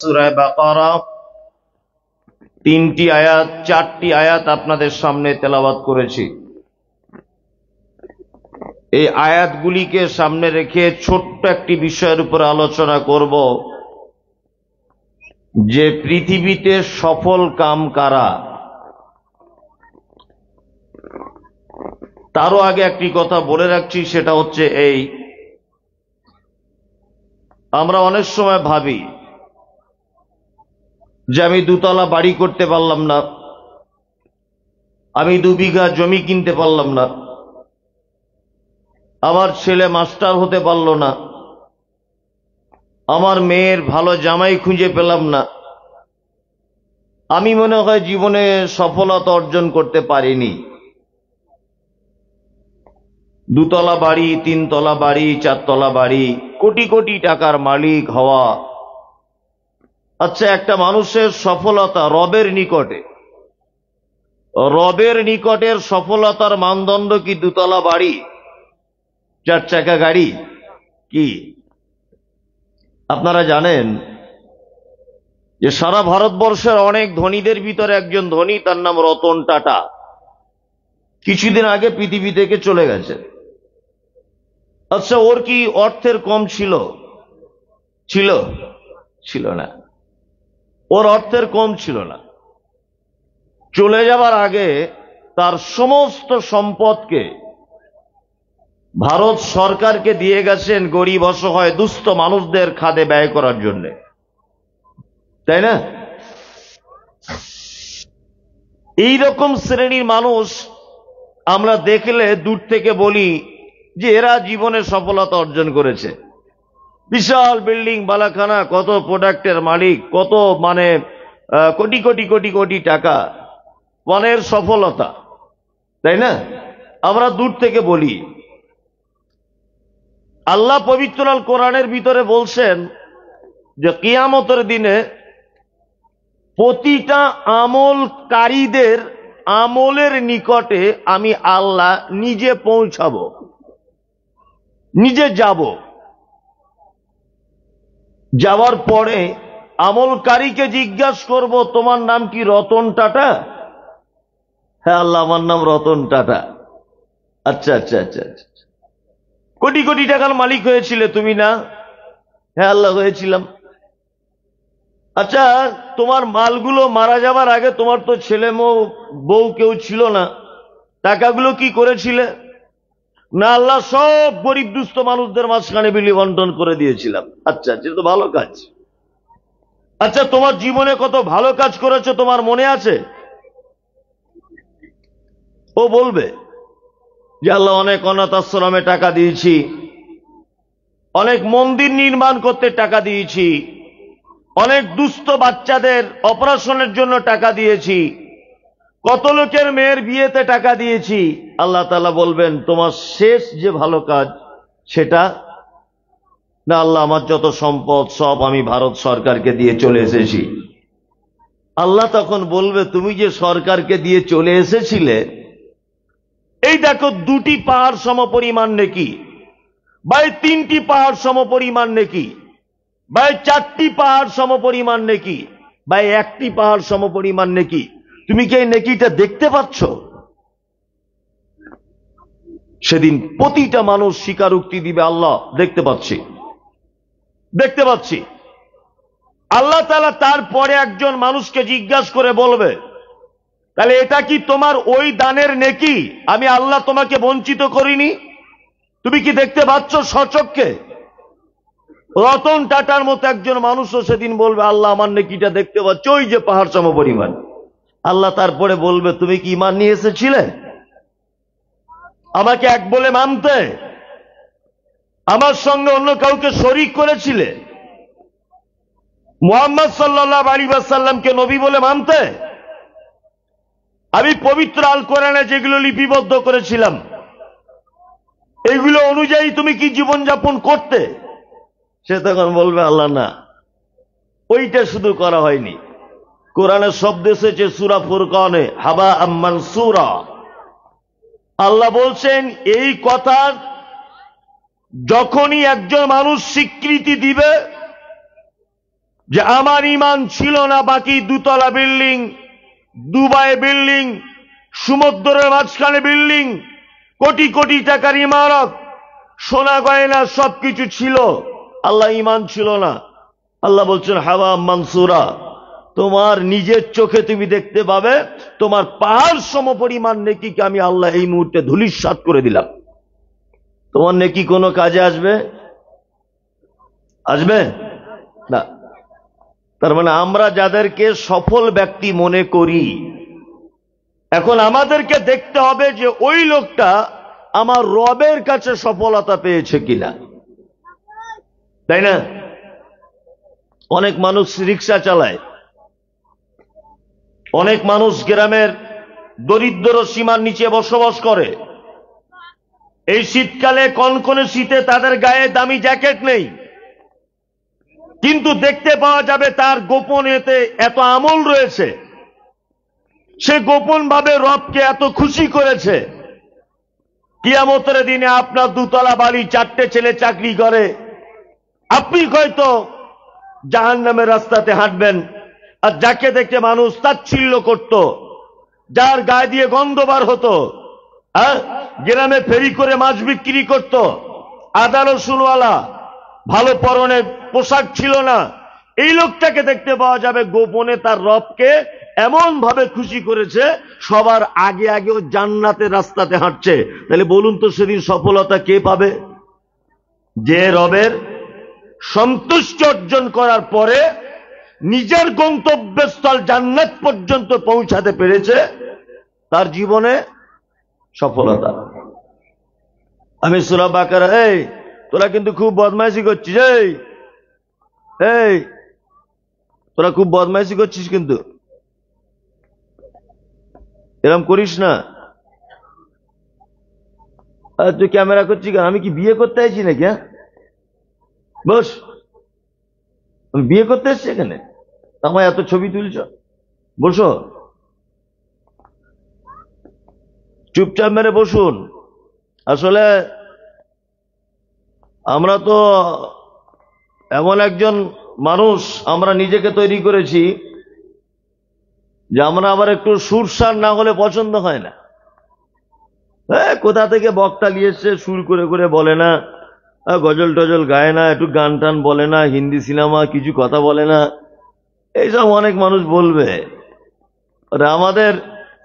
সূরা বাকারা 3টি আয়াত 4টি আয়াত আপনাদের সামনে তেলাওয়াত করেছি। এই আয়াতগুলিকে সামনে রেখে ছোট্ট একটি বিষয়ের উপর আলোচনা করব, যে পৃথিবীতে সফল কাম কারা। তারও আগে একটি কথা বলে রাখছি, সেটা হচ্ছে এই, আমরা অনেক সময় ভাবি যে আমি 2 তলা বাড়ি করতে পারলাম না, আমি 2 বিঘা জমি কিনতে পারলাম না, আমার ছেলে মাস্টার হতে পারল না, আমার মেয়ের ভালো জামাই খুঁজে পেলাম না, আমি মনে হয় জীবনে সফলতা অর্জন করতে পারিনি। 2 তলা বাড়ি, 3 তলা বাড়ি, 4 তলা বাড়ি, কোটি কোটি টাকার মালিক হওয়া। আচ্ছা, একটা মানুষের সফলতা রবের নিকটে, রবের নিকটের সফলতার মানদণ্ড কি 2 তলা বাড়ি, 4 চাকা গাড়ি? কি আপনারা জানেন যে সারা ভারতবর্ষের অনেক ধনীদের ভিতরে একজন ধনী, তার নাম রতন টাটা। কিছুদিন আগে পৃথিবী থেকে চলে গেছে। আচ্ছা, ওর কি অর্থের কম ছিল? ছিল না। ওর অর্থের কম ছিল না। চলে যাবার আগে তার সমস্ত সম্পদকে ভারত সরকারকে দিয়ে গেছেন গরিব অসহায় দুস্থ মানুষদের খাদে ব্যয় করার জন্য, তাই না? এই রকম শ্রেণীর মানুষ আমরা দেখলে দূর থেকে বলি যে এরা জীবনে সফলতা অর্জন করেছে। বিশাল বিল্ডিং, বালাখানা, কত প্রোডাক্টের মালিক, কত কোটি কোটি কোটি কোটি টাকা, পণের সফলতা, তাই না? আমরা দূর থেকে বলি। আল্লাহ পবিত্র আল কোরআনের ভিতরে বলছেন যে কিয়ামতের দিনে প্রতিটা আমলকারীদের আমলের নিকটে আমি আল্লাহ নিজে পৌঁছাবো, নিজে যাব। যাওয়ার পরে আমলকারীকে জিজ্ঞাসা করব, তোমার নাম কি রতন টাটা? হ্যাঁ আল্লাহ, আমার নাম রতন টাটা। আচ্ছা আচ্ছা আচ্ছা আচ্ছা, কোটি কোটি টাকার মালিক হয়েছিলে তুমি না? হ্যাঁ আল্লাহ, হয়েছিলাম। আচ্ছা, তোমার মালগুলো মারা যাবার আগে তোমার তো ছেলে বউ কেউ ছিল না, টাকাগুলো কি করেছিলে? না আল্লাহ, সব গরিব দুস্থ মানুষদের মাঝখানে বিলি বন্টন করে দিয়েছিলাম। আচ্ছা, এটা তো ভালো কাজ। আচ্ছা, তোমার জীবনে কত ভালো কাজ করেছো তোমার মনে আছে? ও বলবে যে আল্লাহ, অনেক অনাথ আশ্রমে টাকা দিয়েছি, অনেক মন্দির নির্মাণ করতে টাকা দিয়েছি, অনেক দুস্থ বাচ্চাদের অপারেশনের জন্য টাকা দিয়েছি, কত লোকের মেয়ের বিয়েতে টাকা দিয়েছি। আল্লাহ তাআলা বলবেন, তোমার শেষ যে ভালো কাজ সেটা? না আল্লাহ, আমার যত সম্পদ সব আমি ভারত সরকারকে দিয়ে চলে এসেছি। আল্লাহ তখন বলবে, তুমি যে সরকারকে দিয়ে চলে এসেছিলে, এই দেখো 2টি পাহাড় সমপরিমাণ নেকি, বা 3টি পাহাড় সমপরিমাণ নেকি, বা 4টি পাহাড় সমপরিমাণ নেকি, বা 1টি পাহাড় সমপরিমাণ নেকি, তুমি কি এই নেকিটা দেখতে পাচ্ছ? সেদিন প্রতিটা মানুষ স্বীকারোক্তি দিবে, আল্লাহ দেখতে পাচ্ছি, দেখতে পাচ্ছি। আল্লাহ তাআলা তারপরে একজন মানুষকে জিজ্ঞাসা করে বলবে, তাহলে এটা কি তোমার ওই দানের নেকি? আমি আল্লাহ তোমাকে বঞ্চিত করিনি, তুমি কি দেখতে পাচ্ছ স্বচক্ষে? রতন টাটার মতো একজন মানুষও সেদিন বলবে, আল্লাহ আমার নেকিটা দেখতে পাচ্ছ, ওই যে পাহাড় সমপরিমাণ। আল্লাহ তারপরে বলবে, তুমি কি ঈমান নিয়ে এসেছিলে? আমাকে এক বলে মানতে? আমার সঙ্গে অন্য কাউকে শরীক করেছিলে? মুহাম্মদ সাল্লাল্লাহু আলাইহি ওয়াসাল্লামকে নবী বলে মানতে? আমি পবিত্র আল কোরআনে যেগুলো লিপিবদ্ধ করেছিলাম, এইগুলো অনুযায়ী তুমি কি জীবনযাপন করতে? সে তখন বলবে, আল্লাহ না, ওইটা শুধু করা হয়নি। কোরআনের শব্দ এসেছে সূরা ফুরকানে, হাবা মানসুরা। আল্লাহ বলছেন, এই কথা যখনই একজন মানুষ স্বীকৃতি দিবে, যে আমার ঈমান ছিল না বাকি দুতলা বিল্ডিং, দুবাই বিল্ডিং, সমুদ্রের মাঝখানে বিল্ডিং, কোটি কোটি টাকার ইমারত, সোনা গয়না সবকিছু ছিল, আল্লাহ ঈমান ছিল না। আল্লাহ বলছেন হাওয়া মানসুরা, তোমার নিজের চোখে তুমি দেখতে পাবে তোমার পাহাড় সমপরিমাণ নেকিকে আমি আল্লাহ এই মুহূর্তে ধূলিসাৎ করে দিলাম। তোমার নেকি কোনো কাজে আসবে? আসবে না। তার মানে আমরা যাদেরকে সফল ব্যক্তি মনে করি, এখন আমাদেরকে দেখতে হবে যে ওই লোকটা আমার রবের কাছে সফলতা পেয়েছে কিনা, তাই না? অনেক মানুষ রিক্সা চালায়, অনেক মানুষ গ্রামের দরিদ্র সীমার নিচে বসবাস করে। এই শীতকালে কনকনে শীতে তাদের গায়ে দামি জ্যাকেট নেই, কিন্তু দেখতে পাওয়া যাবে তার গোপনেতে এত আমল রয়েছে, সে গোপন ভাবে রবকে এত খুশি করেছে। কিয়ামতের দিনে আপনার দুতলা বাড়ি, 4টে ছেলে চাকরি করে, আপনি হয়তো জাহান্নামের রাস্তাতে হাঁটবেন, আর যাকে দেখে মানুষ তাচ্ছিল্য করত, যার গায়ে দিয়ে গন্ধ বার হতো, গ্রামে ফেরি করে মাছ বিক্রি করত, আদা রসুনওয়ালা, ভালো পরনের পোশাক ছিল না, এই লোকটাকে দেখতে পাওয়া যাবে গোপনে তার রবকে এমন ভাবে খুশি করেছে, সবার আগে আগে ও জান্নাতের রাস্তাতে হাঁটছে। তাহলে বলুন তো সেদিন সফলতা কে পাবে? যে রবের সন্তুষ্টি অর্জন করার পরে নিজের গন্তব্যস্থল জান্নাত পর্যন্ত পৌঁছাতে পেরেছে, তার জীবনে সফলতা। আমি সূরা বাকারা, এই তোরা কিন্তু খুব বদমাইশি করছিস, এই তোরা খুব বদমাইশি করছিস, কিন্তু এরকম করিস না। তুই ক্যামেরা করছিস কেন? আমি কি বিয়ে করতে আইছি নাকি? বস, আমি বিয়ে করতে এসছি এখানে, আমার এত ছবি তুলছ? বসো, চুপচাপ মেরে বসুন। আসলে আমরা তো এমন একজন মানুষ আমরা নিজেকে তৈরি করেছি যে আমরা আবার একটু সুরসার না হলে পছন্দ হয় না। কোথা থেকে বক্তা নিয়ে এসছে, সুর করে করে বলে না, গজল টজল গায় না, একটু গান টান বলে না, হিন্দি সিনেমা কিছু কথা বলে না, এইসব অনেক মানুষ বলবে। আমাদের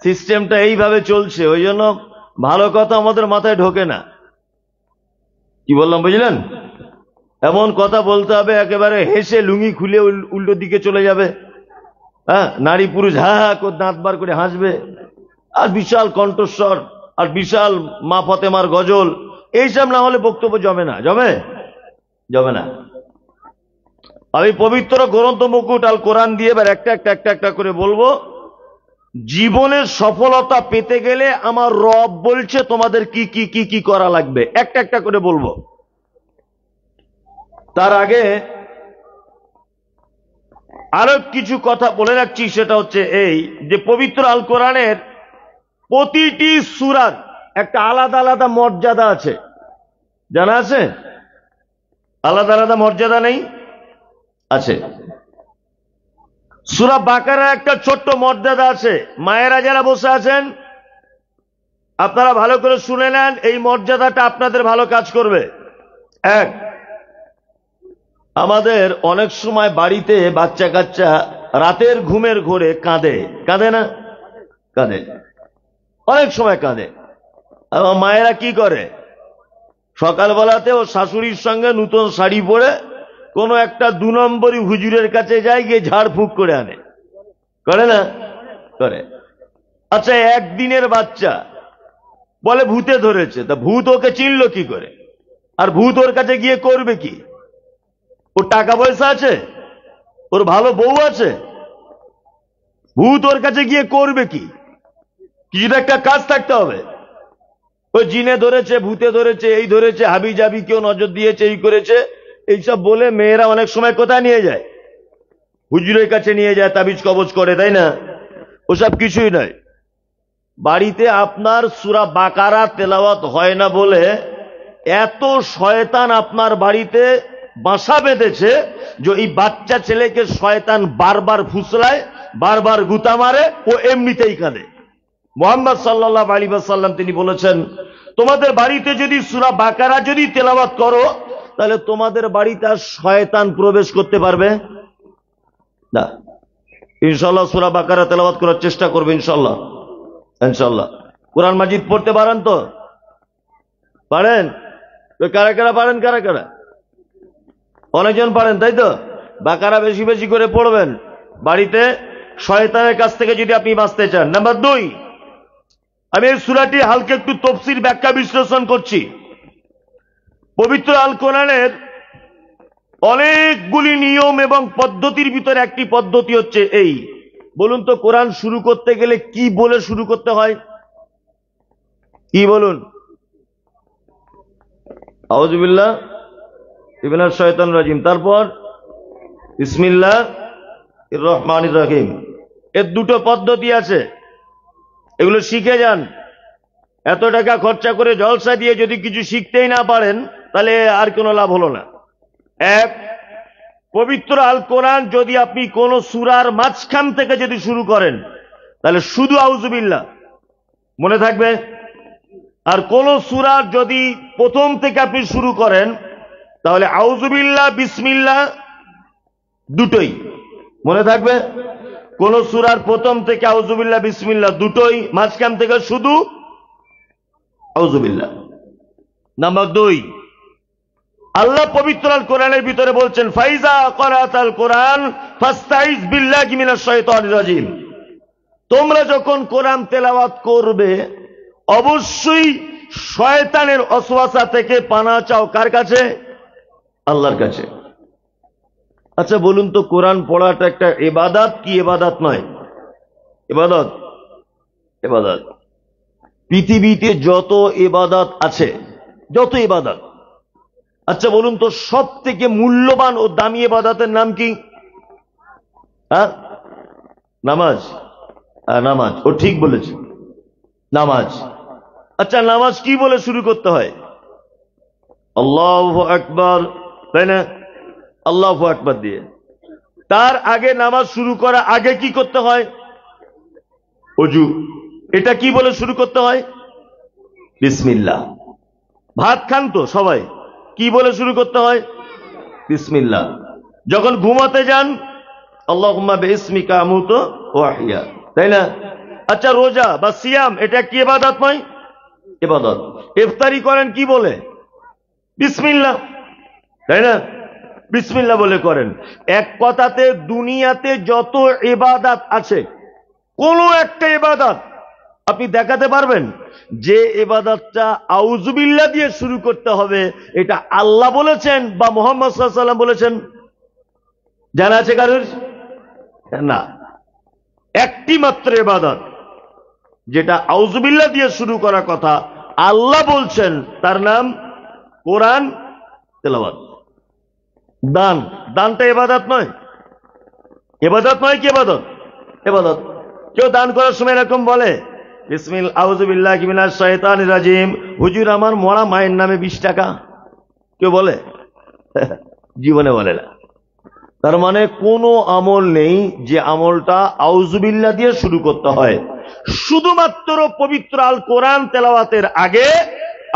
সিস্টেমটা এইভাবে চলছে, ওই জন্য ভালো কথা আমাদের মাথায় ঢোকে না। কি বললাম বুঝলেন? এমন কথা বলতে হবে একেবারে হেসে লুঙ্গি খুলে উল্টো দিকে চলে যাবে, নারী পুরুষ হা হা করে দাঁত বার করে হাসবে, আর বিশাল কণ্ঠস্বর, আর বিশাল মা ফতেমার গজল, এইসব না হলে বক্তব্য জমে না, জমে না। আমি পবিত্র গ্রন্থ মুকুট আল কোরআন দিয়ে এবার একটা একটা করে বলবো। জীবনের সফলতা পেতে গেলে আমার রব বলছে তোমাদের কি কি কি কি করা লাগবে, একটা একটা করে বলবো। তার আগে আরো কিছু কথা বলে রাখছি, সেটা হচ্ছে এই যে পবিত্র আল কোরআনের প্রতিটি সূরার একটা আলাদা আলাদা মর্যাদা আছে, জানা আছে? আলাদা আলাদা মর্যাদা নেই? আছে। সূরা বাকারার একটা ছোট্ট মর্যাদা আছে। মায়েরা যারা বসে আছেন আপনারা ভালো করে শুনে নেন, এই মর্যাদাটা আপনাদের ভালো কাজ করবে। এক, আমাদের অনেক সময় বাড়িতে বাচ্চা কাচ্চা রাতের ঘুমের ঘোরে কাঁদে, কাঁদে না? কাঁদে, অনেক সময় কাঁদে। মায়েরা কি করে? সকালবেলাতে ও শাশুড়ির সঙ্গে নতুন শাড়ি পরে কোন একটা 2 নম্বরী হুজুরের কাছে যায়, গিয়ে ঝাড়ফুঁক করে আনে, করে না? করে। আচ্ছা, একদিনের বাচ্চা বলে ভূতে ধরেছে, তা ভূত ওকে চিনল কি করে? আর ভূত ওর কাছে গিয়ে করবে কি? ওর টাকা পয়সা আছে, ওর ভালো বউ আছে, ভূত ওর কাছে গিয়ে করবে কি? কিছুটা একটা কাজ থাকতে হবে। ওই জিনে ধরেছে, ভূতে ধরেছে, এই ধরেছে, হাবি জাবি কেউ নজর দিয়েছে, এই করেছে, এইসব বলে মেয়েরা অনেক সময় কোথায় নিয়ে যায়? হুজুরের কাছে নিয়ে যায়, তাবিজ কবজ করে, তাই না? ওসব কিছুই নয়। বাড়িতে আপনার সূরা বাকারা তেলাওয়াত হয় না বলে এত শয়তান আপনার বাড়িতে বাসা বেঁধেছে যে এই বাচ্চা ছেলেকে শয়তান বারবার ফুসলায়, বারবার গুতা মারে, ও এমনিতেই কাঁদে। মুহাম্মদ সাল্লাল্লাহু আলাইহি ওয়াসাল্লাম তিনি বলেছেন, তোমাদের বাড়িতে যদি সূরা বাকারা যদি তেলাওয়াত করো, তাহলে তোমাদের বাড়িতে আর শয়তান প্রবেশ করতে পারবে না। ইনশাআল্লাহ সূরা বাকারা তেলাওয়াত করার চেষ্টা করবে ইনশাআল্লাহ। ইনশাআল্লাহ কোরআন মাজিদ পড়তে পারেন তো? পারেন? কারা কারা পারেন? কারা কারা? অনেকজন পারেন, তাই তো? বাকারা বেশি বেশি করে পড়বেন বাড়িতে, শয়তানের কাছ থেকে যদি আপনি বাঁচতে চান। নাম্বার 2, আমি এই সূরাটি হালকা একটু তাফসীর ব্যাখ্যা বিশ্লেষণ করছি। পবিত্র আল কোরআনের অনেকগুলি নিয়ম এবং পদ্ধতির ভিতরে একটি পদ্ধতি হচ্ছে এই। বলুন তো, কোরআন শুরু করতে গেলে কি বলে শুরু করতে হয়? কি বলুন? আউযু বিল্লাহ মিনাশ শাইতানির রাজিম, তারপর বিসমিল্লাহির রহমানির রহিম। এর দুটো পদ্ধতি আছে, এগুলো শিখে যান। এত টাকা খরচা করে জলসা দিয়ে যদি কিছু শিখতেই না পারেন, তাহলে আর কোনো লাভ হলো না। এক, পবিত্র আল কোরআন যদি আপনি কোন সূরার মাঝখান থেকে যদি শুরু করেন, তাহলে শুধু আউযু বিল্লাহ মনে থাকবে। আর কোন সূরার যদি প্রথম থেকে আপনি শুরু করেন, তাহলে আউযু বিল্লাহ বিসমিল্লাহ দুটোই মনে থাকবে। কোন সূরার প্রথম থেকে আউযু বিল্লাহ বিসমিল্লাহ দুটোই, মাঝখান থেকে শুধু আউযু বিল্লাহ। নাম্বার 2, আল্লাহ পবিত্র আল কোরআনের ভিতরে বলছেন, ফাইজা ক্বরাতাল কোরআন ফাস্তাইজ বিল্লাহি মিনাশ শাইতানির রাজিম। তোমরা যখন কোরআন তেলাওয়াত করবে, অবশ্যই শয়তানের ওয়াসওয়াসা থেকে পানাহ চাও। কার কাছে? আল্লাহর কাছে। আচ্ছা বলুন তো, কোরআন পড়াটা একটা ইবাদত কি ইবাদত নয়? ইবাদত, ইবাদত। পৃথিবীতে যত ইবাদত আছে, যত ইবাদত, আচ্ছা বলুন তো সব থেকে মূল্যবান ও দামি ইবাদতের নাম কি? নামাজ। নামাজ, ও ঠিক বলেছে, নামাজ। আচ্ছা নামাজ কি বলে শুরু করতে হয়? আল্লাহু আকবার, তাই না? আল্লাহু আকবার দিয়ে। তার আগে নামাজ শুরু করা আগে কি করতে হয়? ওযু। এটা কি বলে শুরু করতে হয়? বিসমিল্লাহ। ভাত খান তো সবাই, কি বলে শুরু করতে হয়? বিসমিল্লাহ। যখন ঘুমাতে যান, আল্লাহুম্মা বিইসমিকা আমুতু ওয়া আহইয়া, তাই না? আচ্ছা রোজা বা সিয়াম, এটা কি ইবাদত নয়? ইবাদত। ইফতারি করেন কি বলে? বিসমিল্লাহ, তাই না? বিসমিল্লাহ বলে করেন। এক কথাতে দুনিয়াতে যত ইবাদত আছে, কোন একটা ইবাদত আপনি দেখাতে পারবেন যে ইবাদতটা আউযু বিল্লাহ দিয়ে শুরু করতে হবে? এটা আল্লাহ বলেছেন বা মুহাম্মদ সাল্লাল্লাহু আলাইহি ওয়াসাল্লাম বলেছেন? জানা আছে কারোর? না। একটি মাত্র ইবাদত যেটা আউযু বিল্লাহ দিয়ে শুরু করার কথা, আল্লাহ বলছেন, তার নাম কোরআন তেলাওয়াত। দান, দানটা ইবাদত নয়? ইবাদত নয় কি ইবাদত? ইবাদত। কেউ দান করার সময় এরকম বলে, বিসমিল্লাহ আউযু বিল্লাহি মিনাশ শাইতানির রাজিম, হুজুর আমার মরা মায়ের নামে 20 টাকা? কেউ বলে? জীবনে বলে না। তার মানে কোনো আমল নেই যে আমলটা আউযু বিল্লাহ দিয়ে শুরু করতে হয়। শুধুমাত্র পবিত্র আল কোরআন তেলাওয়াতের আগে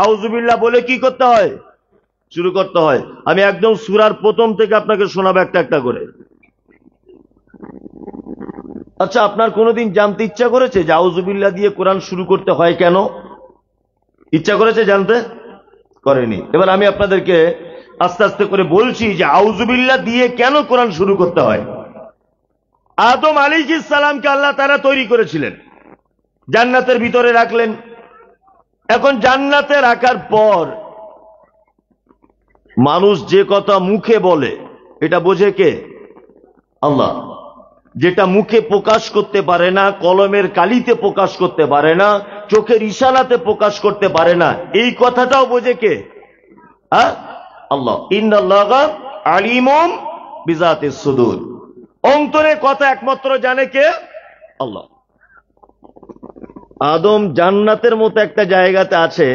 আউযু বিল্লাহ বলে কি করতে হয়? শুরু করতে হয়। আমি একদম সূরার প্রথম থেকে আপনাকে শোনাবো একটা একটা করে। আচ্ছা আপনার কোনোদিন জানতে ইচ্ছা করেছে যে আউযু বিল্লাহ দিয়ে কোরআন শুরু করতে হয় কেন? ইচ্ছা করেছে জানতে? করেনি। এবার আমি আপনাদেরকে আস্তে আস্তে করে বলছি যে আউযু বিল্লাহ দিয়ে কেন কোরআন শুরু করতে হয়। আদম আলাইহিস সালামকে আল্লাহ তাআলা তৈরি করেছিলেন, জান্নাতের ভিতরে রাখলেন। এখন জান্নাতে রাখার পর মানুষ যে কথা মুখে বলে, এটা বোঝে কে? আল্লাহ। যেটা মুখে প্রকাশ করতে পারে না, কলমের কালিতে প্রকাশ করতে পারে না, চোখের ইশারাতে প্রকাশ করতে পারে না, এই কথাটাও বোঝে কে? আল্লাহ। ইন্নাল্লাহা আলিমুম বিযাতিস সুদূর। অন্তরের কথা একমাত্র জানে কে? আল্লাহ। আদম জান্নাতের মতো একটা জায়গাতে আছে,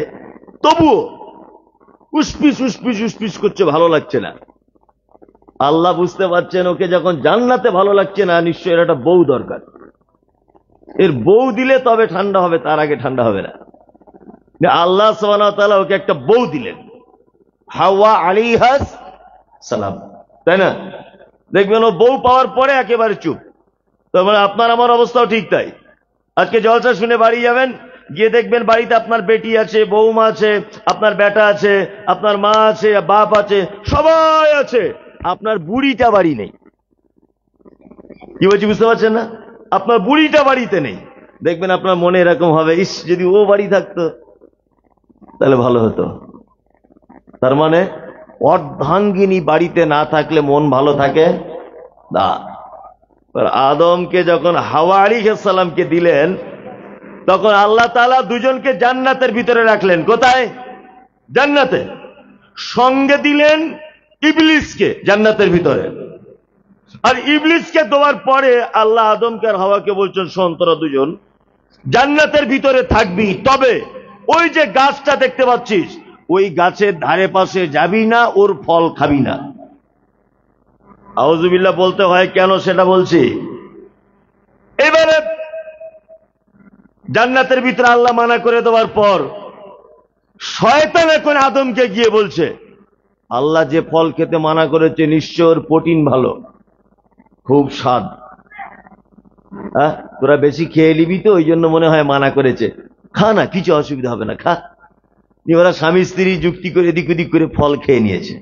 তবুও উসপিস উসপিস উসপিস করছে, ভালো লাগছে না। আল্লাহ বুঝতে পারছেন ওকে যখন জান্নাতে ভালো লাগছে না, নিশ্চয়ই এর একটা বউ দরকার, এর বউ দিলে তবে ঠান্ডা হবে, তার আগে ঠান্ডা হবে না। আল্লাহ সুবহানাহু ওয়া তাআলা ওকে একটা বউ দিলেন, হাওয়া আলাইহিস সালাম, তাই না? দেখবেন ও বউ পাওয়ার পরে একেবারে চুপ। তো মানে আপনার আমার অবস্থাও ঠিক তাই। আজকে জলসা শুনে বাড়ি যাবেন, গিয়ে দেখবেন বাড়িতে আপনার বেটি আছে, বৌমা আছে, আপনার বেটা আছে, আপনার মা আছে, বাপ আছে, সবাই আছে, আপনার বুড়িটা বাড়ি নেই। কি বলছি বুঝতে পারছেন না? আপনার বুড়িটা বাড়িতে নেই। দেখবেন আপনার মনে এরকম হবে, ইস যদি ও বাড়ি থাকতো তাহলে ভালো হতো। তার মানে অর্ধাঙ্গিনী বাড়িতে না থাকলে মন ভালো থাকে না। আদমকে যখন হাওয়া আলাইহিস সালামকে দিলেন, তখন আল্লাহ তাআলা দুজনকে জান্নাতের ভিতরে রাখলেন। কোথায়? জান্নাতে। সঙ্গে দিলেন ইবলিসকে জান্নাতের ভিতরে। আর ইবলিসকে দেওয়ার পরে আল্লাহ আদমকে আর হাওয়াকে বলছেন, শোন তোরা দুজন জান্নাতের ভিতরে থাকবি, তবে ওই যে গাছটা দেখতে পাচ্ছিস ওই গাছের ধারে পাশে যাবি না, ওর ফল খাবি না। আউযুবিল্লাহ বলতে হয় কেন সেটা বলছি। এবারে জান্নাতের ভিতরে আল্লাহ মানা করে দেওয়ার পর শয়তান এখন আদমকে গিয়ে বলছে, আল্লাহ যে ফল খেতে মানা করেছে নিশ্চয় ওর প্রোটিন ভালো, খুব স্বাদ, হ্যাঁ তোরা বেশি খেয়ে নিবি তো, ওই জন্য মনে হয় মানা করেছে, খা না, কিছু অসুবিধা হবে না, খা। ওরা স্বামী স্ত্রী যুক্তি করে এদিক ওদিক করে ফল খেয়ে নিয়েছে।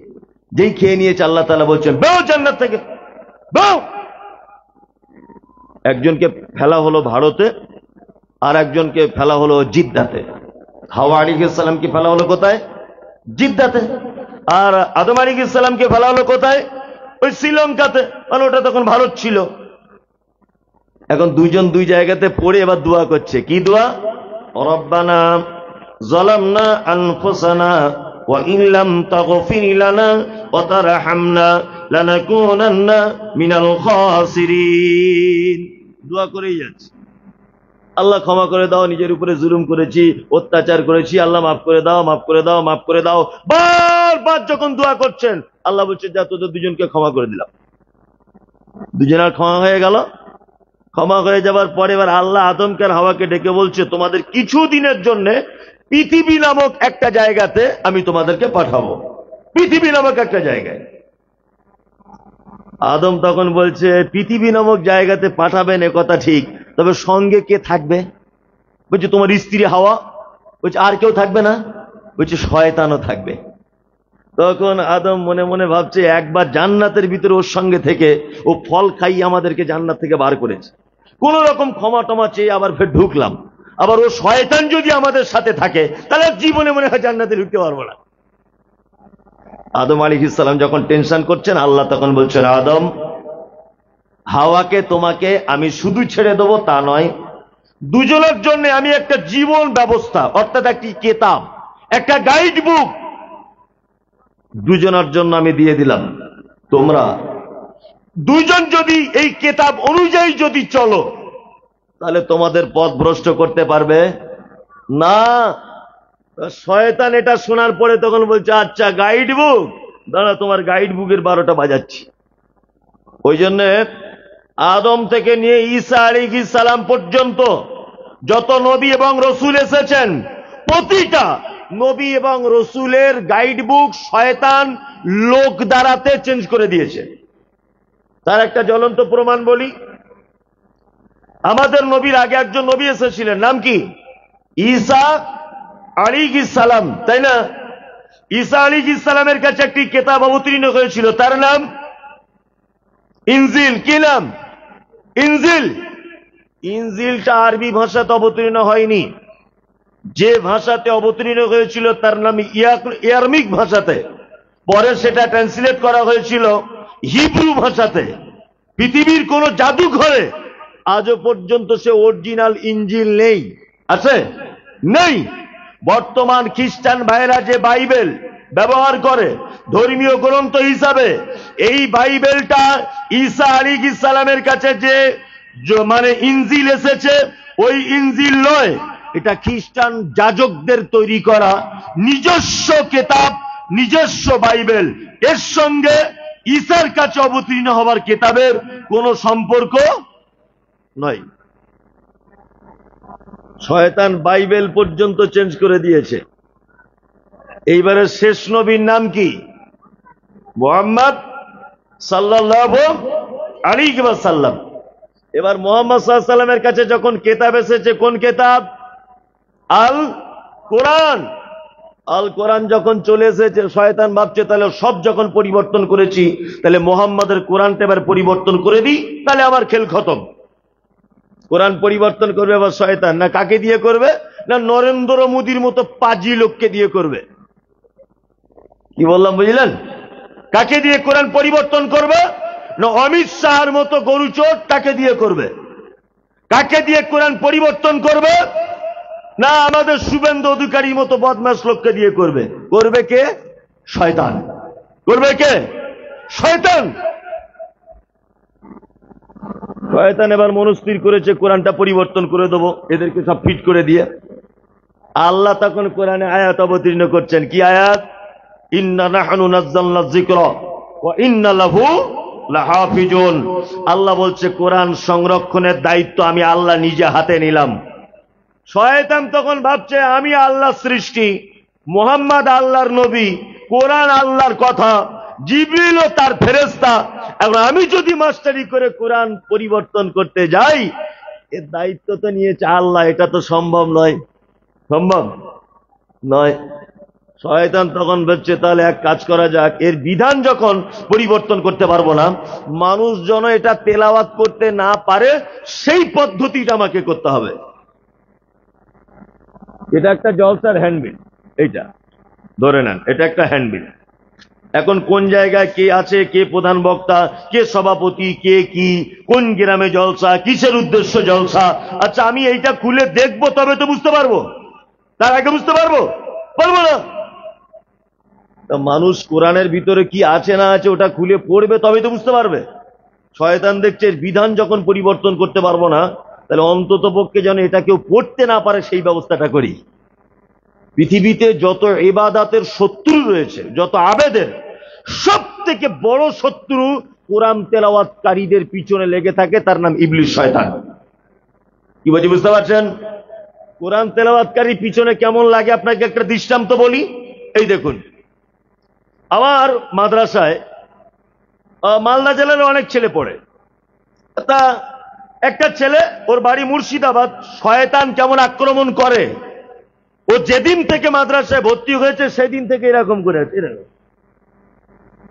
যেই খেয়ে নিয়েছে আল্লাহ তাআলা বলছেন, বেরো জান্নাত থেকে, বেরো। একজনকে ফেলা হলো ভারতে, আর একজনকে ফেলা হলো জিদ্দাতে। হাওয়া আলাইহিস সালামকে ফেলা হলো কোথায়? জিদ্দাতে। আর আদম আলাইহিস সালামকে ফেলা হলো কোথায়? ওই শ্রীলঙ্কাতে, মানে ওটা তখন ভারত ছিল। এখন দুইজন দুই জায়গাতে পড়ে এবার দোয়া করছে। কি দোয়া? রব্বানা যালামনা আনফুসানা ওয়া ইন লাম তাগফির লানা ওয়া তারহামনা লানাকুনান্না মিনাল খাসিরিন। দোয়া করেই যাচ্ছে, আল্লাহ ক্ষমা করে দাও, নিজের উপরে জুলুম করেছি, অত্যাচার করেছি, আল্লাহ মাফ করে দাও, মাফ করে দাও, মাফ করে দাও। বারবার যখন দোয়া করছেন আল্লাহ বলছে, যা তোদের দুজনকে ক্ষমা করে দিলাম। দুজনের ক্ষমা হয়ে গেল। ক্ষমা হয়ে যাবার পরে এবার আল্লাহ আদমকে আর হাওয়াকে ডেকে বলছে, তোমাদের কিছু দিনের জন্য পৃথিবী নামক একটা জায়গাতে আমি তোমাদেরকে পাঠাবো। পৃথিবী নামক একটা জায়গায়। আদম তখন বলছে, পৃথিবী নামক জায়গাতে পাঠাবেন এ কথা ঠিক, তবে সঙ্গে কে থাকবে? বলছে তোমার স্ত্রী হাওয়া। বলছে আর কেউ থাকবে না? বলছে শয়তানও থাকবে। তখন আদম মনে মনে ভাবছে, একবার জান্নাতের ভিতরে ওর সঙ্গে থেকে ও ফল খাইয়ে আমাদেরকে জান্নাত থেকে বার করেছে, কোন রকম ক্ষমা টমা চেয়ে আবার ফের ঢুকলাম, আবার ও শয়তান যদি আমাদের সাথে থাকে তাহলে জীবনে মনে হয় জান্নাতে ঢুকতে পারবো না। আদম আলাইহিস সালাম যখন টেনশন করছেন, আল্লাহ তখন বলছেন, আদম হাওয়াকে তোমাকে আমি শুধু ছেড়ে দেবো তা নয়, দুজনের জন্য আমি একটা জীবন ব্যবস্থা, অর্থাৎ একটি কিতাব, একটা গাইড বুক দুজনের জন্য আমি দিয়ে দিলাম। তোমরা দুজন যদি এই কিতাব অনুযায়ী যদি চলো তাহলে তোমাদের পথ ভ্রষ্ট করতে পারবে না। শয়তান এটা শোনার পরে তখন বলছে, আচ্ছা গাইড বুক, দাঁড়া তোমার গাইড বুকের 12টা বাজাচ্ছি। ওই জন্য আদম থেকে নিয়ে ঈসা আলাইহিস সালাম পর্যন্ত যত নবী এবং রসুল এসেছেন, প্রতিটা নবী এবং রসুলের গাইড বুক শয়তান লোক দ্বারাতে চেঞ্জ করে দিয়েছে। তার একটা জ্বলন্ত প্রমাণ বলি। আমাদের নবীর আগে একজন নবী এসেছিলেন, নাম কি? ঈসা আলাইহিস সালাম, তাই না? ঈসা আলাইহিস সালামের কাছে একটি কিতাব অবতীর্ণ হয়েছিল, তার নাম ইনজিল। কি নাম? ইনজিল। ইনজিলটা আরবি ভাষাতে অবতীর্ণ হয়নি, যে ভাষাতে অবতীর্ণ হয়েছিল তার নাম ইয়ারমিক ভাষাতে। পরে সেটা ট্রান্সলেট করা হয়েছিল হিব্রু ভাষাতে। পৃথিবীর কোন জাদুঘরে আজও পর্যন্ত সে অরিজিনাল ইনজিল নেই। আছে? নেই। বর্তমান খ্রিস্টান ভাইরা যে বাইবেল ব্যবহার করে ধর্মীয় গ্রন্থ হিসাবে, এই বাইবেলটা ঈসা আলাইহিস সালামের কাছে যে মানে ইনজিল এসেছে, ওই ইনজিল নয়, এটা খ্রিস্টান যাজকদের তৈরি করা নিজস্ব কিতাব, নিজস্ব বাইবেল। এর সঙ্গে ঈসার কাছে অবতীর্ণ হবার কিতাবের কোনো সম্পর্ক নয়। শয়তান বাইবেল পর্যন্ত চেঞ্জ করে দিয়েছে। এইবারের শেষ নবীর নাম কি? মুহাম্মদ সাল্লাল্লাহু আলাইহি ওয়াসাল্লাম। এবার মুহাম্মদ সাল্লাল্লাহু আলাইহি ওয়াসাল্লামের কাছে যখন কিতাব এসেছে, কোন কিতাব? আল কোরআন। আল কোরআন যখন চলে এসেছে, শয়তান ভাবছে তাহলে সব যখন পরিবর্তন করেছি, তাহলে মুহাম্মাদের কোরআনটা এবার পরিবর্তন করে দিই, তাহলে আমার খেল খতম। কোরআন পরিবর্তন করবে আবার শয়তান, না কাকে দিয়ে করবে? না নরেন্দ্র মোদীর মতো পাজি লোককে দিয়ে করবে। কি বললাম বুঝলেন? কাকে দিয়ে কোরআন পরিবর্তন করবে? না অমিত শাহর মতো গরুচোর তাকে দিয়ে করবে। কাকে দিয়ে কোরআন পরিবর্তন করবে? না আমাদের শুভেন্দু অধিকারীর মতো বদমাশ লোককে দিয়ে করবে। করবে কে? শয়তান। করবে কে? শয়তান। শয়তান এবার মনস্থির করেছে কোরআনটা পরিবর্তন করে দেবো এদেরকে সব ফিট করে দিয়ে। আল্লাহ তখন কোরআনে আয়াত অবতীর্ণ করছেন। কি আয়াত? ইন্না নাহনু নাযালনা যিকরা ওয়া ইন্না লাহু লাহাফিজুন। আল্লাহ বলছে কোরআন সংরক্ষণের দায়িত্ব আমি আল্লাহ নিজে হাতে নিলাম। শয়তান তখন ভাবছে আমি আল্লাহর সৃষ্টি, মুহাম্মদ আল্লাহর নবী, কোরআন আল্লাহর কথা, জিবরিলও তার ফেরেশতা। এখন আমি যদি মাস্টারি করে কোরআন পরিবর্তন করতে যাই, এর দায়িত্ব তো নিয়েছে আল্লাহ, এটা তো সম্ভব নয়। সম্ভব নয়। শয়তান তখন ভাবছে তাহলে এক কাজ করা যাক, এর বিধান যখন পরিবর্তন করতে পারবো না, মানুষ যেন এটা তেলাওয়াত করতে না পারে সেই পদ্ধতিটা আমাকে করতে হবে। এটা একটা জলসার হ্যান্ডবিল, এইটা ধরে নেন, এটা একটা হ্যান্ডবিল। এখন কোন জায়গায় কে আছে, কে প্রধান বক্তা, কে সভাপতি, কে কি, কোন গ্রামে জলসা, কিসের উদ্দেশ্য জলসা, আচ্ছা আমি এইটা খুলে দেখবো তবে তো বুঝতে পারবো, তার আগে বুঝতে পারবো? পারবো না। মানুষ কোরআনের ভিতরে কি আছে না আছে ওটা খুলে পড়বে তবে তো বুঝতে পারবে। শয়তান দেখছে বিধান যখন পরিবর্তন করতে পারবো না, তাহলে অন্তত পক্ষে যেন এটা কেউ পড়তে না পারে সেই ব্যবস্থাটা করি। পৃথিবীতে যত ইবাদতের শত্রু রয়েছে, যত আবেদের, সব থেকে বড় শত্রু কোরআন তেলাওয়াতকারীদের পিছনে লেগে থাকে, তার নাম ইবলিস, শয়তান। কি বলছি বুঝতে পারছেন? কোরআন তেলাওয়াতকারী পিছনে কেমন লাগে আপনাকে একটা দৃষ্টান্ত বলি। এই দেখুন, আমার মাদ্রাসায় মালদা জেলার অনেক ছেলে পড়ে। তা একটা ছেলে, ওর বাড়ি মুর্শিদাবাদ, শয়তান কেমন আক্রমণ করে, ও যেদিন থেকে মাদ্রাসায় ভর্তি হয়েছে সেদিন থেকে এরকম করে আছে।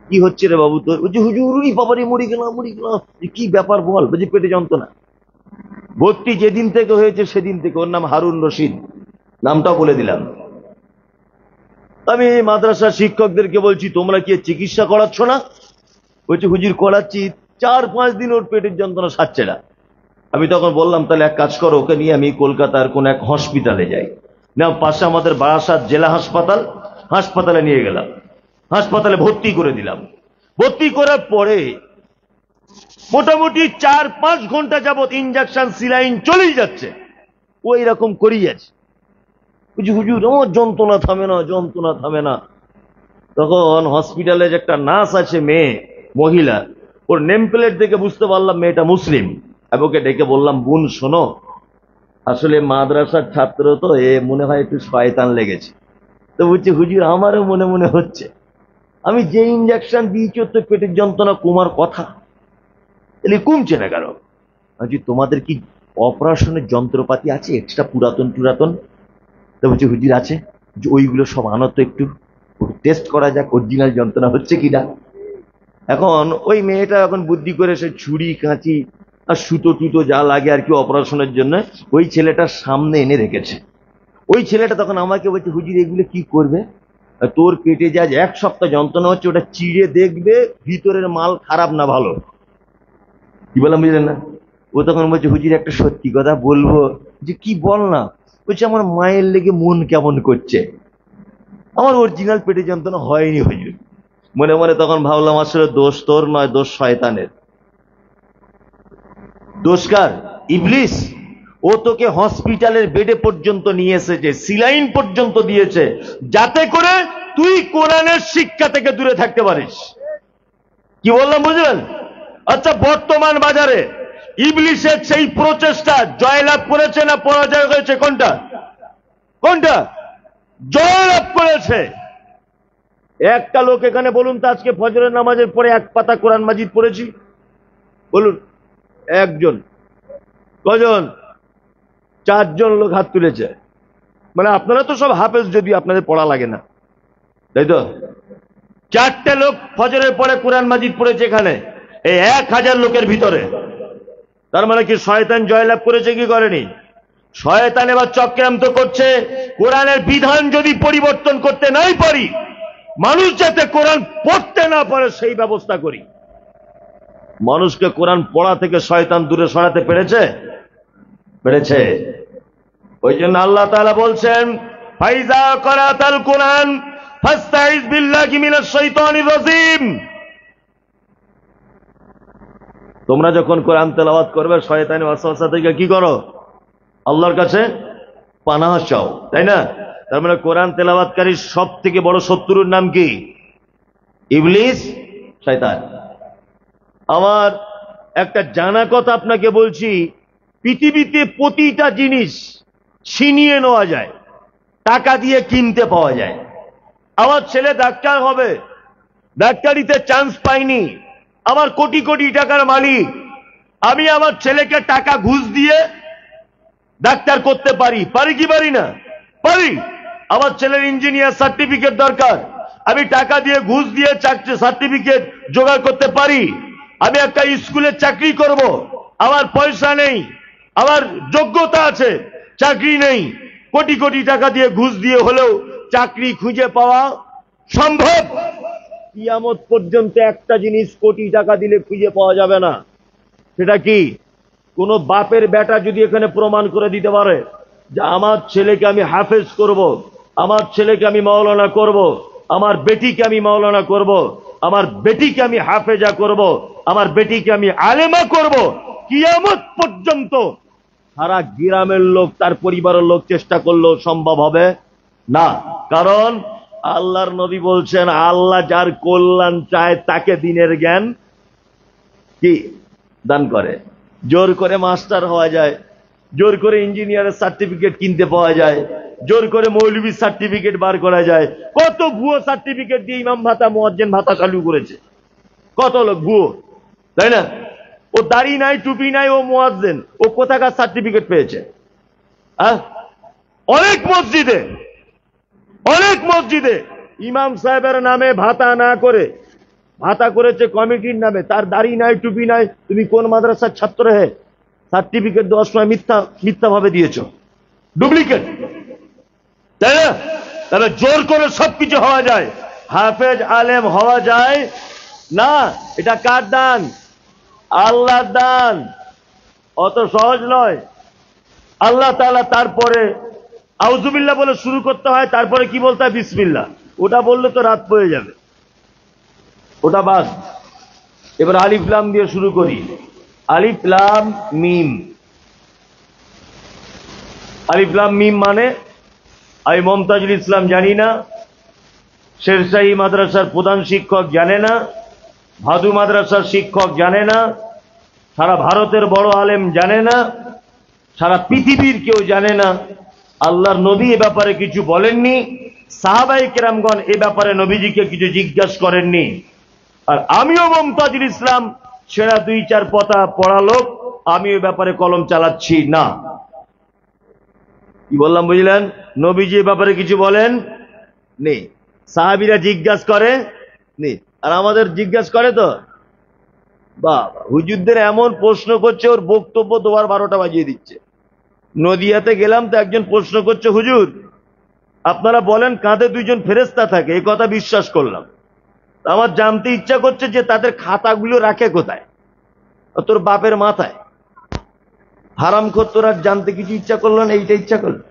কি হচ্ছে রে বাবু তোর? বলছি হুজুর বাবারি মরি গেলাম। কি ব্যাপার বল? বলছি পেটে যন্ত্রণা। ভর্তি যেদিন থেকে হয়েছে সেদিন থেকে। ওর নাম হারুন রশিদ, নামটাও বলে দিলাম। আমি মাদ্রাসার শিক্ষকদেরকে বলছি তোমরা কি চিকিৎসা করাচ্ছ না? বলছি হুজুর করাচ্ছি, 4-5 দিন ওর পেটের যন্ত্রণা সারছে না। আমি তখন বললাম তাহলে এক কাজ করো, ওকে নিয়ে আমি কলকাতার কোন এক হসপিটালে যাই। না পাশে আমাদের বারাসাত জেলা হাসপাতালে নিয়ে গেলাম। হাসপাতালে ভর্তি করে দিলাম। ভর্তি করার পরে মোটামুটি 4-5 ঘন্টা যাবত ইনজেকশন সিলাইন চলেই যাচ্ছে, ও এরকম করেই আছে। হুজুর আমার যন্ত্রণা থামে না। তখন হসপিটালে যে একটা নার্স আছে, মেয়ে মহিলা, ওর নেম প্লেট দেখে বুঝতে পারলাম মেয়েটা মুসলিম। আমি ওকে ডেকে বললাম, বোন শোনো, আসলে মাদ্রাসার ছাত্র তো, এ মনে হয় একটু শয়তান লেগেছে। তো বলছি হুজুর আমারও মনে মনে হচ্ছে, আমি যে ইনজেকশন দিয়েছি তো পেটের যন্ত্রণা কমার কথা, তাহলে কমছে না কেন? তোমাদের কি অপারেশনের যন্ত্রপাতি আছে এক্সট্রা পুরাতন? তো বলছি হুজুর আছে। ওইগুলো সব আনো তো, একটু টেস্ট করা যাক অরিজিনাল যন্ত্রণা হচ্ছে কিনা। এখন ওই মেয়েটা এখন বুদ্ধি করে সে ছুরি কাঁচি আর সুতো টুতো যা লাগে আর কি অপারেশনের জন্য ওই ছেলেটার সামনে এনে রেখেছে। ওই ছেলেটা তখন আমাকে বলছে হুজুর এগুলো কি করবে? তোর পেটে যা 1 সপ্তাহ যন্ত্রণা হচ্ছে ওটা চিড়ে দেখবে ভিতরের মাল খারাপ না ভালো। কি বললাম বুঝলেন না? ও তখন বলছে হুজুর একটা সত্যি কথা বলবো। যে কি বল না? বলছে আমার মায়ের লেগে মন কেমন করছে, আমার অরিজিনাল পেটে যন্ত্রণা হয়নি হুজুর। মনে মনে তখন ভাবলাম আসলে দোষ তোর নয়, দোষ শয়তানের। দোষ কার? ইবলিস। ও তোকে হসপিটালের বেডে পর্যন্ত নিয়ে এসেছে, সিলাইন পর্যন্ত দিয়েছে, যাতে করে তুই কোরআনের শিক্ষা থেকে দূরে থাকতে পারিস। কি বললাম বুঝলেন? আচ্ছা, বর্তমান বাজারে ইবলিসের সেই প্রচেষ্টা জয়লাভ করেছে না পরাজয় হয়েছে? কোনটা কোনটা? জয়লাভ করেছে। একটা লোক এখানে বলুন তো আজকে ফজরের নামাজের পরে এক পাতা কোরআন মাজিদ পড়েছি? বলুন একজন। কজন? 4 জন লোক হাত তুলেছে। মানে আপনারা তো সব হাফেজ, যদি আপনাদের পড়া লাগে না, তাই তো? 4টে লোক ফজরের পরে কোরআন মাজিদ পড়েছে এখানে, এই 1000 লোকের ভিতরে। তার মানে কি শয়তান জয়লাভ করেছে কি করেনি? শয়তান এবার চক্রান্ত করছে, কোরআনের বিধান যদি পরিবর্তন করতে নাই পারি, মানুষ যাতে কোরআন পড়তে না পারে সেই ব্যবস্থা করি। মানুষকে কোরআন পড়া থেকে শয়তান দূরে সরাতে পেরেছে? পেরেছে। ওই জন্য আল্লাহ তাআলা বলছেন, ফাইজা করাতাল কোরআন ফাস্তাইজ বিল্লাহি মিনাশ শাইতানির রাজিম। তোমরা যখন কোরআন তেলাওয়াত করবে, শয়তানি ওয়াসওয়াসা থেকে কি করো? আল্লাহর কাছে পানাহ চাও, তাই না? তার মানে কোরআন তেলাওয়াতকারীর সব থেকে বড় শত্রুর নাম কি? ইবলিস, শয়তান। আমার একটা জানা কথা আপনাকে বলছি, পৃথিবীতে প্রতিটা জিনিস ছিনিয়ে নেওয়া যায়, টাকা দিয়ে কিনতে পাওয়া যায়। আমার ছেলে ডাক্তার হবে, ডাক্তারিতে চান্স পাইনি, আমার কোটি কোটি টাকার মালিক, আমি আমার ছেলেকে টাকা ঘুষ দিয়ে ডাক্তার করতে পারি? পারি কি পারি না? পারি। আমার ছেলের ইঞ্জিনিয়ার সার্টিফিকেট দরকার, আমি টাকা দিয়ে ঘুষ দিয়ে সার্টিফিকেট জোগাড় করতে পারি। আমি একটা স্কুলে চাকরি করব, আমার পয়সা নেই, আমার যোগ্যতা আছে, চাকরি নেই, কোটি কোটি টাকা দিয়ে ঘুষ দিয়ে হলেও চাকরি খুঁজে পাওয়া সম্ভব। কিয়ামত পর্যন্ত একটা জিনিস কোটি টাকা দিলে খুঁজে পাওয়া যাবে না। সেটা কি? কোন বাপের বেটা যদি এখানে প্রমাণ করে দিতে পারে যে আমার ছেলেকে আমি হাফেজ করব, আমার ছেলেকে আমি মাওলানা করব, আমার বেটিকে আমি মাওলানা করব, আমার বেটিকে আমি হাফেজা করব, আমার বেটিকে আমি আলেমা করব, কিয়ামত পর্যন্ত সারা গ্রামের লোক, তার পরিবারের লোক চেষ্টা করলেও সম্ভব হবে না। কারণ আল্লাহর নবী বলছেন, আল্লাহ যার কল্যাণ চায় তাকে দিনের জ্ঞান কি দান করে। জোর করে মাস্টার হওয়া যায়, জোর করে ইঞ্জিনিয়ারের সার্টিফিকেট কিনতে পাওয়া যায়, জোর করে মৌলবীর সার্টিফিকেট বার করা যায়। কত ভুয়ো সার্টিফিকেট দিয়ে ইমাম ভাতা, মুয়াজ্জিন ভাতা চালু করেছে, কত লোক ভুয়ো, তাই না? ও দাড়ি নাই, টুপি নাই, ও মুয়াজ্জিন, ও কোথাকার সার্টিফিকেট পেয়েছে? অনেক মসজিদে, অনেক মসজিদে ইমাম সাহেবের নামে ভাতা না করে ভাতা করেছে কমিটির নামে, তার দাড়ি নাই, টুপি নাই, তুমি কোন মাদ্রাসার ছাত্র হে? সার্টিফিকেট দেওয়ার সময় মিথ্যা ভাবে দিয়েছ, ডুপ্লিকেট, তাই না? তাহলে জোর করে সবকিছু হওয়া যায়, হাফেজ আলেম হওয়া যায় না। এটা কার দান? আল্লাহর দান। অত সহজ নয়। আল্লাহ তাআলা তারপরে আউযুবিল্লাহ বলে শুরু করতে হয়, তারপরে কি বলতে হয়? বিসমিল্লাহ। ওটা বললে তো রাত পড়ে যাবে, ওটা বাদ। এবার আলিফ লাম দিয়ে শুরু করি। আলিফ লাম মিম। আলিফ লাম মিম মানে আমি মমতাজুল ইসলাম জানি না, শেরশাহী মাদ্রাসার প্রধান শিক্ষক জানে না, ভাদু মাদ্রাসার শিক্ষক জানে না, সারা ভারতের বড় আলেম জানে না, সারা পৃথিবীর কেউ জানে না। আল্লাহর নবী এ ব্যাপারে কিছু বলেননি, সাহাবায়ে কেরামগণ এ ব্যাপারে নবীজিকে কিছু জিজ্ঞাসা করেননি। আর আমিও মমতাজুল ইসলাম সেরা 2-4 পাতা পড়া লোক, আমি এ ব্যাপারে কলম চালাচ্ছি না। কি বললাম বুঝলেন? নবীজি এ ব্যাপারে কিছু বলেন নেই, সাহাবীরা জিজ্ঞাসা করে নেই, আর আমাদের জিজ্ঞাসা করে তো বাবা, হুজুরদের এমন প্রশ্ন করছে, ওর বক্তব্য দুবার 12টা বাজিয়ে দিচ্ছে। নদিয়াতে গেলাম তো একজন প্রশ্ন করছে, হুজুর আপনারা বলেন কাঁধে 2 জন ফেরেশতা থাকে, এই কথা বিশ্বাস করলাম, আমার জানতে ইচ্ছা করছে যে তাদের খাতাগুলো রাখে কোথায়? তোর বাপের মাথায়। হারামখোর, তোর আর জানতে কিছু ইচ্ছা করলো না, এইটা ইচ্ছা করলো।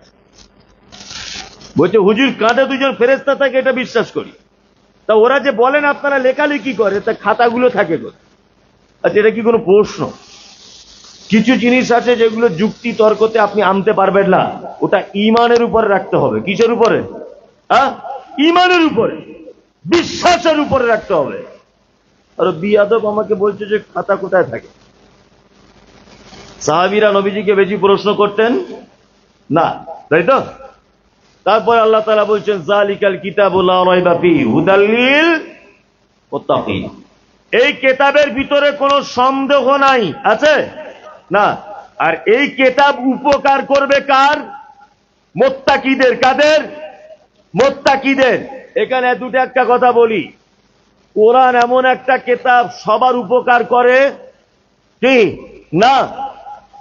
বলছে হুজুর কাঁধে 2 জন ফেরেশতা থাকে, এটা বিশ্বাস করি, তা ওরা যে বলেন আপনারা লেখালেখি করে, তা খাতাগুলো থাকে কোথায়? আচ্ছা, এটা কি কোনো প্রশ্ন? কিছু জিনিস আছে যেগুলো যুক্তি তর্কতে আপনি আনতে পারবেন না, ওটা ঈমানের উপরে রাখতে হবে। কিসের উপরে? ঈমানের উপরে, বিশ্বাসের উপরে রাখতে হবে। আর বিয়াদব আমাকে বলছে যে খাতা কোথায় থাকে। সাহাবীরা নবীজিকে বেশি প্রশ্ন করতেন না, তাই তো? তারপর আল্লাহ তাআলা বলছেন যালিকাল কিতাবু লা রাইবা ফীহি হুদাল লিল মুত্তাকিন। এই কিতাবের ভিতরে কোনো সন্দেহ নাই, আছে না? আর এই কিতাব উপকার করবে কার? মুত্তাকিদের। কাদের? মুত্তাকিদের। এখানে দুটো একটা কথা বলি, কোরআন এমন একটা কিতাব সবার উপকার করে কি না?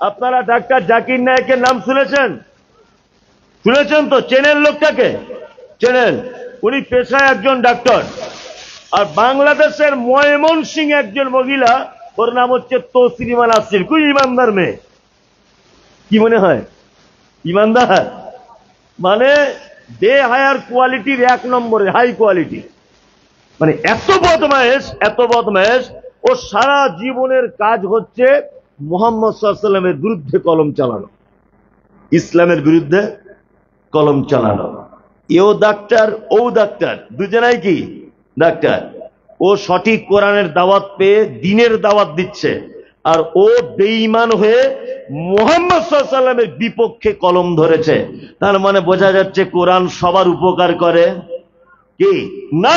আপনারা ডাক্তার জাকির নায়েকের নাম শুনেছেন? শুনেছেন তো? চেনেন লোকটাকে? চেনেন? উনি পেশায় একজন ডাক্তার। আর বাংলাদেশের ময়মনসিংহ একজন মহিলা, ওর নাম হচ্ছে তসলিমা নাসরিন। খুব ইমানদার মেয়ে। কি মনে হয়? ইমানদার মানে দে হায়ার কোয়ালিটির 1 নম্বরে, হাই কোয়ালিটি। মানে এত বদমায়েশ, এত বদমায়েশ। ও সারা জীবনের কাজ হচ্ছে মুহাম্মদ সাল্লাল্লাহু আলাইহি ওয়াসাল্লামের বিরুদ্ধে কলম চালানো, ইসলামের বিরুদ্ধে কলম চালানো। এও ডাক্তার, ও ডাক্তার, দুজনাই কি ডাক্তার। ও সঠিক কোরআনের দাওয়াত পেয়ে দ্বীনের দাওয়াত দিচ্ছে, আর ও বেঈমান হয়ে মুহাম্মদ সাল্লাল্লাহু আলাইহি ওয়াসাল্লামের বিপক্ষে কলম ধরেছে। তার মানে বোঝা যাচ্ছে কোরআন সবার উপকার করে কি না?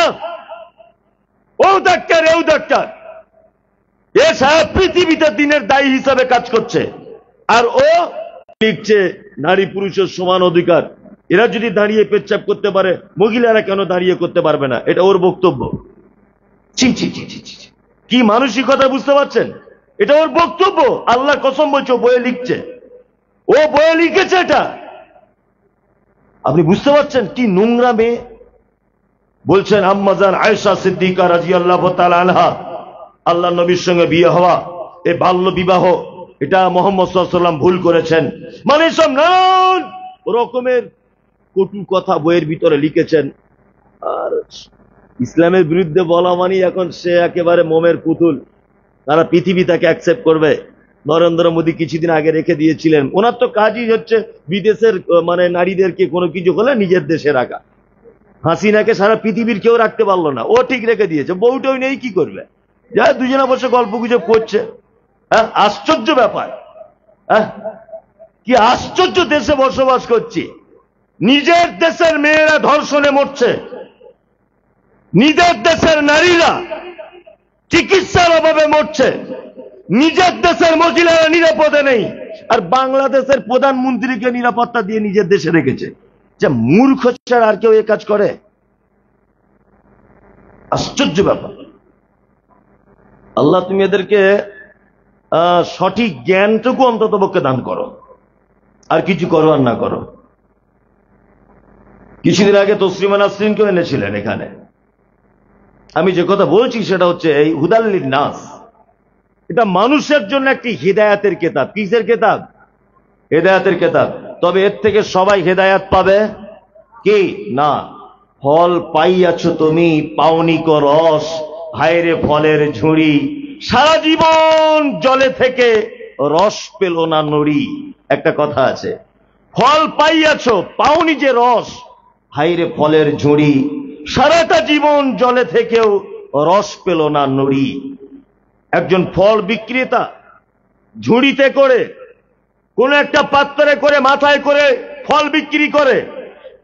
ও ডাক্তার, এও ডাক্তার, এ সারা পৃথিবীতে দ্বীনের দায়ী হিসাবে কাজ করছে। আর ও লিখছে নারী পুরুষের সমান অধিকার। এরা যদি দাঁড়িয়ে পেচ্ছাপ করতে পারে, মহিলারা কেন দাঁড়িয়ে করতে পারবে না? এটা ওর বক্তব্য। ছি ছি ছি ছি ছি, কি মানসিকতা বুঝতে পারছেন? এটা ওর বক্তব্য। আল্লাহ কসম বলছে, ও বইয়ে লিখছে, ও বইয়ে লিখেছে এটা। আপনি বুঝতে পারছেন কি নোংরা মেয়ে? বলছেন আম্মাজান আয়েশা সিদ্দিকা রাদিয়াল্লাহু তাআলা আনহা, আল্লাহ নবীর সঙ্গে বিয়ে হওয়া, এ বাল্য বিবাহ, এটা মুহাম্মদ সাল্লাল্লাহু আলাইহি ওয়াসাল্লাম ভুল করেছেন। মানে সব নানান রকমের কটু কথা বইয়ের ভিতরে লিখেছেন। আর ইসলামের বিরুদ্ধে বলা মানে এখন সে একেবারে মোমের পুতুল, তারা পৃথিবী তাকে অ্যাকসেপ্ট করবে। নরেন্দ্র মোদী কিছুদিন আগে রেখে দিয়েছিলেন, ওনার তো কাজই হচ্ছে বিদেশের মানে নারীদেরকে কোনো কিছু হলে নিজের দেশে রাখা। হাসিনাকে সারা পৃথিবীর কেউ রাখতে পারলো না, ও ঠিক রেখে দিয়েছে। বউটাও নেই, কি করবে? যা দুজনে বসে গল্প গুজব করছে। হ্যাঁ, আশ্চর্য ব্যাপার। হ্যাঁ, কি আশ্চর্য দেশে বসবাস করছি। নিজের দেশের মেয়েরা ধর্ষণে মরছে, নিজের দেশের নারীরা চিকিৎসার অভাবে মরছে, নিজের দেশের মহিলারা নিরাপদে নেই, আর বাংলাদেশের প্রধানমন্ত্রীকে নিরাপত্তা দিয়ে নিজের দেশে রেখেছে। যে মূর্খ ছাড়া আর কেউ এ কাজ করে? আশ্চর্য ব্যাপার। আল্লাহ তুমি এদেরকে সঠিক জ্ঞানটুকু অন্তত পক্ষে দান করো, আর কিছু করো আর না করো। কিছুদিন আগে তসলিমা নাসরিনকে এনেছিলেন এখানে। আমি যে কথা বলছি সেটা হচ্ছে এই হুদাল লিন নাস, এটা মানুষের জন্য একটি হিদায়াতের কিতাব। কিসের কিতাব? হেদায়াতের কিতাব। তবে এর থেকে সবাই হেদায়াত পাবে কি না? ফল পাইয়াছো তুমি, পাওনি কো রস, হায়রে ফলের ঝুড়ি, সারা জীবন জলে থেকে রস পেল না নড়ি। একটা কথা আছে, ফল পাইয়াছো, পাওনি যে রস, হায়রে ফলের ঝুড়ি, সারাটা জীবন জলে থেকেও রস পেল না নড়ি। একজন ফল বিক্রেতা ঝুড়িতে করে, কোন একটা পাত্রে করে, মাথায় করে ফল বিক্রি করে।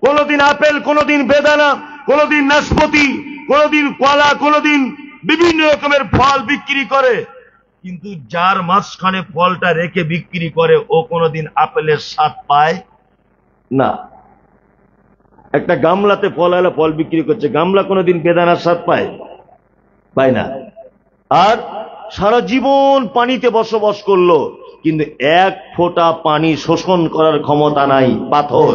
কোনদিন আপেল, কোনদিন বেদানা, কোনদিন নাশপাতি, কোনদিন কলা, কোনদিন বিভিন্ন রকমের ফল বিক্রি করে। কিন্তু যার মাঝখানে ফলটা রেখে বিক্রি করে, ও কোনদিন আপেলের স্বাদ পায় না। একটা গামলাতে ফল এলে ফল বিক্রি করছে, গামলা কোনদিন বেদানার স্বাদ পায়? পায় না। আর সারা জীবন পানিতে বসবাস করলো, কিন্তু এক ফোঁটা পানি শোষণ করার ক্ষমতা নাই। পাথর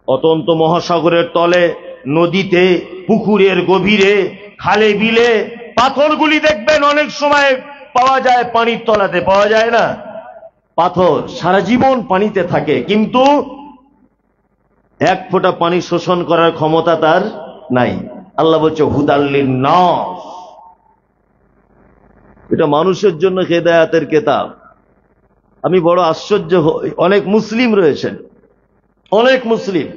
অতন্ত মহাসাগরের তলে, নদীতে, পুকুরের গভীরে, খালে বিলে পাথরগুলি দেখবেন অনেক সময় পাওয়া যায়, পানির তলাতে পাওয়া যায় না। পাথর সারা জীবন পানিতে থাকে, কিন্তু এক ফোঁটা পানি শোষণ করার ক্ষমতা তার নাই। আল্লাহ বলছে হুদাল লিন নাস, এটা মানুষের জন্য হেদায়াতের কিতাব। আমি বড় আশ্চর্য হই, অনেক মুসলিম রয়েছেন, অনেক মুসলিম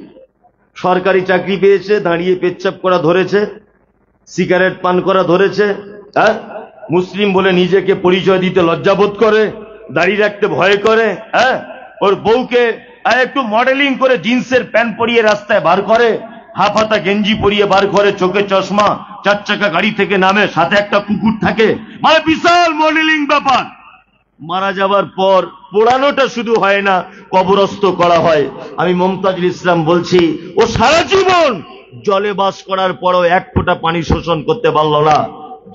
সরকারি চাকরি পেয়েছে, দাঁড়িয়ে পেচ্ছাপ করা ধরেছে, সিগারেট পান করা ধরেছে, হ্যাঁ, মুসলিম বলে নিজেকে পরিচয় দিতে লজ্জাবোধ করে, দাড়ি রাখতে ভয় করে, হ্যাঁ, ওর বউকে একটু মডেলিং করে জিন্সের প্যান্ট পরিয়ে রাস্তায় বার করে, হাফ হাতা গেঞ্জি পরিয়ে বার করে, চোখে চশমা, 4 চাকা গাড়ি থেকে নামে, সাথে একটা কুকুর থাকে, মানে বিশাল মডেলিং ব্যাপার। মারা যাবার পর পোড়ানোটা শুধু হয় না, কবরস্থ করা হয়। আমি মমতাজুল ইসলাম বলছি, ও সারা জীবন জলে বাস করার পরও 1 ফোঁটা পানি শোষণ করতে পারল না।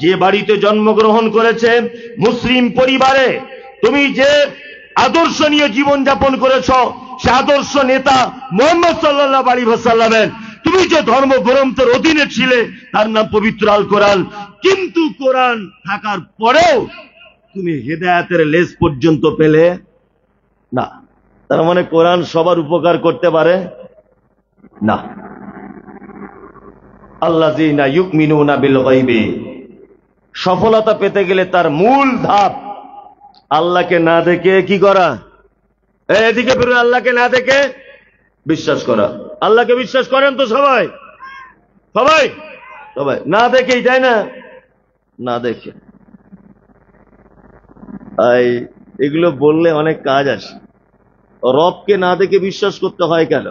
যে বাড়িতে জন্মগ্রহণ করেছে, মুসলিম পরিবারে, তুমি যে আদর্শ নিয়ে জীবন যাপন করেছ, সে আদর্শ নেতা মুহাম্মদ সাল্লাল্লাহু আলাইহি ওয়াসাল্লামের, তুমি যে ধর্মগ্রন্থের অধীনে ছিলে, তার নাম পবিত্র আল কোরআন। কিন্তু কোরআন থাকার পরেও তুমি হেদায়েতের লেজ পর্যন্ত পেলে না। তার মানে কোরআন সবার উপকার করতে পারে না। আল্লাযীনা ইউমিনুনা বিল গায়বি, সফলতা পেতে গেলে তার মূল ধাপ আল্লাহকে না দেখে কি করা? এদিকে ফিরুন, আল্লাহকে না দেখে বিশ্বাস করা। আল্লাহকে বিশ্বাস করেন তো সবাই? সবাই সবাই না দেখেই, তাই না? না দেখে এগুলো বললে অনেক কাজ আসে। রবকে না দেখে বিশ্বাস করতে হয় কেন?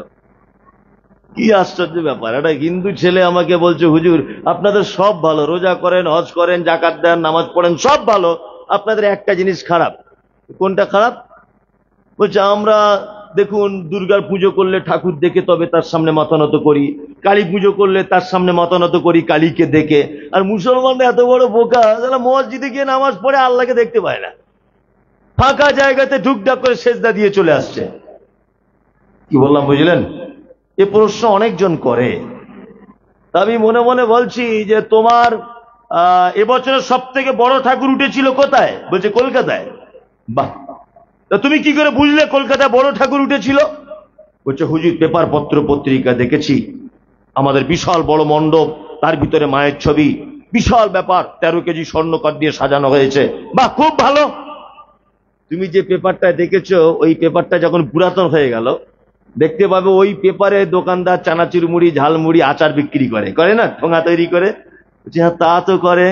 কি আশ্চর্য ব্যাপার! একটা হিন্দু ছেলে আমাকে বলছে, হুজুর আপনাদের সব ভালো, রোজা করেন, হজ করেন, জাকাত দেন, নামাজ পড়েন, সব ভালো, আপনাদের একটা জিনিস খারাপ। কোনটা খারাপ? বলছে, আমরা দেখুন দুর্গার পুজো করলে ঠাকুর দেখে তবে তার সামনে মাথা নত করি, কালী পুজো করলে তার সামনে মাথা নত করি কালীকে দেখে। আর মুসলমানরা এত বড় বোকা, তারা মসজিদে গিয়ে নামাজ পড়ে আল্লাহকে দেখতে পায় না, ফাঁকা জায়গাতে ঢুকঢাক করে সেজদা দিয়ে চলে আসছে। কি বললাম বুঝলেন? এ প্রশ্ন অনেকজন করে। আমি মনে মনে বলছি যে তোমার এবছরের সব থেকে বড় ঠাকুর উঠেছিল কোথায়? বলছে কলকাতায়। বাহ, তা তুমি কি করে বুঝলে কলকাতায় বড় ঠাকুর উঠেছিল? বলছে হুজুর পেপার পত্র পত্রিকা দেখেছি, আমাদের বিশাল বড় মণ্ডপ, তার ভিতরে মায়ের ছবি, বিশাল ব্যাপার, 13 কেজি স্বর্ণকার দিয়ে সাজানো হয়েছে। বাহ, খুব ভালো। তুমি যে পেপারটা দেখেছো, ওই পেপারটা যখন পুরাতন হয়ে গেল, দেখতে পাবে ওই পেপারে দোকানদার চানাচুর মুড়ি, ঝালমুড়ি, আচার বিক্রি করে, করে না? ঠোঙা তৈরি করে। হ্যাঁ, তা তো করে।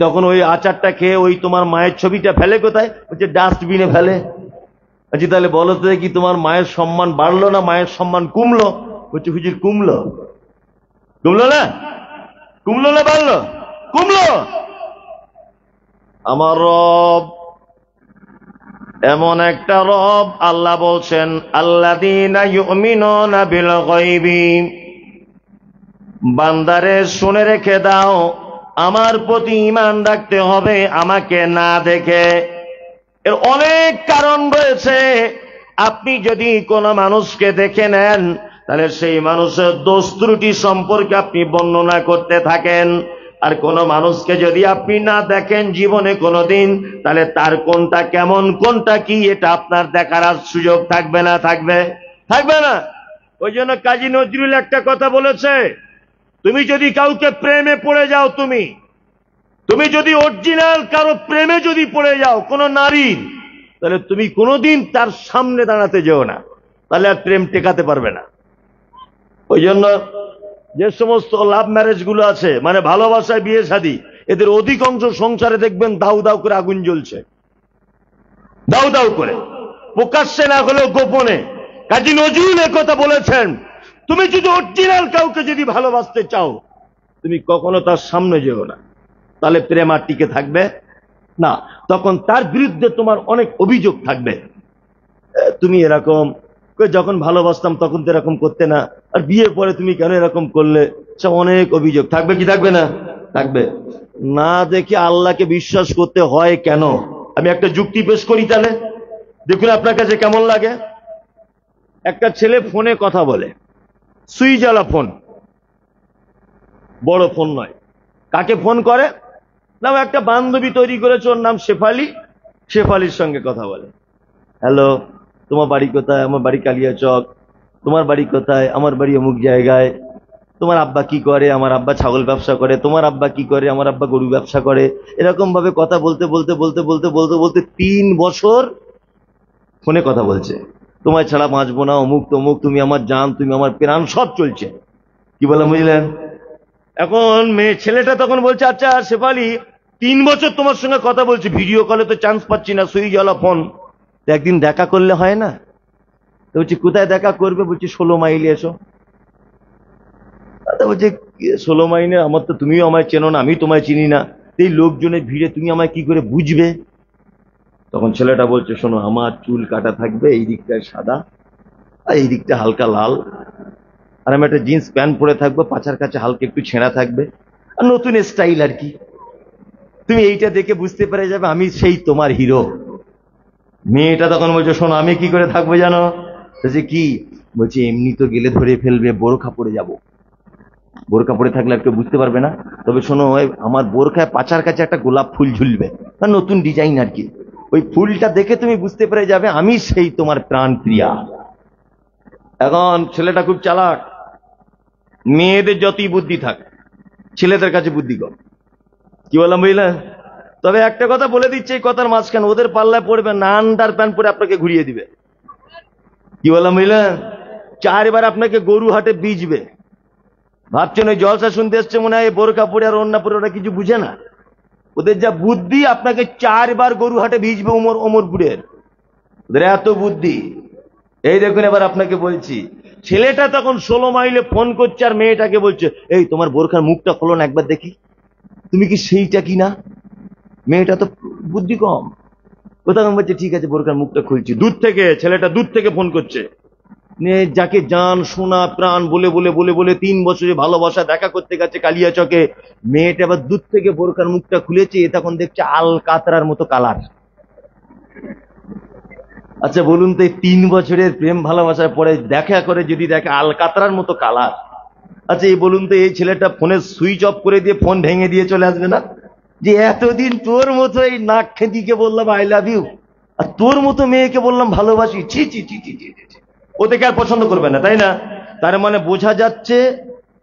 তখন ওই আচারটা খেয়ে ওই তোমার মায়ের ছবিটা ফেলে কোথায়? বলছে ডাস্টবিনে ফেলে। আচ্ছা তাহলে বলো তো কি তোমার মায়ের সম্মান বাড়লো না মায়ের সম্মান কমলো? বলছে হুজুর কমলো। কমলো না? কমলো না বাড়লো? কমলো। আমার রব এমন একটা রব, আল্লাহ বলছেন আল্লাযীনা ইউমিনুনা বিল গায়বি, বান্দারে শুনে রেখে দাও, আমার প্রতি ঈমান রাখতে হবে আমাকে না দেখে। এর অনেক কারণ রয়েছে। আপনি যদি কোনো মানুষকে দেখে নেন, তাহলে সেই মানুষের দোষ ত্রুটি সম্পর্কে আপনি বর্ণনা করতে থাকেন। আর কোন মানুষকে যদি আপনি না দেখেন জীবনে কোনোদিন, তাহলে তার কোনটা কেমন, কোনটা কি, এটা আপনার দেখার আর সুযোগ থাকবে না। থাকবে? থাকবে না। ওই জন্য কাজী নজরুল একটা কথা বলেছে, তুমি যদি কাউকে প্রেমে পড়ে যাও, তুমি যদি অরিজিনাল কারো প্রেমে যদি পড়ে যাও কোনো নারীর, তাহলে তুমি কোনোদিন তার সামনে দাঁড়াতে যেও না, তাহলে আর প্রেম টেকাতে পারবে না। ওই জন্য যে সমস্ত লাভ ম্যারেজ গুলো আছে, মানে ভালোবাসায় বিয়ে শাদী, এদের অধিকাংশ সংসারে দেখবেন দাউ দাউ করে আগুন জ্বলছে, দাউ দাউ করে, প্রকাশ্যে না হলেও গোপনে। কাজী নজরুল কথা বলেছেন, তুমি যদি অরিজিনাল কাউকে যদি ভালোবাসতে চাও, তুমি কখনো তার সামনে যেও না, তাহলে প্রেম আর টিকে থাকবে না। তখন তার বিরুদ্ধে তোমার অনেক অভিযোগ থাকবে, তুমি এরকম, যখন ভালোবাসতাম তখন তো এরকম করতে না, আর বিয়ের পরে তুমি কেন এরকম করলে, সব অনেক অভিযোগ থাকবে। কি থাকবে না? থাকবে। না দেখে আল্লাহকে বিশ্বাস করতে হয় কেন? আমি একটা যুক্তি পেশ করি, তাহলে দেখুন আপনার কাছে কেমন লাগে। একটা ছেলে ফোনে কথা বলে, সুইচওয়ালা ফোন, বড় ফোন নয়। কাকে ফোন করে? না, একটা বান্ধবী তৈরি করেছে, ওর নাম শেফালি। শেফালির সঙ্গে কথা বলে, হ্যালো, তোমার বাড়ি কোথায়? আমার বাড়ি কালিয়াচক। তোমার বাড়ি কোথায়? আমার বাড়ি অমুক জায়গায়। তোমার আব্বা কি করে? আমার আব্বা ছাগল ব্যবসা করে। তোমার আব্বা কি করে? আমার আব্বা গরু ব্যবসা করে। এরকম ভাবে কথা বলতে বলতে বলতে বলতে বলতে বলতে 3 বছর ফোনে কথা বলছে। তোমায় ছাড়া বাঁচবো না, অমুক তমুক, তুমি আমার জান, তুমি আমার প্রাণ, সব চলছে। কি বলে বুঝলেন? এখন ছেলেটা তখন বলছে, আচ্ছা শেফালি, 3 বছর তোমার সঙ্গে কথা বলছি, ভিডিও কলে তো চান্স পাচ্ছি না, সুইচ ওয়ালা ফোন, একদিন দেখা করলে হয় না? তো বলছি কোথায় দেখা করবে? বলছি 16 মাইলে এসো। বলছে 16 মাইলে? আমার তো, তুমিও আমায় চেনো না, আমি তোমায় চিনি না, এই লোকজনের ভিড়ে তুমি আমায় কি করে বুঝবে? তখন ছেলেটা বলছে, শোনো, আমার চুল কাটা থাকবে, এই দিকটায় সাদা আর এই দিকটা হালকা লাল, আর আমি একটা জিন্স প্যান্ট পরে থাকবো, পাছার কাছে হালকা একটু ছেঁড়া থাকবে, আর নতুন স্টাইল আর কি। তুমি এইটা দেখে বুঝতে পেরে যাবে আমি সেই তোমার হিরো। মেয়েটা তখন বলছে, শোনো, আমি কি করে থাকবো জানো? বলছে কি? বলছে এমনি তো গেলে ধরে ফেলবে, বোরখা পরে যাব। বোরখা পরে থাকলে একটু বুঝতে পারবে না, তবে শোনো, আমার বোরখায় পাছার কাছে একটা গোলাপ ফুল ঝুলবে, নতুন ডিজাইন আর কি, ওই ফুলটা দেখে তুমি বুঝতে পেরে যাবে আমি সেই তোমার প্রাণ প্রিয়া। এখন ছেলেটা খুব চালাক, মেয়েদের যতই বুদ্ধি থাক, ছেলেদের কাছে বুদ্ধি কম। কি বললাম বুঝলেন? তবে একটা কথা বলে দিচ্ছে, এই কথার মাঝখানে ওদের পাল্লায় পড়বে না, আন্ডার প্যান্ট পরে আপনাকে ঘুরিয়ে দিবে। কি বললাম বুঝলেন? 4 বার আপনাকে গরু হাটে বিজবে। ভাবছেন ওই জলসা শুনতে এসছে মনে হয় বোরকা পরে আর অন্য পরে, ওরা কিছু বুঝে না। ওদের যা বুদ্ধি, আপনাকে 4 বার গরু হাটে ভিজবে অমরপুরের, ওদের এত বুদ্ধি। এই দেখুন, এবার আপনাকে বলছি, ছেলেটা তখন 16 মাইলে ফোন করছে আর মেয়েটাকে বলছে, এই তোমার বোরখার মুখটা খোলো না একবার দেখি, তুমি কি সেইটা কিনা? মেয়েটা তো বুদ্ধি কম, ও তখন বলছে ঠিক আছে, বোরখার মুখটা খুলছি। দূর থেকে, ছেলেটা দূর থেকে ফোন করছে, যাকে জান সোনা প্রাণ বলে বলে বলে বলে 3 বছরে ভালোবাসা দেখা করতে গেছে কালিয়াচকে, মেয়েটা আবার দূর থেকে বোরখার মুখটা খুলেছে, এ তখন দেখছে আল কাতরার মতো কালার। আচ্ছা বলুন তো, এই 3 বছরের প্রেম ভালোবাসার পরে দেখা করে যদি দেখে আল কাতরার মতো কালার, আচ্ছা এই বলুন তো, এই ছেলেটা ফোনের সুইচ অফ করে দিয়ে ফোন ভেঙে দিয়ে চলে আসবে না? যে এতদিন তোর মতো এই নাক খেদিকে বললাম আই লাভ ইউ, আর তোর মতো মেয়েকে বললাম ভালোবাসি, ছি ছি ছি ছি ছি ছি, ওদেরকে আর পছন্দ করবে না, তাই না? তার মানে বোঝা যাচ্ছে,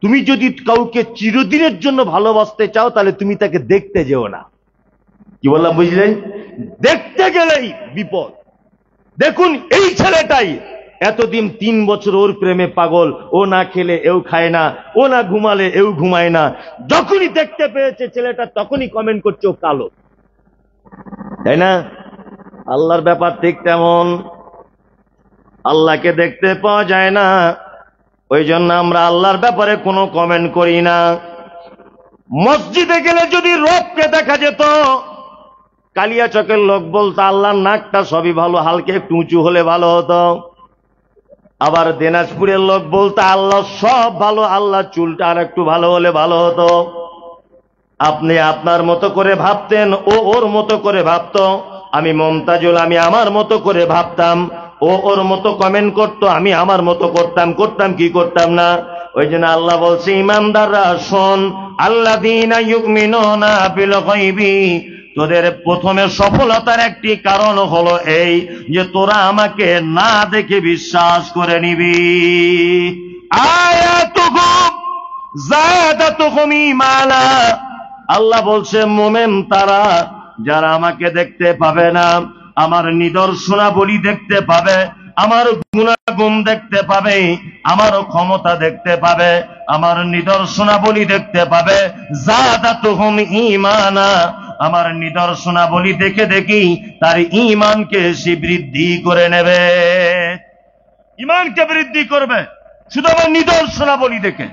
তুমি যদি কাউকে চিরদিনের জন্য ভালোবাসতে চাও, তাহলে তুমি তাকে দেখতে যেও না। কি বললাম বুঝলেন? দেখতে গেলেই বিপদ। দেখুন এই ছেলেটাই এতদিন 3 বছর ওর প্রেমে পাগল, ও না খেলে এও খায় না, ও না ঘুমালে এও ঘুমায় না, যখনই দেখতে পেয়েছে ছেলেটা তখনই কমেন্ট করছে ও কালো, তাই না? আল্লাহর ব্যাপার ঠিক তেমন, আল্লাহকে দেখতে পাওয়া যায় না, ওই জন্য আমরা আল্লাহর ব্যাপারে কোনো কমেন্ট করি না। মসজিদে গেলে যদি রবকে দেখা যেত, কালিয়াচকের লোক বলতো আল্লাহর নাকটা সবই ভালো, হালকা একটু উঁচু হলে ভালো হতো। আবার দিনাজপুরের লোক বলতো আল্লাহ সব ভালো, আল্লাহ চুলটা আর একটু ভালো হলে ভালো হতো। আপনি আপনার মতো করে ভাবতেন, ও ওর মতো করে ভাবতো। আমি মমতাজুল, আমি আমার মতো করে ভাবতাম, ও ওর মতো কমেন্ট করতো, আমি আমার মতো করতাম। করতাম কি করতাম না? ওই জন্য আল্লাহ বলছে, ইমানদাররা শোন, আল্লাযীনা ইউমিনুনা বিল গায়বি, তোদের প্রথমে সফলতার একটি কারণ হলো এই যে তোরা আমাকে না দেখে বিশ্বাস করে নিবি। আয়াতুহুম যাদাতুহুম ঈমানা, আল্লাহ বলছে মোমেন তারা যারা আমাকে দেখতে পাবে না, আমার নিদর্শনাবলী দেখতে পাবে, আমার গুণাগুণ দেখতে পাবে, আমার ক্ষমতা দেখতে পাবে, আমার নিদর্শনাবলী দেখতে পাবে, যাদাতুহুম ঈমানা, আমার নিদর্শনাবলী দেখে দেখি তার ঈমানকে সে বৃদ্ধি করে নেবে, ঈমানকে বৃদ্ধি করবে শুধু আমার নিদর্শনাবলী দেখে।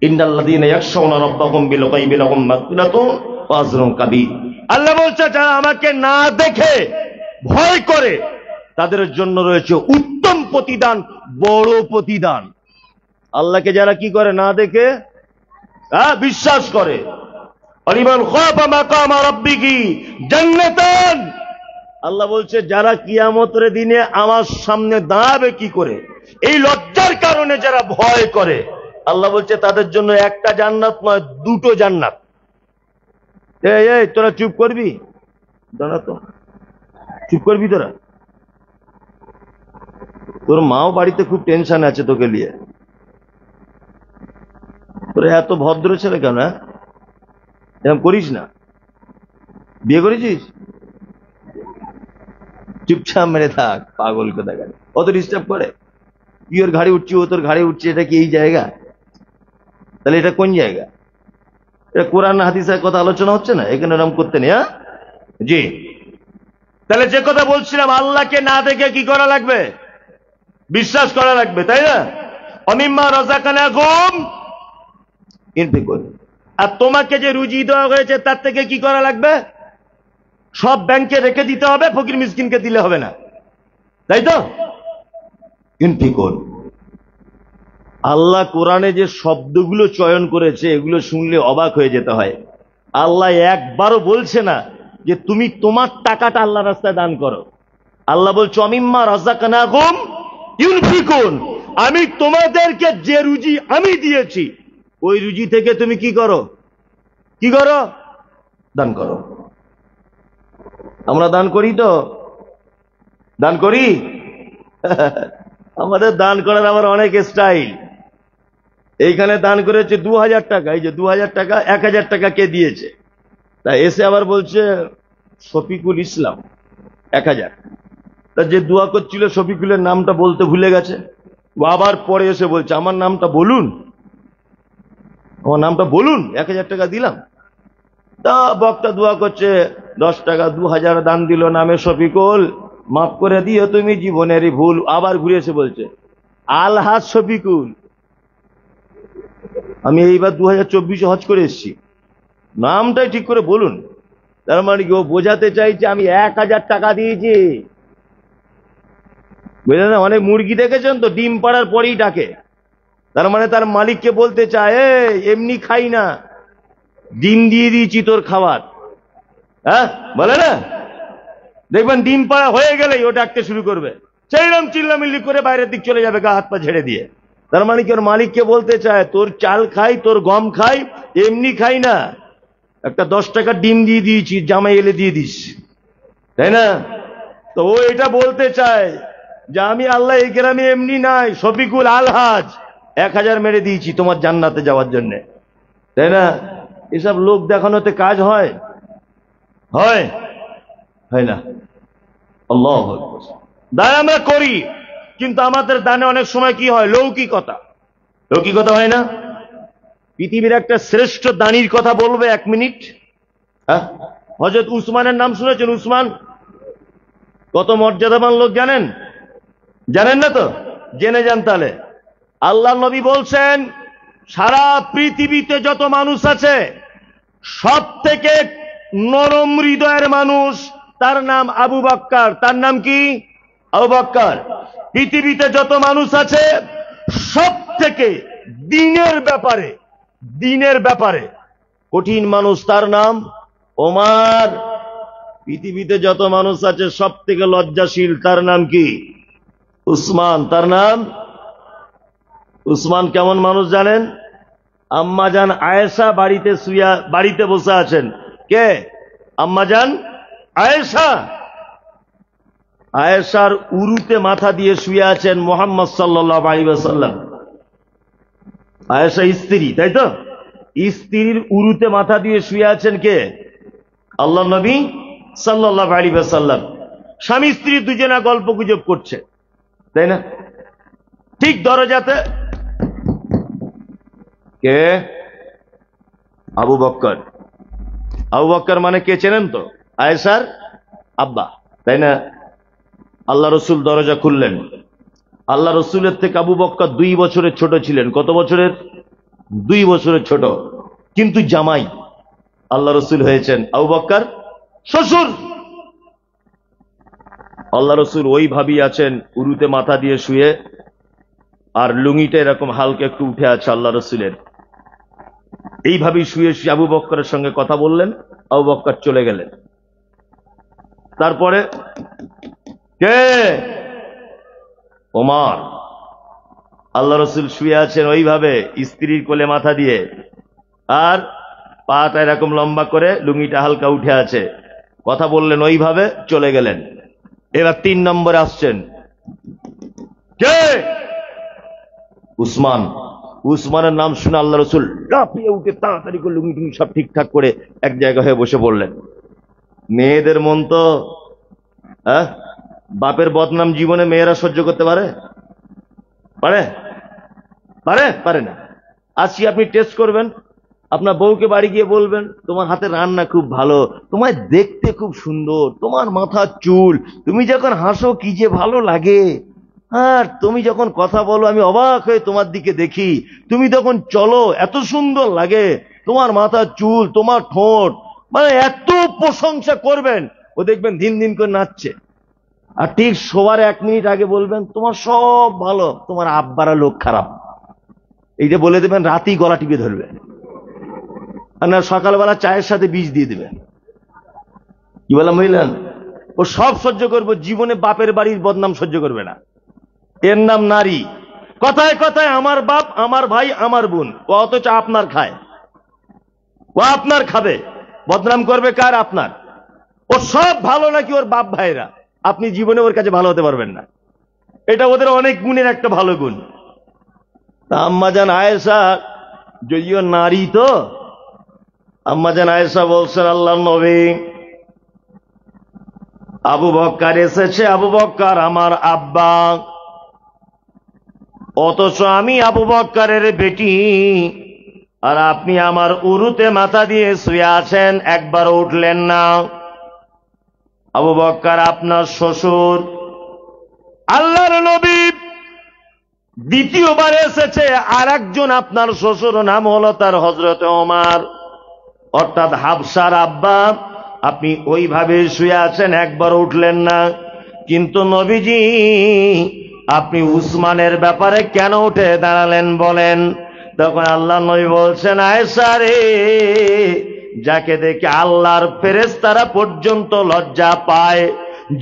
ইন্নাল্লাযীনা ইয়াখশাউনা রাব্বাহুম বিল গায়বি লাহুম মাগফিরাতুন ওয়া আজরুন কাবীর। আল্লাহ বলছে যারা আমাকে না দেখে ভয় করে, তাদের জন্য রয়েছে উত্তম প্রতিদান, বড় প্রতিদান। আল্লাহকে যারা কি করে, না দেখে বিশ্বাস করে, আলিমান খাফা মাকামা রাব্বিহি জান্নাতান, আল্লাহ বলছে যারা কিয়ামতের দিনে আমার সামনে দাঁড়াবে কি করে, এই লজ্জার কারণে যারা ভয় করে, আল্লাহ বলছে তাদের জন্য একটা জান্নাত নয়, দুটো জান্নাত। এই তোরা চুপ করবি? দাঁড়া তো, চুপ করবি তোরা? তোর মাও বাড়িতে খুব টেনশন আছে তোকে নিয়ে। তোরা এত ভদ্র ছেলে কেন? এরকম করিস না। বিয়ে করেছিস? চুপচাপ মেরে থাক, পাগল কোথাকার। অত ডিস্টার্ব করে, তুই ওর ঘাড়ে উঠছি, ও তোর ঘাড়ে উঠছে, এটা কি এই জায়গা? তাহলে এটা কোন জায়গা? এটা কোরআন হাদিসের কথা আলোচনা হচ্ছে না, এখানে এরকম করতে নেই। হ্যাঁ জি, তাহলে যে কথা বলছিলাম, আল্লাহকে না দেখে কি করা লাগবে? বিশ্বাস করা লাগবে, তাই না? অমিম্মা রাযাকানাকুম ইনফিকুন। আর তোমাকে যে রুজি দেওয়া হয়েছে তার থেকে কি করা লাগবে? সব ব্যাংকে রেখে দিতে হবে, ফকির মিসকিনকে দিলে হবে না, তাই তো? ইনফিকুন। আল্লাহ কোরআনে যে শব্দগুলো চয়ন করেছে এগুলো শুনলে অবাক হয়ে যেতে হয়। আল্লাহ একবারও বলছে না যে তুমি তোমার টাকাটা আল্লাহ রাস্তায় দান করো। আল্লাহ বলছে অমিম্মা রাযাকানাকুম ইউনফিকুন, আমি তোমাদেরকে যে রুজি আমি দিয়েছি ওই রুজি থেকে তুমি কি করো? কি করো? দান করো। আমরা দান করি তো? দান করি? আমাদের দান করার আবার অনেক স্টাইল। এইখানে দান করেছে 2000 টাকা, এই যে 2000 টাকা, 1000 টাকা কে দিয়েছে? তা এসে আবার বলছে শফিকুল ইসলাম 1000। তা যে দোয়া করছিল শফিকুলের নামটা বলতে ভুলে গেছে, ও আবার পরে এসে বলছে আমার নামটা বলুন, আমার নামটা বলুন, 1000 টাকা দিলাম। তা বক্তা দোয়া করছে 10 টাকা 2000 দান দিল নামে শফিকুল, মাফ করে দিও তুমি জীবনেরই ভুল। আবার ঘুরে এসে বলছে আলহাজ শফিকুল, আমি এইবার 2024 হজ করে এসেছি, নামটাই ঠিক করে বলুন। তার মানে কি ও বোঝাতে চাইছে আমি 1000 টাকা দিয়েছি। বুঝলেন না? অনেক মুরগি দেখেছেন তো ডিম পাড়ার পরেই ডাকে, তার মানে তার মালিককে বলতে চায় এমনি খাই না, ডিম দিয়ে দিয়েছি তোর খাবার। হ্যাঁ বলে না? দেখবেন ডিম পাড়া হয়ে গেলেই ও ডাকতে শুরু করবে, সেইরকম চিল্লামিল্লি করে বাইরের দিক চলে যাবে গা হাত পা ঝেড়ে দিয়ে। তার মানে কি ওর মালিককে বলতে চায় তোর চাল খাই, তোর গম খাই, এমনি খাই না, একটা 10 টাকা ডিম দিয়ে দিয়েছি, জামাই এলে দিয়ে দিস, তাই না? তো ও এটা বলতে চায় যে আমি আল্লাহ এই গ্রামে এমনি নাই, শফিকুল আলহাজ 1000 মেরে দিয়েছি তোমার জান্নাতে যাওয়ার জন্য, তাই না? এসব লোক দেখানোতে কাজ হয়? হয়? হয় না। আল্লাহু আকবার। দান আমরা করি, কিন্তু আমাদের দানে অনেক সময় কি হয়? লৌকিকতা। লৌকিকতা হয় না? পৃথিবীর একটা শ্রেষ্ঠ দানির কথা বলবো 1 মিনিট। হ্যাঁ, হযরত উসমানের নাম শুনেছেন? উসমান কত মর্যাদাবান লোক জানেন? জানেন না তো? জেনে যান তাহলে। আল্লাহ নবী বলছেন সারা পৃথিবীতে যত মানুষ আছে সব থেকে নরম হৃদয়ের মানুষ তার নাম আবু বকর। তার নাম কি? আবু বকর। পৃথিবীতে যত মানুষ আছে সব থেকে দিনের ব্যাপারে কঠিন মানুষ তার নাম ওমর। পৃথিবীতে যত মানুষ আছে সব থেকে লজ্জাশীল তার নাম কি? উসমান। তার নাম উসমান। কেমন মানুষ জানেন? আম্মাজান আয়েশা বাড়িতে বসে আছেন। কে? আম্মাজান আয়েশা। আয়েশার উরুতে মাথা দিয়ে শুয়ে আছেন মুহাম্মদ সাল্লাল্লাহু আলাইহি ওয়াসাল্লাম। আয়েশা স্ত্রী, তাই তো? স্ত্রীর উরুতে মাথা দিয়ে শুয়ে আছেন কে? আল্লাহ নবী সাল্লাল্লাহু আলাইহি ওয়াসাল্লাম। স্বামী স্ত্রী দুজনা গল্প গুজব করছে, তাই না? ঠিক দরজাতে কে? আবু বকর। আবু বকর মানে কে চেনেন তো? আয়েশার আব্বা, তাই না? আল্লাহ রসুল দরজা খুললেন। আল্লাহ রসুলের থেকে আবু বকর 2 বছরের ছোট ছিলেন। কত বছরের? 2 বছরের ছোট, কিন্তু জামাই আল্লাহ রসুল হয়েছেন আবু বকর শ্বশুর। আল্লাহ রসুল ওই ভাবি আছেন উরুতে মাথা দিয়ে শুয়ে, আর লুঙ্গিটা এরকম হালকা একটু উঠে আছে আল্লাহ রসুলের। এইভাবেই শুয়ে শুয়ে আবু বকরের সঙ্গে কথা বললেন। আবু বকর চলে গেলেন। তারপরে কে? ওমর। আল্লাহ রসুল শুয়ে আছেন ওইভাবে স্ত্রীর কোলে মাথা দিয়ে, আর পাটা এরকম লম্বা করে, লুঙ্গিটা হালকা উঠে আছে। কথা বললেন ওইভাবে, চলে গেলেন। এবার 3 নম্বরে আসছেন কে? উসমান। উসমানের নাম শুনে আল্লাহ রসুল লাফিয়ে উঠে তাড়াতাড়ি করে লুঙ্গি টুঙ্গি সব ঠিকঠাক করে এক জায়গায় হয়ে বসে পড়লেন। মেয়েদের মন তো, বাপের বদনাম জীবনে মেয়েরা সহ্য করতে পারে? পারে? পারে? পারে না। আজকে আপনি টেস্ট করবেন, আপনার বউকে বাড়ি গিয়ে বলবেন তোমার হাতে রান্না খুব ভালো, তোমায় দেখতে খুব সুন্দর, তোমার মাথার চুল, তুমি যখন হাসো কি যে ভালো লাগে, আর তুমি যখন কথা বলো আমি অবাক হয়ে তোমার দিকে দেখি, তুমি তখন চলো এত সুন্দর লাগে, তোমার মাথার চুল, তোমার ঠোঁট, মানে এত প্রশংসা করবেন, ও দেখবেন দিন দিন করে নাচছে। আর ঠিক শোবার 1 মিনিট আগে বলবেন তোমার সব ভালো, তোমার আব্বারা লোক খারাপ, এই যে বলে দেবেন, রাতেই গলা টিপে ধরবে। আর না সকালবেলা চায়ের সাথে বীজ দিয়ে দেবেন। কি বললাম বুঝলেন? ও সব সহ্য করবো, জীবনে বাপের বাড়ির বদনাম সহ্য করবে না। এর নাম নারী। কথায় কথায় আমার বাপ, আমার ভাই, আমার বোন, ও অথচ আপনার খায়, ও আপনার খাবে, বদনাম করবে কার? আপনার। ও সব ভালো নাকি ওর বাপ ভাইরা, আপনি জীবনে ওর কাছে ভালো হতে পারবেন না। এটা ওদের অনেক গুণের একটা ভালো গুণ। তা আম্মাজান আয়েশা যদিও নারী, তো আম্মাজান আয়েশা বলছেন আল্লাহর নবী, আবু বক্কর এসেছে, আবু বক্কর আমার আব্বা, অথচ আমি আবু বক্করের বেটি, আর আপনি আমার উরুতে মাথা দিয়ে শুয়ে আছেন, একবার উঠলেন না। আবু বক্কর আপনার শ্বশুর। আল্লাহর নবী দ্বিতীয়বার এসেছে, আর একজন আপনার শ্বশুর, নাম হলো তার হযরত ওমর, অর্থাৎ হাফসার আব্বা, আপনি ওইভাবে শুয়ে আছেন, একবার উঠলেন না। কিন্তু নবীজি আপনি উসমানের ব্যাপারে কেন উঠে দাঁড়ালেন বলেন? তখন আল্লাহ নবী বলছেন, আয়েশা রে, যাকে দেখে আল্লাহর ফেরেশতারা পর্যন্ত লজ্জা পায়,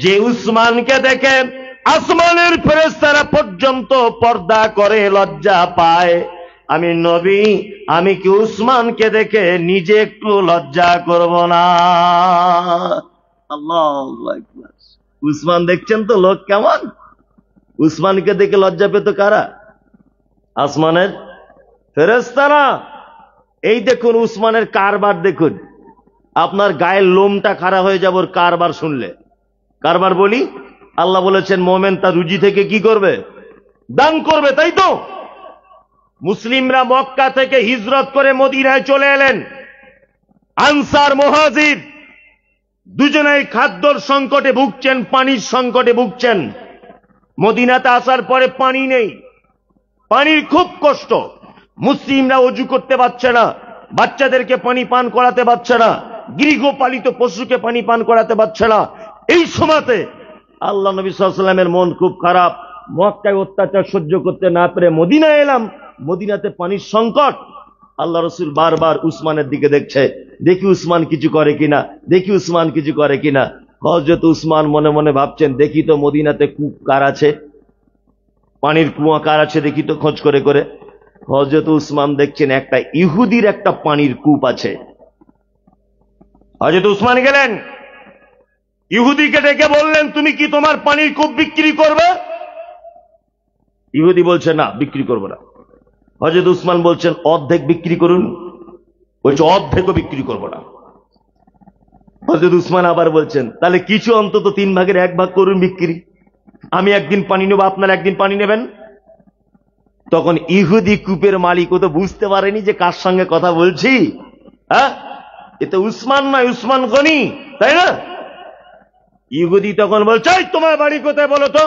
যে উসমানকে দেখে আসমানের ফেরেশতারা পর্যন্ত পর্দা করে লজ্জা পায়, আমি নবী, আমি কি উসমানকে দেখে নিজে একটু লজ্জা করব না? আল্লাহু আকবার। উসমান দেখছেন তো লোক কেমন, উসমানকে দেখে লজ্জা পেত কারা? আসমানের ফেরেশতারা। এই দেখুন উসমানের কারবার দেখুন, আপনার গায়ের লোমটা খাড়া হয়ে যাবে ওর কারবার শুনলে। কারবার বলি, আল্লাহ বলেছেন মোমেন তার রুজি থেকে কি করবে? দান করবে, তাই তো? মুসলিমরা মক্কা থেকে হিজরত করে মদিনায় চলে এলেন, আনসার মুহাজির দুজনেই খাদ্যর সংকটে ভুগছেন, পানির সংকটে ভুগছেন। মদিনাতে আসার পরে পানি নেই, পানির খুব কষ্ট, মুসলিমরা অজু করতে পারছে না, বাচ্চাদেরকে পানি পান করাতে পারছে না, গৃহপালিত পশুকে পানি পান করাতে পারছে না। এই সময়তে আল্লাহ নবী সাল্লাল্লাহু আলাইহি ওয়াসাল্লামের মন খুব খারাপ, মক্কায় অত্যাচার সহ্য করতে না পেরে মদিনায় এলাম, মদিনাতে পানির সংকট। আল্লাহ রসুল বারবার উসমানের দিকে দেখছে, দেখি উসমান কিছু করে কিনা, দেখি উসমান কিছু করে কিনা। হযরত উসমান মনে মনে ভাবছেন, দেখি তো মদিনাতে কূপ কার আছে, পানির কুয়া কার আছে, দেখি তো খোঁজ করে করে। হযরত উসমান দেখছেন একটা ইহুদির একটা পানির কূপ আছে। হযরত উসমান গেলেন, ইহুদিকে ডেকে বললেন, তুমি কি তোমার পানির কূপ বিক্রি করবে? ইহুদি বলছে, না বিক্রি করবো না। হযরত উসমান বলছেন, অর্ধেক বিক্রি করুন। বলছে, অর্ধেকও বিক্রি করবো না। হযরত উসমান আবার বলছেন, তাহলে কিছু অন্তত 3/1 করুন বিক্রি, আমি একদিন পানি নেব, আপনার একদিন পানি নেবেন। তখন ইহুদি কূপের মালিক, ও তো বুঝতে পারেনি যে কার সঙ্গে কথা বলছি। হ্যাঁ, এ তো উসমান নয়, উসমান গনি, তাই না? ইহুদি তখন বলছে, তোমার বাড়ি কোথায় বলো তো?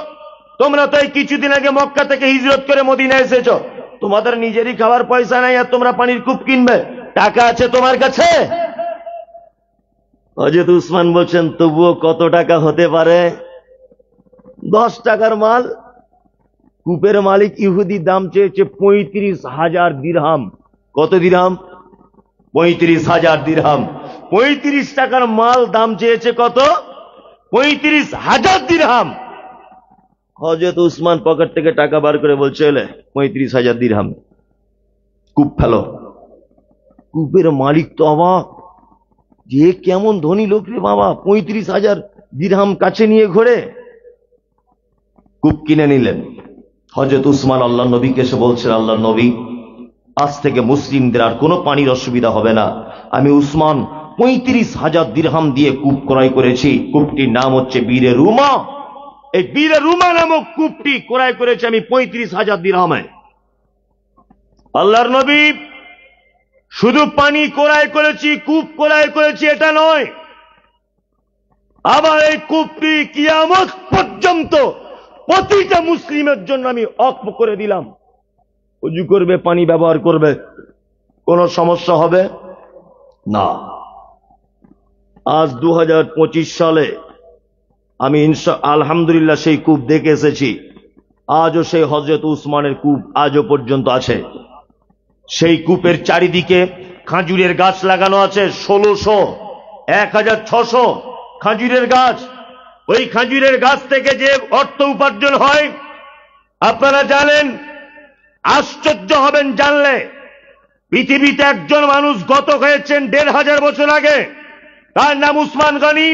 তোমরা তো এই কিছুদিন আগে মক্কা থেকে হিজরত করে মদিনা এসেছো, তোমাদের নিজেরই খাবার পয়সা নাই, আর তোমরা পানির কূপ কিনবে? টাকা আছে তোমার কাছে? হযরত উসমান বলছেন, তবুও কত টাকা হতে পারে? 10 টাকার মাল। কূপের মালিক ইহুদি দাম চেয়েছে 35,000 দিরহাম। কত দিরহাম? 35,000 দিরহাম। 35 টাকার মাল দাম চেয়েছে কত? 35,000 দিরহাম। হযরত উসমান পকেট থেকে টাকা বার করে বলছে, 35,000 দিরহাম, কূপ ফেলো। কূপের মালিক তো অবাক, যে কেমন ধনী লোক রে বাবা, 35,000 দিরহাম কাছে নিয়ে ঘোরে। কূপ কিনে নিলেন। হযরত উসমান আল্লাহর নবীকে এসে বলছেন, আল্লাহর নবী, আজ থেকে মুসলিমদের আর কোনো পানির অসুবিধা হবে না। আমি উসমান 35,000 দিরহাম দিয়ে কূপ ক্রয় করেছি। কূপটির নাম হচ্ছে বীরে রুমা। এই বীরে রুমা নামক কূপটি ক্রয় করেছি আমি 35,000 দিরহামে। আল্লাহর নবী শুধু পানি কোরাই করেছি, কূপ কোরাই করেছি এটা নয়, আবার এই কূপটি কিয়ামত পর্যন্ত প্রতিটা মুসলিমের জন্য আমি ওয়াকফ করে দিলাম। ওযু করবে, পানি ব্যবহার করবে, কোনো সমস্যা হবে না। আজ 2025 সালে আমি আলহামদুলিল্লাহ সেই কূপ দেখে এসেছি। আজও সেই হযরত উসমানের কূপ আজও পর্যন্ত আছে। সেই কূপের চারিদিকে খাজুরের গাছ লাগানো আছে, 1600 1600 খাজুরের গাছ। ওই খাজুরের গাছ থেকে যে অর্থ উপার্জন হয় আপনারা জানেন, আশ্চর্য হবেন জানলে। পৃথিবীতে একজন মানুষ গত হয়েছেন 1500 বছর আগে, তার নাম উসমান গনি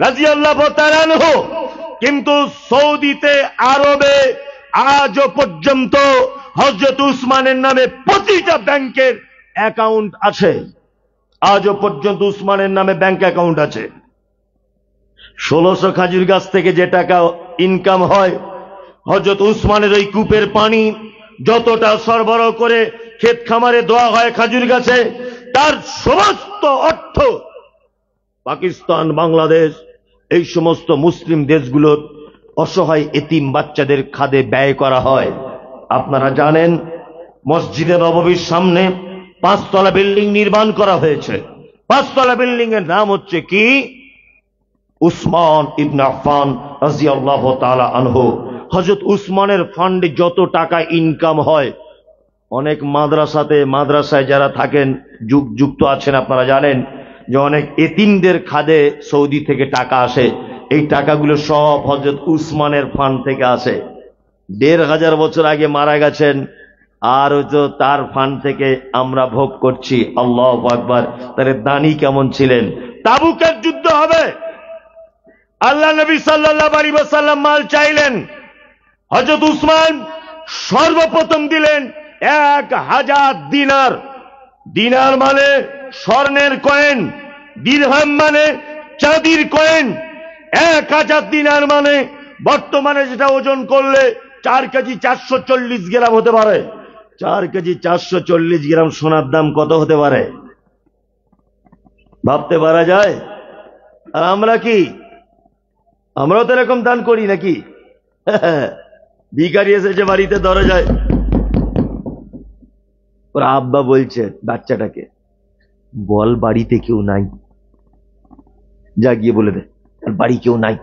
রাদিয়াল্লাহু তাআলা আনহু। কিন্তু সৌদিতে, আরবে আজও পর্যন্ত হযরত উসমানের নামে প্রতিটা ব্যাংকের অ্যাকাউন্ট আছে। আজও পর্যন্ত উসমানের নামে ব্যাংক অ্যাকাউন্ট আছে। 1600 খাজুর গাছ থেকে যে টাকা ইনকাম হয়, হযরত উসমানের ওই কূপের পানি যতটা সরবরাহ করে ক্ষেত খামারে দেওয়া হয় খাজুর গাছে, তার সমস্ত অর্থ পাকিস্তান, বাংলাদেশ, এই সমস্ত মুসলিম দেশগুলোর অসহায় এতিম বাচ্চাদের খাদে ব্যয় করা হয়। আপনারা জানেন, মসজিদে নববীর সামনে 5 তলা বিল্ডিং নির্মাণ করা হয়েছে। 5 তলা বিল্ডিং এর নাম হচ্ছে কি? উসমান ইবনে আফফান রাদিয়াল্লাহু তাআলা আনহু। হযরত উসমানের ফান্ডে যত টাকা ইনকাম হয়, অনেক মাদ্রাসায় যারা থাকেন, যুক্ত আছেন, আপনারা জানেন যে অনেক এতিমদের খাদে সৌদি থেকে টাকা আসে। এই টাকাগুলো সব হযরত উসমানের ফান্ড থেকে আসে। 1500 বছর আগে মারা গেছেন, আর হয়তো তার ফান্ড থেকে আমরা ভোগ করছি। আল্লাহু আকবার। তার দানি কেমন ছিলেন। তাবুকের যুদ্ধ হবে, আল্লাহ নবী সাল্লাল্লাহু আলাইহি ওয়াসাল্লাম মাল চাইলেন, হযরত উসমান সর্বপ্রথম দিলেন 1000 দিনার। দিনার মানে স্বর্ণের কয়েন, দিরহাম মানে চাঁদির কয়েন। 1000 দিনার মানে বর্তমানে যেটা ওজন করলে 4 কেজি 440 গ্রাম হতে পারে। 4 কেজি 440 গ্রাম সোনার দাম কত হতে পারে ভাবতে পারা যায়? আর আমরা কি, আমরাও তো এরকম দান করি নাকি? ভিখারি এসেছে বাড়িতে দরজায়, ওর আব্বা বলছে বাচ্চাটাকে, বল বাড়িতে কেউ নাই, যা গিয়ে বলে দে বাড়ি কেউ নাই।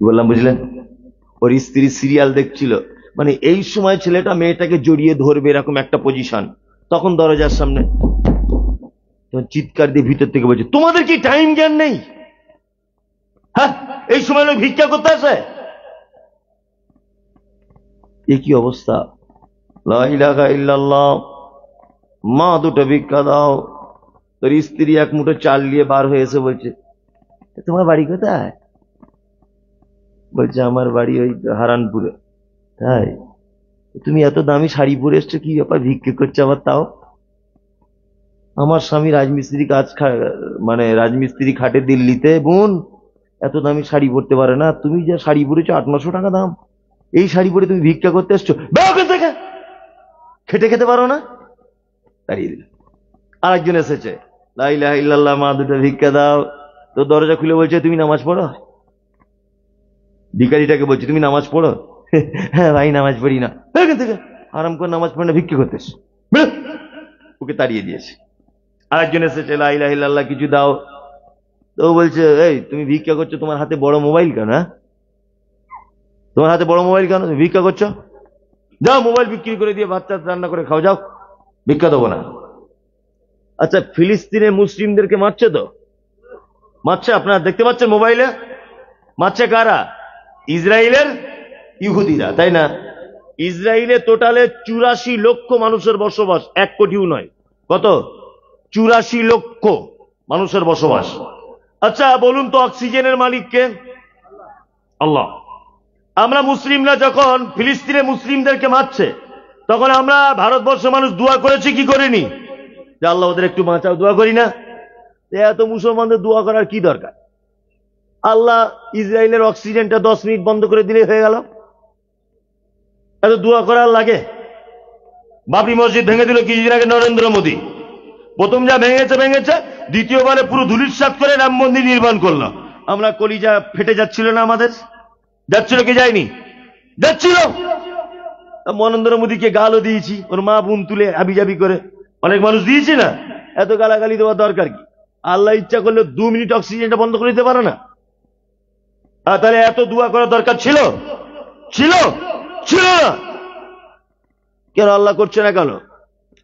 বললাম বুঝলেন? ওর স্ত্রী সিরিয়াল দেখছিল, মানে এই সময় ছেলেটা মেয়েটাকে জড়িয়ে ধরবে এরকম একটা পজিশন। তখন দরজার সামনে চিৎকার দিয়ে ভিতর থেকে বলছে, তোমাদের কি টাইম জ্ঞান নেই? হ্যাঁ, এই সময় লোক ভিক্ষা করতে আসে? এ কি অবস্থা! লা ইলাহা ইল্লাল্লাহ। মা, দুটো ভিক্ষা দাও। তোর স্ত্রী এক মুঠো চাল নিয়ে বার হয়ে এসে বলছে, তোমার বাড়ি কোথায়? বলছে, আমার বাড়ি ওই হারানপুরে। তাই? তুমি এত দামি শাড়ি পরে এসছো, কি ব্যাপার? ভিক্ষে করছে আবার তাও? আমার স্বামী রাজমিস্ত্রি মানে রাজমিস্ত্রি খাটে দিল্লিতে, বোন এত দামি শাড়ি পরতে পারে না। তুমি যা শাড়ি পরেছো 800-900 টাকা দাম, এই শাড়ি পরে তুমি ভিক্ষা করতে এসছো? থেকে খেটে খেতে পারো না? দাঁড়িয়ে দিল। আরেকজন এসেছে, লা ইলাহা ইল্লাল্লাহ, মা, দুটো ভিক্ষা দাও। তো দরজা খুলে বলছে, তুমি নামাজ পড়ো? ভিখারিটাকে বলছে, তুমি নামাজ পড়ো? হ্যাঁ ভাই, নামাজ পড়ি না। থেকে আরাম করে নামাজ পড়ে না, ভিক্ষা করতেছ। ওকে তাড়িয়ে দিয়েছে। আরেকজন এসেছে, লা ইলাহা ইল্লাল্লাহ, কিছু দাও। তো বলছে, এই তুমি ভিক্ষা করছো, তোমার হাতে বড় মোবাইল কেন? হ্যাঁ, তোমার হাতে বড় মোবাইল কেন? তুমি ভিক্ষা করছো? যাও মোবাইল বিক্রি করে দিয়ে ভাত রান্না করে খাও, যাও, ভিক্ষা দেবো না। আচ্ছা, ফিলিস্তিনে মুসলিমদেরকে মারছে তো, মারছে, আপনারা দেখতে পাচ্ছেন মোবাইলে। মারছে কারা? ইসরায়েলের ইহুদিরা, তাই না? ইসরায়েলে টোটালে 84 লক্ষ মানুষের বসবাস, 1 কোটিও নয়। কত? 84 লক্ষ মানুষের বসবাস। আচ্ছা বলুন তো, অক্সিজেনের মালিক কে? আল্লাহ। আমরা মুসলিমরা যখন ফিলিস্তিনে মুসলিমদেরকে মারছে, তখন আমরা ভারতবর্ষের মানুষ দোয়া করেছি কি করিনি? যে আল্লাহ ওদের একটু বাঁচাও, দোয়া করি না? এত মুসলমানদের দোয়া করার কি দরকার? আল্লাহ ইসরায়েলের অক্সিজেনটা 10 মিনিট বন্ধ করে দিলে হয়ে গেল। এত দোয়া করার লাগে? বাবরি মসজিদ ভেঙে দিল কিছুদিন আগে নরেন্দ্র মোদী। প্রথম যা ভেঙেছে, দ্বিতীয়বারে পুরো ধুলিস্যাৎ করে রাম মন্দির নির্মাণ করলো। আমরা কলিজা ফেটে যাচ্ছিল না আমাদের? যাচ্ছিল কি যায়নি? যাচ্ছিল। নরেন্দ্র মোদীকে গালও দিয়েছি, ওর মা বোন তুলে হাবিজাবি করে অনেক মানুষ দিয়েছি না? এত গালাগালি দেওয়ার দরকার কি? আল্লাহ ইচ্ছা করলে 2 মিনিট অক্সিজেনটা বন্ধ করে দিতে পারে না? তাহলে এত দোয়া করার দরকার ছিল? ছিল ছিল না। কেন আল্লাহ করছে না কেন?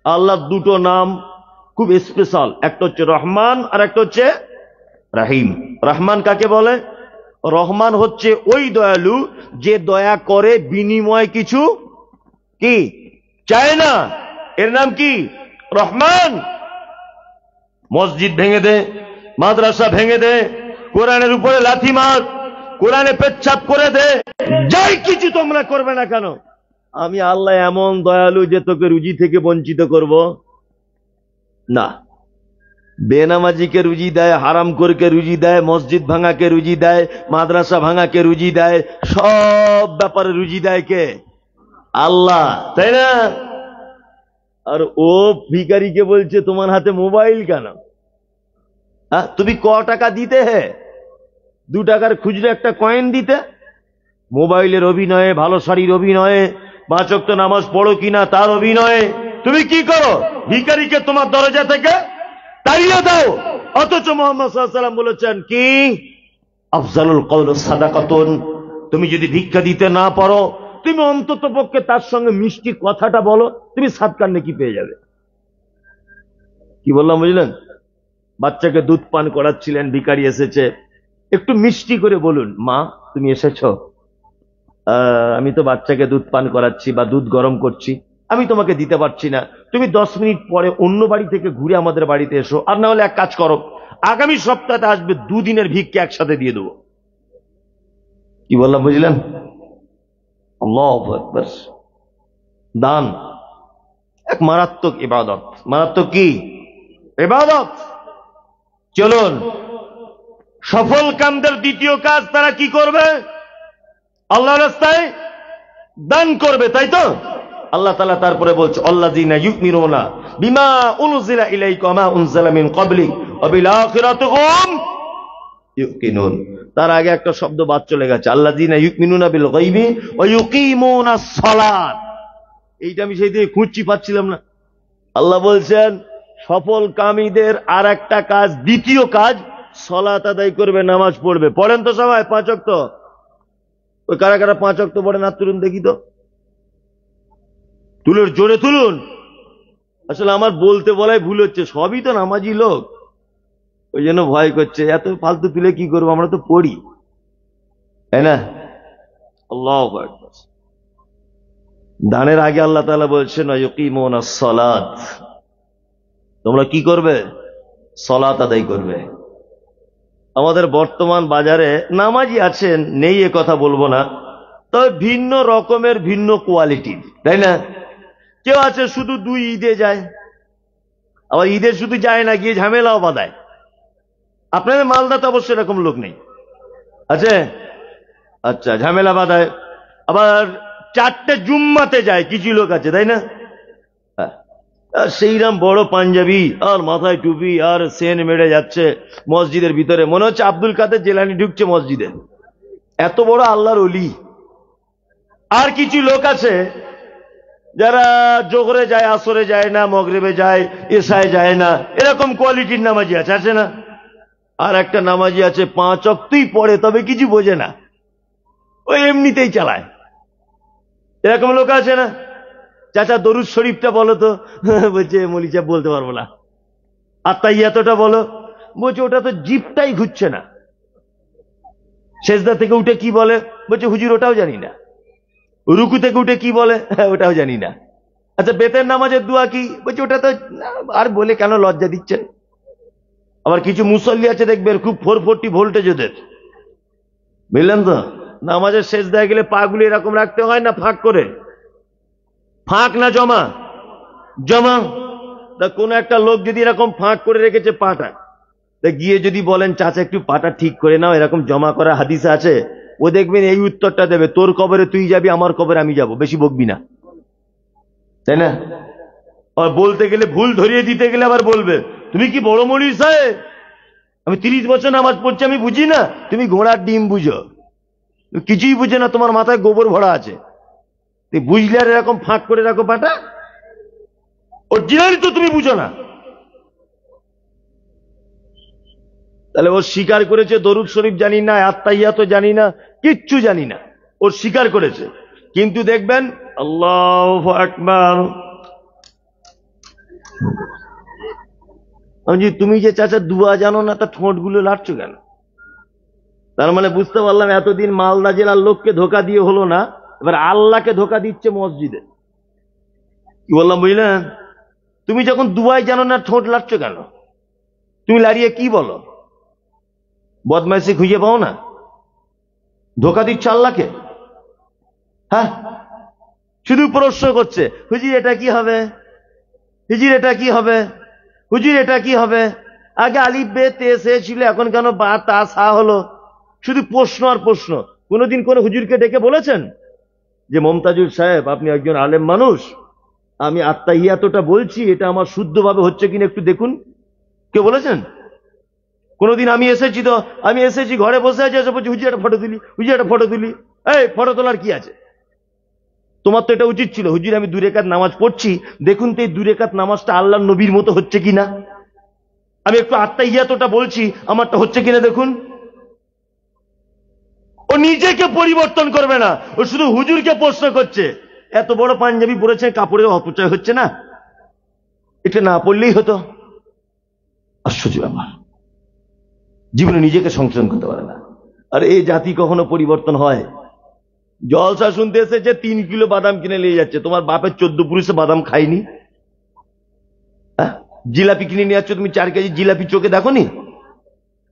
আল্লাহ দুটো নাম খুব স্পেশাল, একটা হচ্ছে রহমান আর একটা হচ্ছে রাহিম। রহমান কাকে বলে? রহমান হচ্ছে ওই দয়ালু যে দয়া করে বিনিময় কিছু কি চায় না, এর নাম কি? রহমান। মসজিদ ভেঙে দে, মাদ্রাসা ভেঙে দে, কোরআনের উপরে লাথি মার, কোরআনে পেচ্ছাপ করে দে, যাই কিছু তোমরা করবে না কেন, আমি আল্লাহ এমন দয়ালু যে তোকে রুজি থেকে বঞ্চিত করব না। বেনামাজিকে রুজি দেয়, হারাম করকে রুজি দেয়, মসজিদ ভাঙাকে রুজি দেয়, মাদ্রাসা ভাঙাকে রুজি দেয়, সব ব্যাপারে রুজি দেয় কে? আল্লাহ, তাই না? আর ও ভিখারিকে বলছে তোমার হাতে মোবাইল কেন? তুমি ক টাকা দিতে? 2 টাকার খুচরো একটা কয়েন দিতে। মোবাইলের অভিনয়ে, ভালো শাড়ির অভিনয়ে, 5 ওয়াক্ত নামাজ পড়ো কিনা তার অভিনয়ে তুমি কি করো? ভিখারিকে তোমার দরজা থেকে তাড়িয়ে দাও। অথচ মুহাম্মদ সাল্লাল্লাহু আলাইহি ওয়াসাল্লাম বলেছেন কি? আফজালুল কওল সাদাকাতুন। তুমি যদি ভিক্ষা দিতে না পারো, তুমি অন্তত পক্ষে তার সঙ্গে মিষ্টি কথাটা বলো, তুমি সাদকার নেকি পেয়ে যাবে। কি বললাম বুঝলেন? বাচ্চাকে দুধ পান করাচ্ছিলেন, ভিখারি এসেছে, একটু মিষ্টি করে বলুন, মা তুমি এসেছো, আমি তো বাচ্চাকে দুধ পান করাচ্ছি বা দুধ গরম করছি, আমি তোমাকে দিতে পারছি না, তুমি 10 মিনিট পরে অন্য বাড়ি থেকে ঘুরে আমাদের বাড়িতে এসো, আর না হলে এক কাজ করো, আগামী সপ্তাহে আসবে, 2 দিনের ভিক্ষা একসাথে দিয়ে দেবো। কি বললাম বুঝলেন? আল্লাহু আকবার। দান এক মারাত্মক ইবাদত। মারাত্মক কি ইবাদত? চলুন, সফল কামদের দ্বিতীয় কাজ তারা কি করবে? আল্লাহর রাস্তায় দান করবে, তাই তো? আল্লাহ তাআলা তারপরে বলছে আল্লাযীনা ইউমিনুনা বিমা উনজিলা ইলাইকা ওয়া মা উনজিলা মিন ক্বাবলিক ওয়া বিল আখিরাতি হুম ইউকিনুন। তার আগে একটা শব্দ বাদ চলে গেছে, আল্লাযীনা ইউমিনুনা বিল গায়বি ওয়া ইউকিমুনাস সালাত। এইটা আমি সেই দিয়ে খুঁজছি, পাচ্ছিলাম না। আল্লাহ বলছেন সফল কামীদের আর একটা কাজ, দ্বিতীয় কাজ, সালাত আদায় করবে, নামাজ পড়বে। পড়েন তো সবাই 5 ওয়াক্ত? ওই কারা কারা 5 ওয়াক্ত পড়েন হাত তুলুন দেখি তো, তুলুন, জোরে তুলুন। আসলে আমার বলতে বলাই ভুল হচ্ছে, সবই তো নামাজি লোক, ওই জন্য ভয় করছে, এত ফালতু তুলে কি করবো, আমরা তো পড়ি, তাই না? আল্লাহু আকবার। দানের আগে আল্লাহ তাআলা বলছেন ইউকিমুনাস সালাত, তোমরা কি করবে? সালাত আদায় করবে। আমাদের বর্তমান বাজারে নামাজি আছেন, নেই এ কথা বলবো না, তবে ভিন্ন রকমের, ভিন্ন কোয়ালিটির, তাই না? কেউ আছে শুধু 2 ঈদে যায়, আবার ঈদে শুধু যায় না, গিয়ে ঝামেলাও বাঁধায়। আপনাদের মালদাতে অবশ্য এরকম লোক নেই, আছে? আচ্ছা, ঝামেলা বাঁধায়। আবার 4টে জুম্মাতে যায় কিছু লোক আছে, তাই না? সেইরাম বড় পাঞ্জাবি আর মাথায় টুপি আর সেন মেরে যাচ্ছে মসজিদের ভিতরে, মনে হচ্ছে আব্দুল কাদের জেলানি ঢুকছে মসজিদে, এত বড় আল্লাহর ওলি। আর কিছু লোক আছে যারা জোহরে যায়, আসরে যায় না, মগরিবে যায়, এশায় যায় না, এরকম কোয়ালিটির নামাজি আছে, আছে না? আর একটা নামাজি আছে 5 ওয়াক্তই পড়ে, তবে কিছু বোঝে না, ওই এমনিতেই চালায়, এরকম লোক আছে না? চাচা দরুদ শরীফটা বলো তো, বলছে মৌলী সাহেব বলতে পারবো না। আর তাই এতটা বলো, বলছে ওটা তো জিপটাই ঘুরছে না। সেজদা থেকে উঠে কি বলে? বলছে হুজুর ওটাও জানি না। রুকু থেকে উঠে কি বলে? ওটাও জানি না। আচ্ছা বেতের নামাজের দোয়া কি? বলছে ওটা তো, আর বলে কেন লজ্জা দিচ্ছেন? আবার কিছু মুসল্লি আছে দেখবেন খুব 440 ভোল্টেজ ওদের, বুঝলেন তো? নামাজের সেজদায় গেলে পা গুলি এরকম রাখতে হয় না ফাঁক করে? ফাঁক না জমা? জমা। তা কোন একটা লোক যদি এরকম ফাঁক করে রেখেছে পাটা, তা গিয়ে যদি বলেন চাচা একটু পাটা ঠিক করে নাও, এরকম জমা করা হাদিস আছে, ও দেখবেন এই উত্তরটা দেবে, তোর কবরে তুই যাবি, আমার কবরে আমি যাব, বেশি বকবি না, তাই না? আর বলতে গেলে ভুল ধরিয়ে দিতে গেলে আবার বলবে তুমি কি বড় মৌলভী সাহেব, আমি 30 বছর নামাজ পড়ছি আমি বুঝি না, তুমি ঘোড়ার ডিম বুঝো, কিছুই বুঝে না, তোমার মাথায় গোবর ভরা আছে, বুঝলে আর এরকম ফাঁক করে রাখো পাটা, অরিজিনালি তো তুমি বুঝো না। তাহলে ও স্বীকার করেছে দরুদ শরীফ জানি না, আত্মাইয়াত জানি না, কিচ্ছু জানি না, ও স্বীকার করেছে। কিন্তু দেখবেন আল্লাহু আকবার, আমি তুমি যে চাচা দুয়া জানো না, তা ঠোঁটগুলো লাড়ছো কেন? তার মানে বুঝতে পারলাম এতদিন মালদা জেলার লোককে ধোকা দিয়ে হলো না, এবার আল্লাহকে ধোকা দিচ্ছে মসজিদে। কি বললাম বুঝলেন? তুমি যখন দুয়াই জানো না, ঠোঁট লাড়ছো কেন? তুমি লাড়িয়ে কি বলো? বদমাইশি খুঁজে পাও না? ধোকা দিচ্ছ আল্লাহকে? হ্যাঁ, শুধু প্রশ্ন করছে হুজুর এটা কি হবে, হুজুর এটা কি হবে, হুজুর এটা কি হবে, আগে আলিফ বে তে সে ছিল, এখন কেন বা তা সা হলো? শুধু প্রশ্ন আর প্রশ্ন। কোনোদিন কোন হুজুরকে ডেকে বলেছেন যে মমতাজুল সাহেব আপনি একজন আলেম মানুষ, আমি আত্মাহিয়াতটা বলছি, এটা আমার শুদ্ধভাবে হচ্ছে কিনা একটু দেখুন? কে বলেছেন? কোনোদিন আমি এসেছি তো, আমি এসেছি ঘরে বসে আছি, এসে বলছি হুজুর একটা ফটো তুলি, হুজুর একটা ফটো তুলি। এই ফটো তোলার কি আছে? তোমার তো এটা উচিত ছিল, হুজুর আমি 2 রাকাত নামাজ পড়ছি, দেখুন তো এই 2 রাকাত নামাজটা আল্লাহর নবীর মতো হচ্ছে কিনা, আমি একটু আত্মাহিয়াতটা বলছি, আমারটা হচ্ছে কিনা দেখুন। ও নিজেকে পরিবর্তন করবে না, ও শুধু হুজুরকে প্রশ্ন করছে। এত বড় পাঞ্জাবি পরেছে, কাপড়ের অপচয় হচ্ছে না? এটা না পড়লেই হতো। আশ্চর্য ব্যাপার, জীবনে নিজেকে সংশোধন করতে পারে না। আর এই জাতি কখনো পরিবর্তন হয়? জলসা শুনতে এসেছে 3 কিলো বাদাম কিনে নিয়ে যাচ্ছে, তোমার বাপের 14 পুরুষে বাদাম খাইনি? জিলাপি কিনে নিয়ে যাচ্ছ, তুমি 4 কেজি জিলাপি চোখে দেখো নি?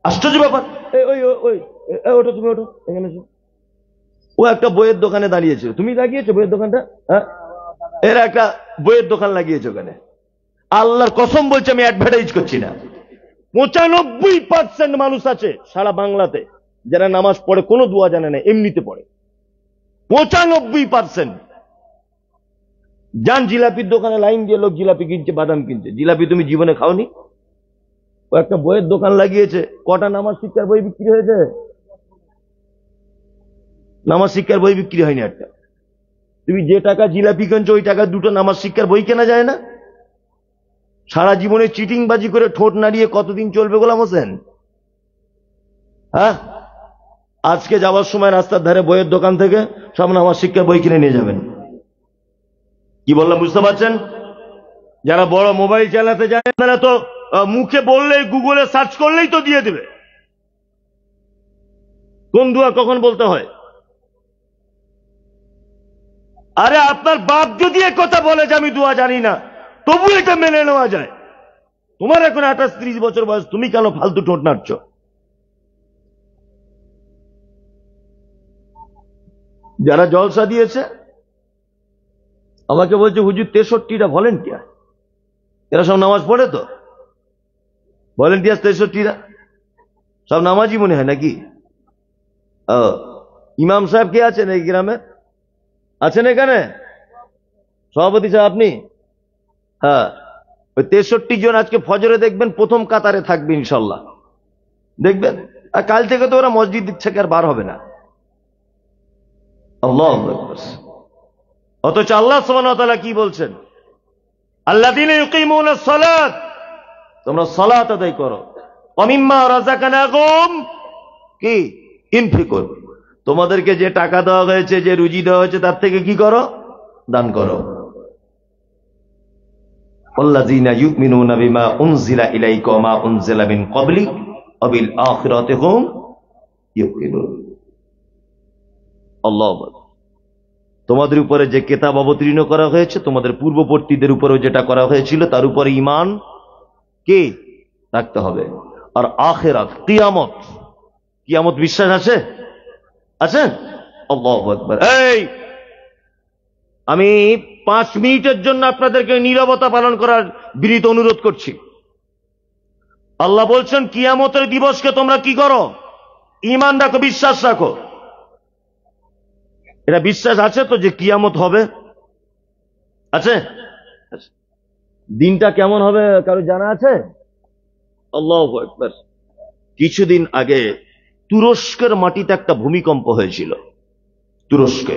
আশ্চর্য ব্যাপার। ওটা তুমি ওটো এখানে। ও একটা বইয়ের দোকানে দাঁড়িয়েছে, তুমি লাগিয়েছো বইয়ের দোকানটা? হ্যাঁ, এরা একটা বইয়ের দোকান লাগিয়েছে ওখানে। আল্লাহর কসম বলছে, আমি অ্যাডভার্টাইজ করছি না, 95% মানুষ আছে সারা বাংলাতে যারা নামাজ পড়ে, কোনো দোয়া জানে না, এমনিতে পড়ে। 95%। যান জিলাপির দোকানে, লাইন দিয়ে লোক জিলাপি কিনছে, বাদাম কিনছে। জিলাপি তুমি জীবনে খাওনি? ও একটা বইয়ের দোকান লাগিয়েছে, কটা নামাজ শিক্ষার বই বিক্রি হয়েছে? নামাজ শিক্ষার বই বিক্রি হয়নি একটা। তুমি যে টাকা জিলাপি কিনছো, ওই টাকা 2টো নামাজ শিক্ষার বই কেনা যায় না? সারা জীবনে চিটিং বাজি করে ঠোঁট নাড়িয়ে কতদিন চলবে গোলাম হোসেন? হ্যাঁ, আজকে যাওয়ার সময় রাস্তার ধারে বইয়ের দোকান থেকে সব নামাজ শিক্ষার বই কিনে নিয়ে যাবেন। কি বললাম বুঝতে পারছেন? যারা বড় মোবাইল চালাতে জানে তারা তো মুখে বললেই, গুগলে সার্চ করলেই তো দিয়ে দেবে কোন দোয়া কখন বলতে হয়। আরে আপনার বাপ যদি এক কথা বলে যে আমি দোয়া জানি না, তবু এটা মেনে নেওয়া যায়। তোমার এখন 28-30 বছর বয়স, তুমি কেন ফালতু ঠোঁট নাড়ছ? যারা জলসা দিয়েছে আমাকে বলছে হুজুর 63টা ভলেন্টিয়ার, এরা সব নামাজ পড়ে তো? ভলেন্টিয়ার 63রা সব নামাজই মনে হয় নাকি? ইমাম সাহেব কে আছেন এই গ্রামে? আছেন এখানে? সভাপতি সাহেব আপনি? হ্যাঁ, ওই 63 জন আজকে ফজরে দেখবেন প্রথম কাতারে থাকবে ইনশাল্লাহ, দেখবেন। আর কাল থেকে তো ওরা মসজিদ থেকে আর বার হবে না। আল্লাহু আকবার। অথচ আল্লাহ সুবহানাহু ওয়া তাআলা কি বলছেন? আল্লাযীনা ইউকিমুনাস সালাত, তোমরা সালাত আদায় করো, ওয়া মিম্মা রাযাকনাহুম কি ইনফিকুন, তোমাদেরকে যে টাকা দেওয়া হয়েছে, যে রুজি দেওয়া হয়েছে, তার থেকে কি করো? দান করো। ওয়াল্লাযীনা ইউমিনুনা বিমা উনজিলা ইলাইকা ওয়া মা উনজিলা মিন ক্বাবলিক ওয়া বিল আখিরাতি হুম ইউকিনুন। আল্লাহু আকবার। তোমাদের উপরে যে কিতাব অবতীর্ণ করা হয়েছে, তোমাদের পূর্ববর্তীদের উপরেও যেটা করা হয়েছিল, তার উপরে ঈমান কি রাখতে হবে। আর আখিরাত, কিয়ামত, কিয়ামত বিশ্বাস আছে? আছে? আল্লাহু আকবার। এই আমি 5 মিনিটের জন্য আপনাদেরকে নীরবতা পালন করার বিনীত অনুরোধ করছি। আল্লাহ বলছেন কিয়ামতের দিবসকে তোমরা কি করো? ঈমান রাখো, বিশ্বাস রাখো। এটা বিশ্বাস আছে তো যে কিয়ামত হবে? আছে? দিনটা কেমন হবে কারো জানা আছে? আল্লাহু আকবার। কিছুদিন আগে তুরস্কের মাটিতে একটা ভূমিকম্প হয়েছিল। তুরস্কে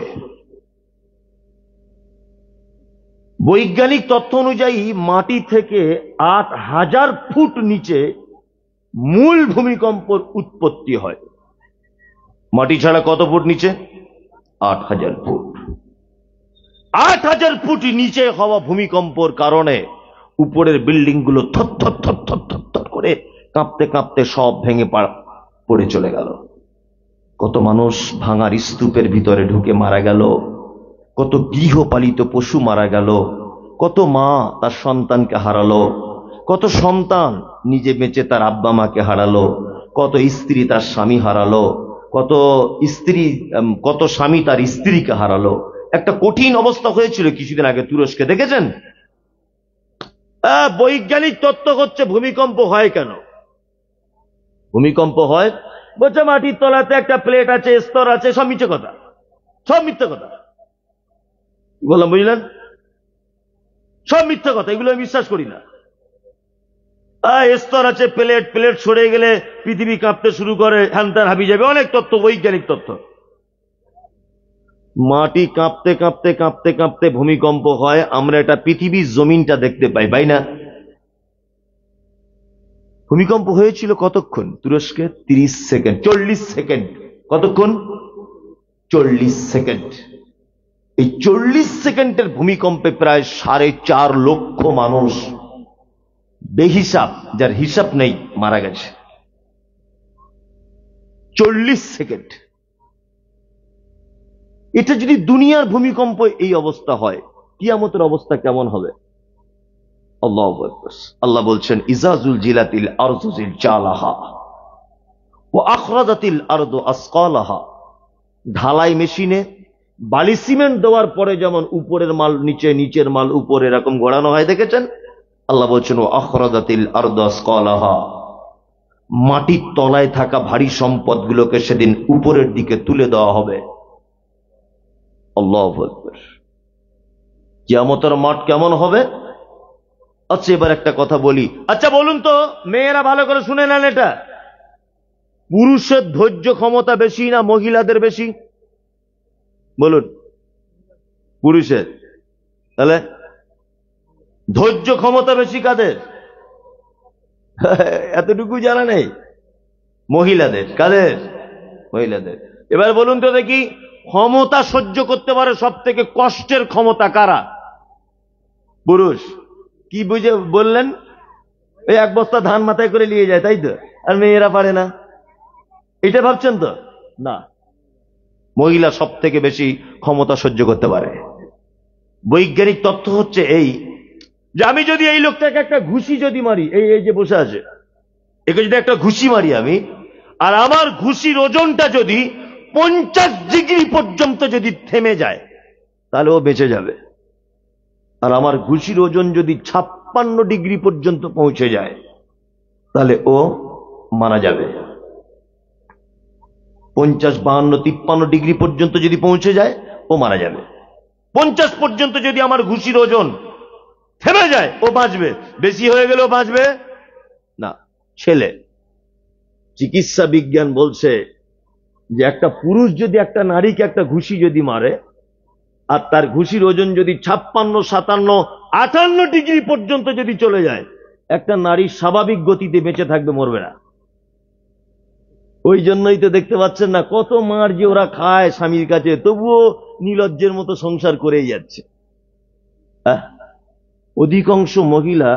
বৈজ্ঞানিক তথ্য অনুযায়ী মাটি থেকে ৮,০০০ ফুট নিচে মূল ভূমিকম্পের উৎপত্তি হয়। মাটি ছাড়া কত ফুট নিচে? ৮,০০০ ফুট। ৮,০০০ ফুট নিচে হওয়া ভূমিকম্পর কারণে উপরের বিল্ডিং গুলো থর থর করে কাঁপতে কাঁপতে সব ভেঙে পড়ে চলে গেল। কত মানুষ ভাঙার স্তূপের ভিতরে ঢুকে মারা গেল, কত গৃহপালিত পশু মারা গেল, কত মা তার সন্তানকে হারালো, কত সন্তান নিজে বেঁচে তার আব্বা মাকে হারালো, কত স্ত্রী তার স্বামী হারালো, কত স্বামী তার স্ত্রীকে হারালো। একটা কঠিন অবস্থা হয়েছিল কিছুদিন আগে তুরস্কে, দেখেছেন? বৈজ্ঞানিক তত্ত্ব হচ্ছে ভূমিকম্প হয় কেন? ভূমিকম্প হয় বলছে মাটির তলাতে একটা প্লেট আছে, স্তর আছে, সব মিথ্যে কথা, সব মিথ্যে কথা। বললাম বুঝলেন? সব মিথ্যে কথা, এগুলো আমি বিশ্বাস করি না। স্তর আছে, প্লেট সরে গেলে পৃথিবী কাঁপতে শুরু করে, হ্যান ত্যান হাবি যাবে, অনেক তথ্য, বৈজ্ঞানিক তথ্য। মাটি কাঁপতে কাঁপতে কাঁপতে কাঁপতে ভূমিকম্প হয়, আমরা এটা পৃথিবীর জমিনটা দেখতে পাই, পাই না? ভূমিকম্প হয়েছিল কতক্ষণ তুরস্কে? 30 সেকেন্ড, 40 সেকেন্ড। কতক্ষণ? 40 সেকেন্ড। এই 40 সেকেন্ডের ভূমিকম্পে প্রায় 4.5 লক্ষ মানুষ বেহিসাব, যার হিসাব নেই, মারা গেছে। 40 সেকেন্ড। এটা যদি দুনিয়ার ভূমিকম্প এই অবস্থা হয়, কিয়ামতের অবস্থা কেমন হবে? আল্লাহু আকবার। আল্লাহ বলছেন, ইজাজুল জিলাতিল আরযু জিলজালাহা ওয়া আখরাজাতিল আরযু আসকালাহা। ঢালাই মেশিনে বালি সিমেন্ট দেওয়ার পরে যেমন উপরের মাল নিচে, নিচের মাল উপরে, এরকম গড়ানো হয়, দেখেছেন? আল্লাহ বলছেন, ওয়া আখরাজাতিল আরযু আসকালাহা। মাটির তলায় থাকা ভারী সম্পদগুলোকে সেদিন উপরের দিকে তুলে দেওয়া হবে। আল্লাহু আকবার। কিয়ামতের মাঠ কেমন হবে? আচ্ছা, এবার একটা কথা বলি। আচ্ছা বলুন তো, মেয়েরা ভালো করে শুনে নেন এটা, পুরুষের ধৈর্য ক্ষমতা বেশি না মহিলাদের বেশি? বলুন। পুরুষের। তাহলে ধৈর্য ক্ষমতা বেশি কাদের? এতটুকু জানা নেই? মহিলাদের। কাদের? মহিলাদের। এবার বলুন তো দেখি, ক্ষমতা সহ্য করতে পারে সব থেকে কষ্টের ক্ষমতা কারা? পুরুষ। কি বুঝে বললেন? এই 1 বস্তা ধান মাথায় করে নিয়ে যায়, তাই তো? আর মেয়েরা পারে না, এটা ভাবছেন তো? না, মহিলা সব থেকে বেশি ক্ষমতা সহ্য করতে পারে। বৈজ্ঞানিক তথ্য হচ্ছে এই, যে আমি যদি এই লোকটাকে একটা ঘুষি যদি মারি, এই যে বসে আছে, একে যদি একটা ঘুষি মারি আমি, আর আমার ঘুষির ওজনটা যদি 50 ডিগ্রি পর্যন্ত যদি থেমে যায়, তাহলে ও বেঁচে যাবে। আর আমার ঘুষির ওজন যদি 56 ডিগ্রি পর্যন্ত পৌঁছে যায়, তাহলে ও মারা যাবে। 50, 52, 53 ডিগ্রি পর্যন্ত যদি পৌঁছে যায়, ও মারা যাবে। 50 পর্যন্ত যদি আমার ঘুষির ওজন থেমে যায়, ও বাঁচবে। বেশি হয়ে গেলেও বাঁচবে না। ছেলে, চিকিৎসা বিজ্ঞান বলছে যে একটা পুরুষ যদি একটা নারীকে একটা ঘুষি যদি মারে, আর তার ঘুষির ওজন যদি 56, 57, 58 ডিগ্রি পর্যন্ত যদি চলে যায়, একটা নারী স্বাভাবিক গতিতে বেঁচে থাকবে, মরবে না। ওই জন্যই তো দেখতে পাচ্ছেন না, কত মার যে ওরা খায় স্বামীর কাছে, তবুও নির্লজ্জের মতো সংসার করেই যাচ্ছে। অধিকাংশ মহিলা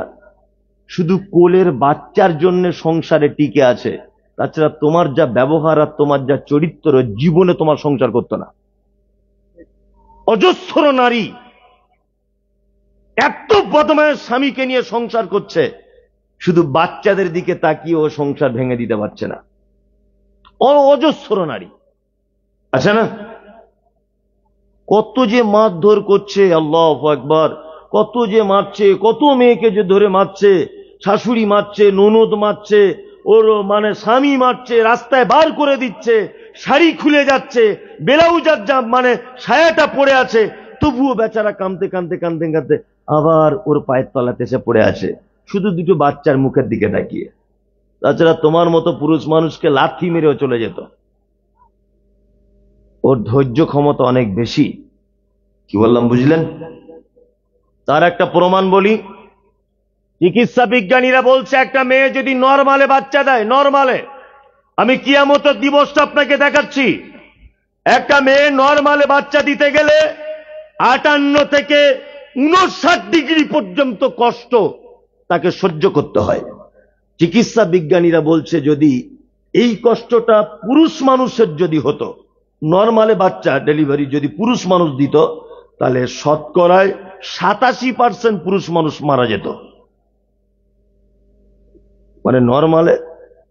শুধু কোলের বাচ্চার জন্য সংসারে টিকে আছে, তাছাড়া তোমার যা ব্যবহার আর তোমার যা চরিত্র, জীবনে তোমার সংসার করতো না। অজস্র নারী এত বদমায়ের স্বামীকে নিয়ে সংসার করছে, শুধু বাচ্চাদের দিকে তাকিয়ে ও সংসার ভেঙে দিতে পারছে না। অজস্র নারী আছে না? কত যে মারধর করছে, আল্লাহু আকবার, কত যে মারছে, কত মেয়েকে যে ধরে মারছে, শাশুড়ি মারছে, ননদ মারছে, ওর মানে স্বামী মারছে, রাস্তায় বার করে দিচ্ছে, শাড়ি খুলে যাচ্ছে, ব্লাউজার যা মানে সায়াটা পড়ে আছে, তবুও বেচারা কাঁদতে কাঁদতে কাঁদতে কাঁদতে আবার ওর পায়ের তলাতে এসে পড়ে আসে, শুধু দুটো বাচ্চার মুখের দিকে তাকিয়ে। তাছাড়া তোমার মতো পুরুষ মানুষকে লাথি মেরেও চলে যেত। ওর ধৈর্য ক্ষমতা অনেক বেশি। কি বললাম বুঝলেন? তার একটা প্রমাণ বলি। চিকিৎসা বিজ্ঞানীরা বলছে একটা মেয়ে যদি নরমালে বাচ্চা দেয়, নরমালে, আমি কিয়ামতের দিবসটা আপনাকে দেখাচ্ছি, একটা মেয়ে নরমালে বাচ্চা দিতে গেলে 58 থেকে 59 ডিগ্রি পর্যন্ত কষ্ট তাকে সহ্য করতে হয়। চিকিৎসা বিজ্ঞানীরা বলছে যদি এই কষ্টটা পুরুষ মানুষের যদি হতো, নরমালে বাচ্চা ডেলিভারি যদি পুরুষ মানুষ দিত, তাহলে শতকরায় 87% পুরুষ মানুষ মারা যেত। মানে নরমালে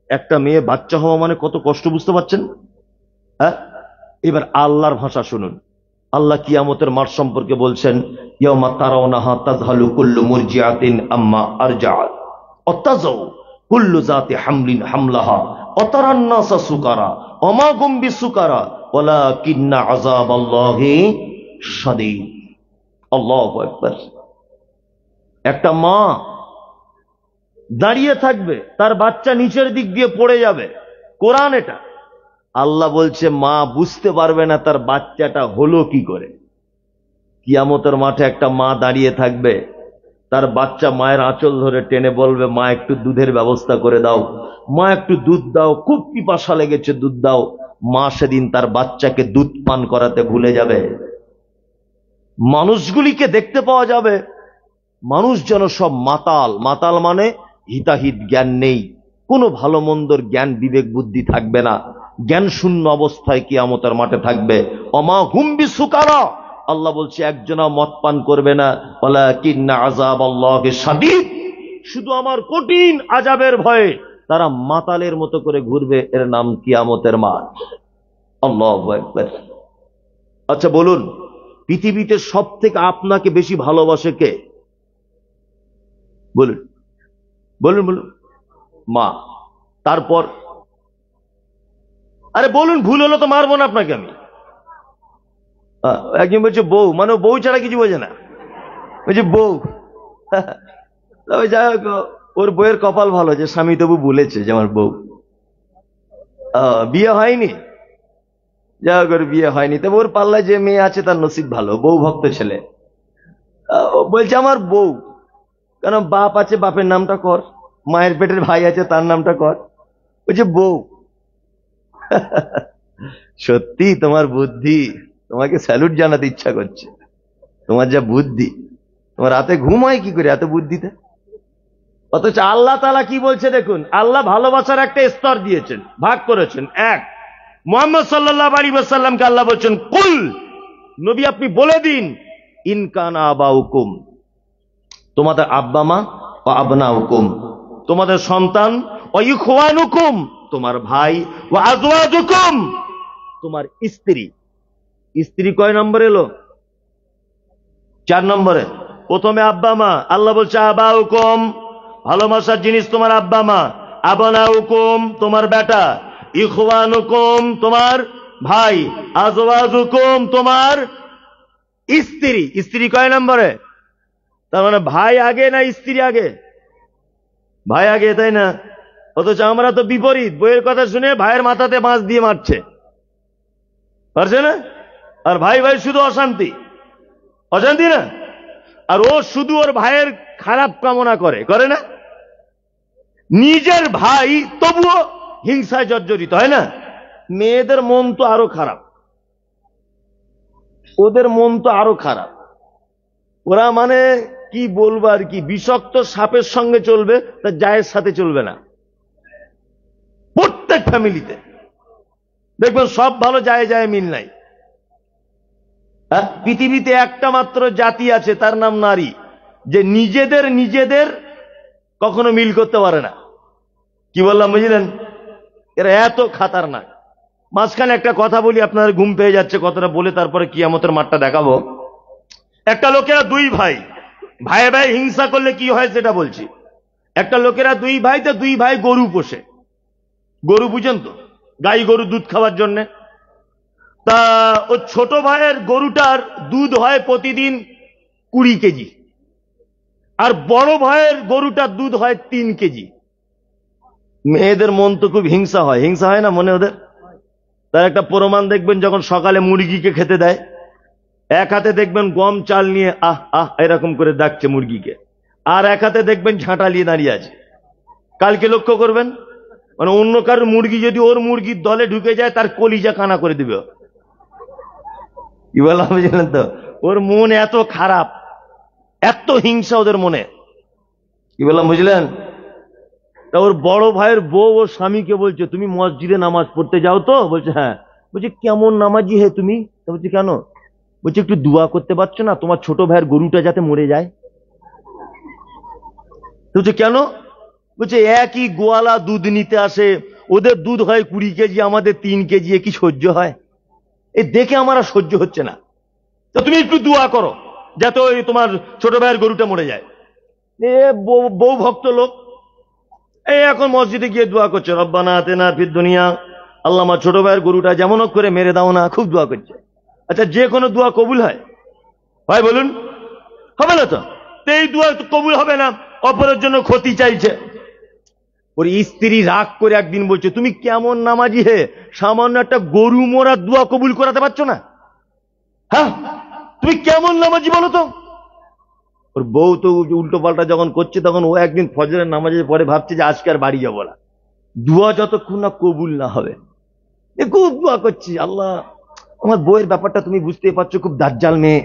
একটা মেয়ে বাচ্চা হওয়া মানে কত কষ্ট, বুঝতে পারছেন? হ্যাঁ, এবার আল্লাহর ভাষা শুনুন। আল্লাহ কিয়ামতের মাঠ সম্পর্কে বলছেন, ইয়াউমা তারাউনাহা তাযহালু কুল্লু মুরজিআতিন আম্মা আরজাআত ওয়া তাযাউ কুল্লু যাতি হামলিন হামলাহা ওয়া তারান নাসা সুকারা ওয়া মা হুম বিসুকারা ওয়ালাকিন্না আযাবাল্লাহি শাদীদ। আল্লাহু আকবার। একটা মা দাঁড়িয়ে থাকবে, তার বাচ্চা নিচের দিক দিয়ে পড়ে যাবে। কোরআন এটা। আল্লাহ বলছে মা বুঝতে পারবে না তার বাচ্চাটা হলো কি করে। কিয়ামতের মাঠে একটা মা দাঁড়িয়ে থাকবে, তার বাচ্চা মায়ের আঁচল ধরে টেনে বলবে, মা একটু দুধের ব্যবস্থা করে দাও, মা একটু দুধ দাও, খুব পিপাসা লেগেছে, দুধ দাও। মা সেদিন তার বাচ্চাকে দুধ পান করাতে ভুলে যাবে। মানুষগুলিকে দেখতে পাওয়া যাবে, মানুষ যেন সব মাতাল। মাতাল মানে হিতাহিত জ্ঞান নেই, কোনো ভালো মন্দর জ্ঞান বিবেক বুদ্ধি থাকবে না, জ্ঞান শূন্য অবস্থায় কিয়ামতের মাঠে থাকবে। অমা হুম বিসুকারা, আল্লাহ বলছে একজনা মদ পান করবে না। ওয়ালাকিন্না আযাবাল্লাহি শাদীদ, শুধু আমার কঠিন আযাবের ভয়ে তারা মাতালের মতো করে ঘুরবে। এর নাম কিয়ামতের মাঠ। আল্লাহু আকবার। আচ্ছা বলুন, পৃথিবীতে সব থেকে আপনাকে বেশি ভালোবাসে কে? বলুন বলুন বলুন। মা। তারপর? আরে বলুন, ভুল হলো তো মারবো না আপনাকে আমি। একজন বলছে বউ, মানে বউ ছাড়া কিছু বোঝে না, বলছে বউ। তবে যাই হোক, ওর বউয়ের কপাল ভালো যে স্বামী তবু বলেছে যে আমার বউ। বিয়ে হয়নি, যাই হোক ওর বিয়ে হয়নি, তবে ওর পাল্লায় যে মেয়ে আছে তার নসিব ভালো, বউ ভক্ত ছেলে। বলছে আমার বউ। কেন, বাপ আছে, বাপের নামটা কর, মায়ের পেটের ভাই আছে, তার নামটা কর। বলছে বউ। সত্যি তোমার বুদ্ধি, তোমাকে স্যালুট জানাতে ইচ্ছা করছে। তোমার যা বুদ্ধি, তোমার রাতে ঘুম হয় কি করে এত বুদ্ধিতে? অথচ আল্লাহ তাআলা কি বলছে দেখুন। আল্লাহ ভালোবাসার একটা স্তর দিয়েছেন, ভাগ করেছেন। এক, মুহাম্মদ সাল্লাল্লাহু আলাইহি ওয়াসাল্লামকে আল্লাহ বলছেন কুল, নবী আপনি বলে দিন, ইন কানা আবাউকুম, তোমাদের আব্বা মা, ও আবনাউকুম, তোমাদের সন্তান, ও ইখওয়ানুকুম, তোমার ভাই, ও আজওয়াজুকুম, তোমার স্ত্রী। স্ত্রী কয় নম্বর এলো? 4 নম্বরে। প্রথমে আব্বা মা, আল্লাহ বলছে আবাউকুম, ভালোবাসার জিনিস তোমার আব্বা মা, আবনাউকুম তোমার বেটা, ইখওয়ানুকুম তোমার ভাই, আজওয়াজুকুম তোমার স্ত্রী। স্ত্রী কয় নম্বরে? তার মানে ভাই আগে না স্ত্রী আগে? ভাই আগে, তাই না? অথচ আমরা তো বিপরীত, বইয়ের কথা শুনে ভাইয়ের মাথাতে বাঁশ দিয়ে মারছে, পারছে না? আর ভাই ভাই শুধু অশান্তি, অশান্তি না? আর ও শুধু ওর ভাইয়ের খারাপ কামনা করে, করে না? নিজের ভাই তবুও হিংসায় জর্জরিত, হয় না? মেয়েদের মন তো আরো খারাপ, ওদের মন তো আরো খারাপ। ওরা মানে কি বলবো আর কি, বিষাক্ত সাপের সঙ্গে চলবে, তার জায়ের সাথে চলবে না। প্রত্যেক ফ্যামিলিতে দেখবেন সব ভালো, যায় যায় মিল নাই। পৃথিবীতে একটা মাত্র জাতি আছে, তার নাম নারী, যে নিজেদের নিজেদের কখনো মিল করতে পারে না। কি বললাম বুঝলেন? এরা এত খাতারনাক। মাঝখানে একটা কথা বলি, আপনার ঘুম পেয়ে যাচ্ছে, কথাটা বলে তারপরে কিয়ামতের মাঠটা দেখাবো। একটা লোকেরা দুই ভাই, ভাই ভাই হিংসা করলে কি হয় সেটা বলছি। একটা লোকেরা দুই ভাই, তো দুই ভাই গরু পোষে। গরু বুঝেন তো, গাই গরু দুধ খাওয়ার জন্য। তা ও ছোট ভাইয়ের গরুটার দুধ হয় প্রতিদিন 20 কেজি। আর বড় ভাইয়ের গরুটার দুধ হয় 3 কেজি। মেয়েদের মন তো খুব হিংসা হয়, হিংসা হয় না মনে ওদের? তার একটা প্রমাণ দেখবেন, যখন সকালে মুরগিকে খেতে দেয়, এক হাতে দেখবেন গম চাল নিয়ে আহ আহ এরকম করে ডাকছে মুরগিকে, আর এক হাতে দেখবেন ঝাঁটা নিয়ে দাঁড়িয়ে আছে। কালকে লক্ষ্য করবেন, মানে অন্য কারোর মুরগি যদি ওর মুরগির দলে ঢুকে যায়, তার কলিজা কানা করে দিবে। কি বললাম বুঝলেন তো? ওর মন এত খারাপ, এত হিংসা ওদের মনে। কি বললাম বুঝলেন? তা ওর বড় ভাইয়ের বউ ও স্বামীকে বলছে, তুমি মসজিদে নামাজ পড়তে যাও তো? বলছে হ্যাঁ। বলছে কেমন নামাজি হে তুমি? বলছে কেন? বলছে একটু দোয়া করতে পারছো না তোমার ছোট ভাইয়ের গরুটা যাতে মরে যায়? বলছে কেন? বলছে একই গোয়ালা দুধ নিতে আসে, ওদের দুধ হয় 20 কেজি, আমাদের 3 কেজি, কি সহ্য হয়? এই দেখে আমার আর সহ্য হচ্ছে না, তো তুমি একটু দোয়া করো যাতে ওই তোমার ছোট ভাইয়ের গরুটা মরে যায়। এ বউ ভক্ত লোক, এই এখন মসজিদে গিয়ে দোয়া করছে, রব্বানা আতিনা ফিদ দুনিয়া, আল্লাহ আমার ছোট ভাইয়ের গরুটা যেমন হোক করে মেরে দাও না, খুব দোয়া করছে। আচ্ছা, যে কোনো দোয়া কবুল হয়? ভাই বলুন, হবে না তো? এই দোয়া কবুল হবে না, অপরের জন্য ক্ষতি চাইছে। ওর স্ত্রী রাগ করে একদিন বলছে, তুমি কেমন নামাজি হে, সামান্য একটা গরু মরার দোয়া কবুল করাতে পারছো না? হ্যাঁ, তুমি কেমন নামাজি বলো তো? ওর বউ তো উল্টো পাল্টা যখন করছে, তখন ও একদিন ফজরের নামাজের পরে ভাবছে যে আজকে আর বাড়ি যাবো না, দোয়া যতক্ষণ না কবুল না হবে। খুব দোয়া করছি, আল্লাহ আমার বউয়ের ব্যাপারটা তুমি বুঝতে পারছো, খুব দাজ্জাল মেয়ে,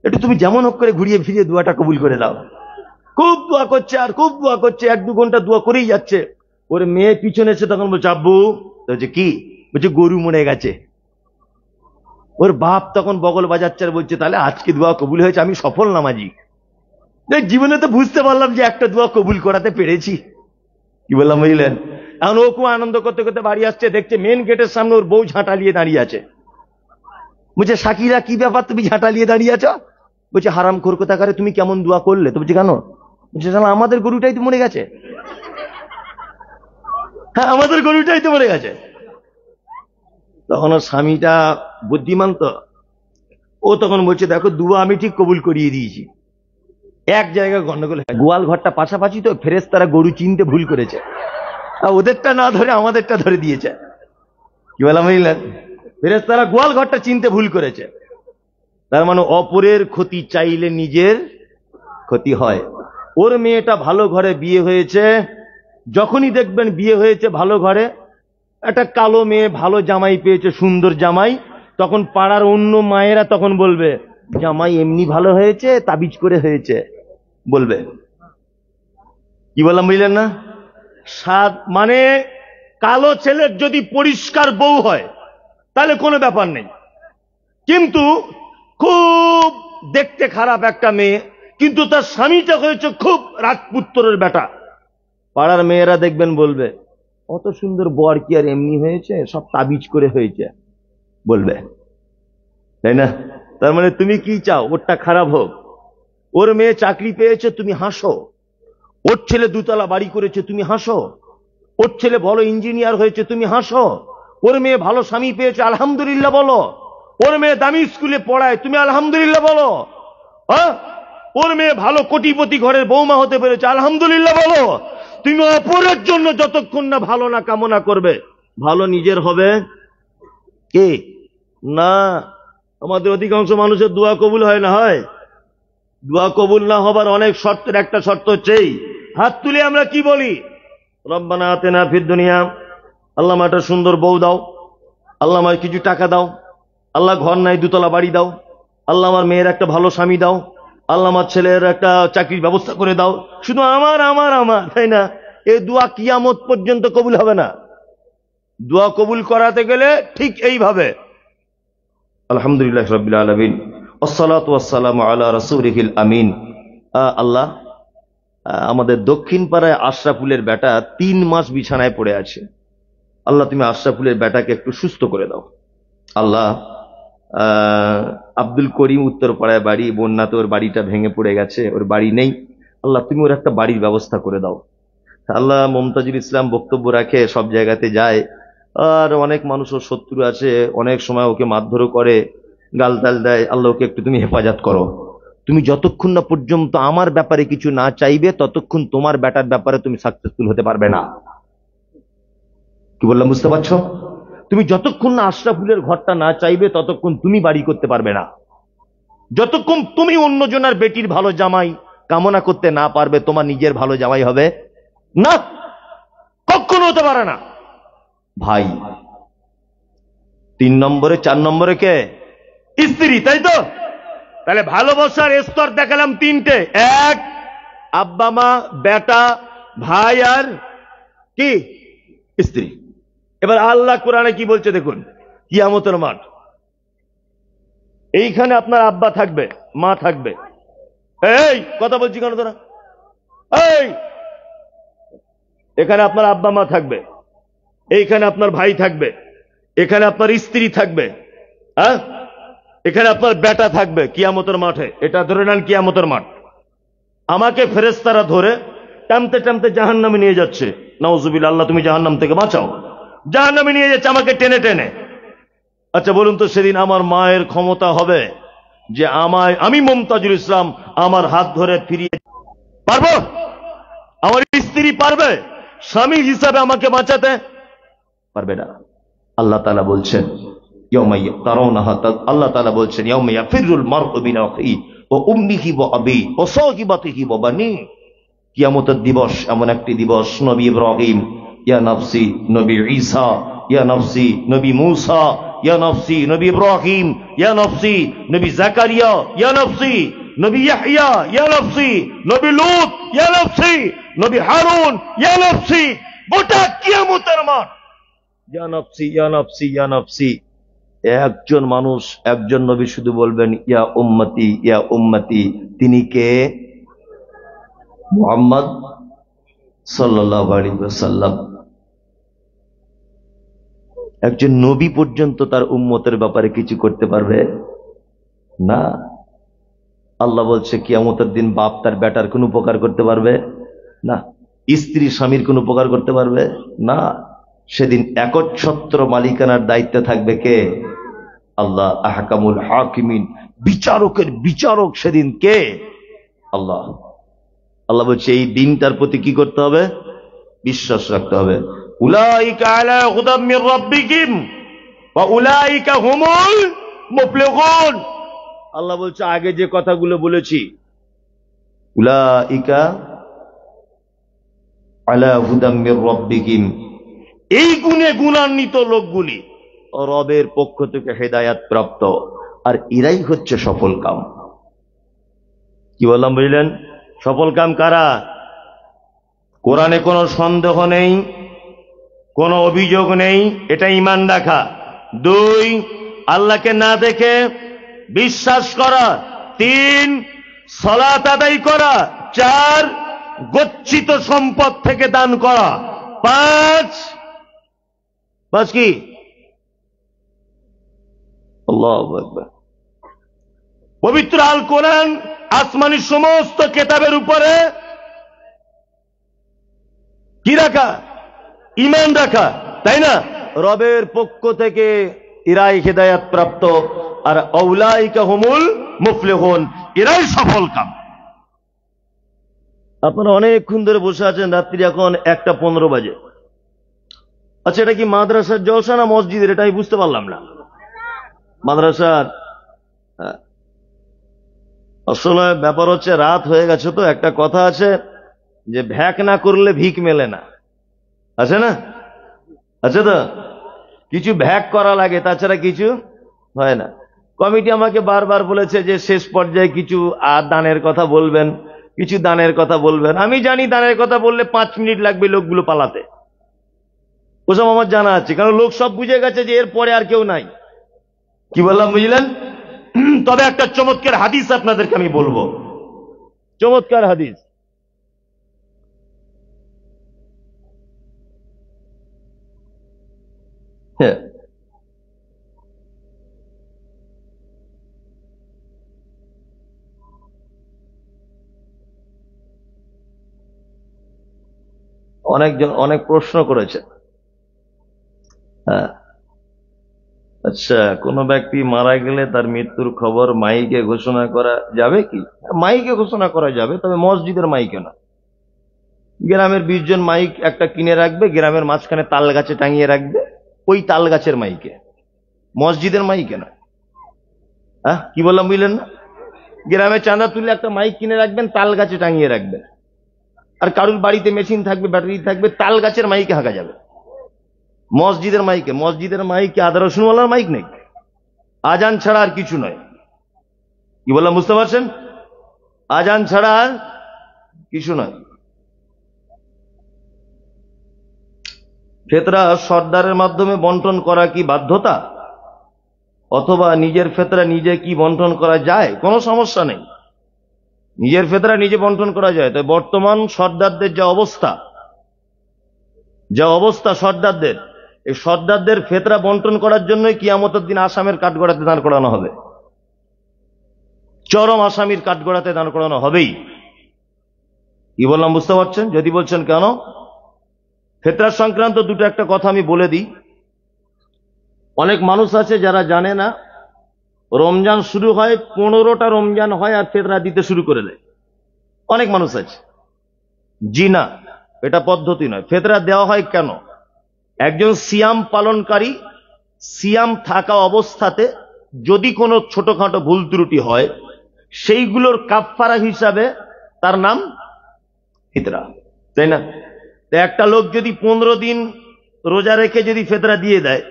একটু তুমি যেমন হোক করে ঘুরিয়ে ফিরিয়ে দোয়াটা কবুল করে দাও। খুব দোয়া করছে আর খুব দোয়া করছে, 1-2 ঘন্টা দোয়া করেই যাচ্ছে। ওর মেয়ে পিছনে এসে তখন বলছে, আব্বু। বলছে কি? বলছে গরু মরে গেছে। ওর বাপ তখন বগল বাজাচ্ছে আর বলছে, তাহলে আজকে দোয়া কবুল হয়েছে, আমি সফল নামাজি। জীবনে তো বুঝতে পারলাম যে একটা দোয়া কবুল করাতে পেরেছি। কি বললাম বুঝলেন? এখন ও খুব আনন্দ করতে করতে বাড়ি আসছে, দেখছে মেন গেটের সামনে ওর বউ ঝাঁটা নিয়ে দাঁড়িয়ে আছে। বলছে সাকিরা, কি ব্যাপার তুমি ঝাঁটা নিয়ে দাঁড়িয়ে আছো? বলছে হারাম খোর কোথাকারে, তুমি কেমন দোয়া করলে? তো বলছে কেন? বলছে আমাদের গরুটাই তো মরে গেছে। হ্যাঁ, আমাদের গরুটাই তো মরে গেছে। তখন ওর স্বামীটা বুদ্ধিমান তো, ও তখন বলছে, দেখো দোয়া আমি ঠিক কবুল করিয়ে দিয়েছি, এক জায়গায় গন্ডগোল, গোয়াল ঘরটা পাশাপাশি তো, ফেরেশতারা গরু চিনতে ভুল করেছে, আর ওদেরটা না ধরে আমাদেরটা ধরে দিয়েছে। কি বললাম বুঝলেন? ফেরেশতারা গোয়াল ঘরটা চিনতে ভুল করেছে। তার মানে অপরের ক্ষতি চাইলে নিজের ক্ষতি হয়। ওর মেয়েটা ভালো ঘরে বিয়ে হয়েছে, যখনই দেখবেন বিয়ে হয়েছে ভালো ঘরে, একটা কালো মেয়ে ভালো জামাই পেয়েছে, সুন্দর জামাই, তখন পাড়ার অন্য মায়েরা তখন বলবে, জামাই এমনি ভালো হয়েছে, তাবিজ করে হয়েছে বলবে। কি বললাম বুঝলেন না? মানে কালো ছেলের যদি পরিষ্কার বউ হয় তাহলে কোনো ব্যাপার নেই, কিন্তু খুব দেখতে খারাপ একটা মেয়ে, কিন্তু তার স্বামীটা হয়েছে খুব রাজপুত্রের বেটা, পাড়ার মেয়েরা দেখবেন বলবে, অত সুন্দর বর কি আর এমনি হয়েছে, সব তাবিজ করে হয়েছে বলবে, তাই না? তার মানে তুমি কি চাও? ওরটা খারাপ হোক। ওর মেয়ে চাকরি পেয়েছে, তুমি হাসো। ওর ছেলে 2 তলা বাড়ি করেছে, তুমি হাসো। ওর ছেলে ভালো ইঞ্জিনিয়ার হয়েছে, তুমি হাসো। ওর মেয়ে ভালো স্বামী পেয়েছে, আলহামদুলিল্লাহ বলো। ওর মেয়ে দামি স্কুলে পড়ায়, তুমি আলহামদুলিল্লাহ বলো। হ্যাঁ, ওর মেয়ে ভালো কোটিপতি ঘরের বৌমা হতে পেরেছে, আলহামদুলিল্লাহ বলো। তুমি অপরের জন্য যতক্ষণ না ভালো না কামনা করবে, ভালো নিজের হবে কে না। আমাদের অধিকাংশ মানুষের দোয়া কবুল হয় না। হয় দোয়া কবুল না হবার অনেক শর্তের একটা শর্ত হচ্ছে, হাত তুলে আমরা কি বলি, রব্বানা আতিনা ফিদ দুনিয়া, আল্লাহ আমার একটা সুন্দর বউ দাও, আল্লাহ আমার কিছু টাকা দাও, আল্লাহ ঘর নাই 2 তলা বাড়ি দাও, আল্লাহ আমার মেয়ের একটা ভালো স্বামী দাও, আল্লাহ আমার ছেলের একটা চাকরির ব্যবস্থা করে দাও। শুধু আমার আমার আমার, তাই না? এই দোয়া কিয়ামত পর্যন্ত কবুল হবে না। দোয়া কবুল করাতে গেলে ঠিক এইভাবে, আলহামদুলিল্লাহ রাব্বিল আলামিন ওয়াসসালাতু ওয়াসসালামু আলা রাসূলিহিল আমিন। আল্লাহ, আমাদের দক্ষিণ পাড়ায় আশরাফুলের বেটা 3 মাস বিছানায় পড়ে আছে, আল্লাহ তুমি আশরাফুলের বেটাকে একটু সুস্থ করে দাও। আল্লাহ, আব্দুল করিম উত্তর পাড়ায় বাড়ি, বন্যাতে ওর বাড়িটা ভেঙে পড়ে গেছে, ওর বাড়ি নেই, আল্লাহ তুমি ওর একটা বাড়ির ব্যবস্থা করে দাও। আল্লাহ, মমতাজুল ইসলাম বক্তব্য রাখে, সব জায়গাতে যায়, আর অনেক মানুষ ওর শত্রু আছে, অনেক সময় ওকে মারধরও করে, গালতাল দেয়, আল্লাহ ওকে একটু তুমি হেফাজত করো। তুমি যতক্ষণ না পর্যন্ত আমার ব্যাপারে কিছু না চাইবে ততক্ষণ তোমার বেটার ব্যাপারে তুমি সাকসেসফুল হতে পারবে না। কি বললাম বুঝতে পারছো? তুমি যতক্ষণ না আশরাফুলের ঘরটা না চাইবে ততক্ষণ তুমি বাড়ি করতে পারবে না। যতক্ষণ তুমি অন্যজনের বেটির ভালো জামাই কামনা করতে না পারবে তোমার নিজের ভালো জামাই হবে না, কখনো হতে পারে না। ভাই 3 নম্বরে 4 নম্বরে কে? স্ত্রী, তাই তো? তাহলে ভালোবাসার স্তর দেখালাম 3টে। 1 আব্বা মা, বেটা, ভাই, আর কি? স্ত্রী। এবার আল্লাহ কোরআনে কি বলছে দেখুন, কিয়ামতের মাঠ। এইখানে আপনার আব্বা থাকবে, মা থাকবে। এই কথা বলছি কেন তোরা? এই এখানে আপনার আব্বা মা থাকবে, এইখানে আপনার ভাই থাকবে, এখানে আপনার স্ত্রী থাকবে, হ্যাঁ, এখানে আপনার বেটা থাকবে কিয়ামতের মাঠে। এটা ধরে নেন কিয়ামতের মাঠ। আমাকে ফেরেশতারা ধরে টানতে টানতে জাহান্নামে নিয়ে যাচ্ছে। নাউজুবিল্লাহ, আল্লাহ তুমি জাহান্নাম থেকে বাঁচাও। জাহান্নামে নিয়ে যাচ্ছে আমাকে টেনে টেনে। আচ্ছা বলুন তো, সেদিন আমার মায়ের ক্ষমতা হবে যে আমি মুমতাজুল ইসলাম আমার হাত ধরে ফিরিয়ে পারবো? আমার স্ত্রী পারবে স্বামী হিসাবে আমাকে বাঁচাতে? পারবে না। আল্লাহ তাআলা বলছেন আল্লাহ তাআলা বলছেন ইয়াউমা ইয়াফিরুল মারউ মিন আখিহি ওয়া উম্মিহি ওয়া আবিহি ওয়া সাহিবাতিহি ওয়া বানিহি। কিয়ামতের দিবস এমন একটি দিবস, নবী ইব্রাহিম ইয়া নাফসি, নবী ঈসা ইয়া নাফসি, নবী মূসা ইয়া নাফসি, নবী ইব্রাহিম ইয়া নাফসি, নবী জাকারিয়া ইয়া নাফসি, নবী ইয়াহইয়া ইয়া নাফসি, নবী লূত ইয়া নাফসি, নবী হারুন ইয়া নাফসি। গোটা কিয়ামতের মাঠ ইয়া নাফসি ইয়া নাফসি ইয়া নাফসি। একজন মানুষ, একজন নবী শুধু বলবেন ইয়া উম্মতি ইয়া উম্মতি। তিনি কে? মুহাম্মদ সাল্লাল্লাহু আলাইহি ওয়াসাল্লাম। একজন নবী পর্যন্ত তার উম্মতের ব্যাপারে কিছু করতে পারবে না। আল্লাহ বলছে কিয়ামতের দিন বাপ তার বেটার কোন উপকার করতে পারবে না, স্ত্রী স্বামীর কোন উপকার করতে পারবে না। সেদিন একচ্ছত্র মালিকানার দায়িত্বে থাকবে কে? আল্লাহ। আহকামুল হাকিমিন, বিচারকের বিচারক সেদিন কে? আল্লাহ। আল্লাহ বলছে এই দিনটার প্রতি কি করতে হবে? বিশ্বাস রাখতে হবে। উলাইকা আলা হুদাম মির রাব্বিহিম ওয়া উলাইকা হুমুল মুফলিহুন। আল্লাহ বলছে আগে যে কথাগুলো বলেছি, উলাইকা আলা হুদাম মির রাব্বিহিম, এই গুণে গুণান্বিত লোকগুলি রবের পক্ষ থেকে হেদায়াত প্রাপ্ত, আর এরাই হচ্ছে সফল কাম। কি বললাম বুঝলেন? সফল কাম কারা? কোরআনে কোনো সন্দেহ নেই, কোনো অভিযোগ নেই, এটা ঈমান রাখা। 2 আল্লাহকে না দেখে বিশ্বাস করা। 3 সালাত আদায় করা। 4 গচ্ছিত সম্পদ থেকে দান করা। 5 কি? আল্লাহু আকবার। পবিত্র আল কোরআন আসমানি সমস্ত কিতাবের উপরে কি রাখা? ঈমান রাখা, তাই না? রবের পক্ষ থেকে এরাই হেদায়েত প্রাপ্ত, আর আউলাইকা হুমুল মুফলিহুন, এরাই সফল কাম। আপনারা অনেকক্ষণ ধরে বসে আছেন, রাত্রি এখন 1:15 বাজে। আচ্ছা, এটা কি মাদ্রাসার জলসা না মসজিদের? এটা আমি বুঝতে পারলাম না। মাদ্রাসার। আসলে ব্যাপার হচ্ছে রাত হয়ে গেছে তো, একটা কথা আছে যে ভ্যাক না করলে ভিক মেলে না, আছে না? আছে তো, কিছু ভ্যাক করা লাগে, তাছাড়া কিছু হয় না। কমিটি আমাকে বারবার বলেছে যে শেষ পর্যায়ে কিছু দানের কথা বলবেন, কিছু দানের কথা বলবেন। আমি জানি দানের কথা বললে 5 মিনিট লাগবে লোকগুলো পালাতে, ওসব আমার জানা আছে, কারণ লোক সব বুঝে গেছে যে এর পরে আর কেউ নাই। কি বললাম বুঝলেন? তবে একটা চমৎকার হাদিস আপনাদেরকে আমি বলবো, চমৎকার হাদিস। হ্যাঁ, অনেকজন অনেক প্রশ্ন করেছে। হ্যাঁ, আচ্ছা, কোন ব্যক্তি মারা গেলে তার মৃত্যুর খবর মাইকে ঘোষণা করা যাবে কি? মাইকে ঘোষণা করা যাবে, তবে মসজিদের মাইকে না। গ্রামের 20 জন মাইক একটা কিনে রাখবে, গ্রামের মাঝখানে তাল গাছে টাঙিয়ে রাখবে, ওই তাল গাছের মাইকে, মসজিদের মাইকে না। হ্যাঁ, কি বললাম বুঝলেন না? গ্রামে চাঁদা তুলে একটা মাইক কিনে রাখবেন, তাল গাছে টাঙিয়ে রাখবেন। আর কারুর বাড়িতে মেশিন থাকবে, ব্যাটারি থাকবে, তাল গাছের মাইকে হাঁকা যাবে। মসজিদের মাইকে আদা রসুনওয়ালার মাইক নেই, আজান ছাড়া আর কিছু নয়। কি বললাম বুঝতে পারছেন? আজান ছাড়া আর কিছু নয়। ফেতরা সর্দারের মাধ্যমে বন্টন করা কি বাধ্যতা, অথবা নিজের ফেতরা নিজে কি বন্টন করা যায়? কোনো সমস্যা নেই, নিজের ফেতরা নিজে বন্টন করা যায়। তো বর্তমান সর্দারদের যা অবস্থা সর্দারদের, এই সর্দারদের ফেতরা বন্টন করার জন্যই কিয়ামতের দিন আসামের কাঠগড়াতে দাঁড় করানো হবে, চরম আসামির কাঠগড়াতে দাঁড় করানো হবেই। কি বললাম বুঝতে পারছেন? যদি বলছেন কেন, ফেতরা সংক্রান্ত দুটো একটা কথা আমি বলে দিই। অনেক মানুষ আছে যারা জানে না, রমজান শুরু হয়, 15টা রমজান হয় আর ফেতরা দিতে শুরু করে দেয়। অনেক মানুষ আছে। জি না, এটা পদ্ধতি নয়। ফেতরা দেওয়া হয় কেন? একজন সিয়াম পালনকারী সিয়াম থাকা অবস্থাতে যদি কোনো ছোটখাটো ভুল ত্রুটি হয়, সেইগুলোর কাফফারা হিসাবে তার নাম ফিতরা, তাই না? একটা লোক যদি 15 দিন রোজা রেখে যদি ফেতরা দিয়ে দেয়,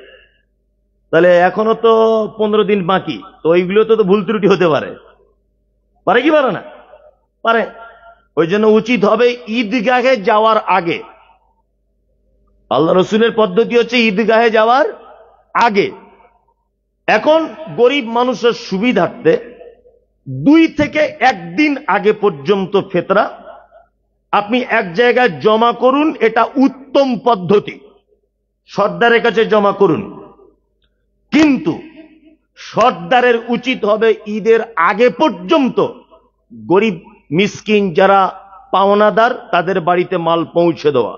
তাহলে এখনো তো 15 দিন বাকি, তো ওইগুলো তো ভুল ত্রুটি হতে পারে, পারে কি পারে না? পারে। ওই জন্য উচিত হবে ঈদগাহে যাওয়ার আগে, আল্লাহ রসুলের পদ্ধতি হচ্ছে ঈদগাহে যাওয়ার আগে। এখন গরিব মানুষের সুবিধার্থে 2 থেকে 1 দিন আগে পর্যন্ত ফেতরা আপনি এক জায়গায় জমা করুন, এটা উত্তম পদ্ধতি। সর্দারের কাছে জমা করুন, কিন্তু সর্দারের উচিত হবে ঈদের আগে পর্যন্ত গরিব মিসকিন যারা পাওনাদার তাদের বাড়িতে মাল পৌঁছে দেওয়া।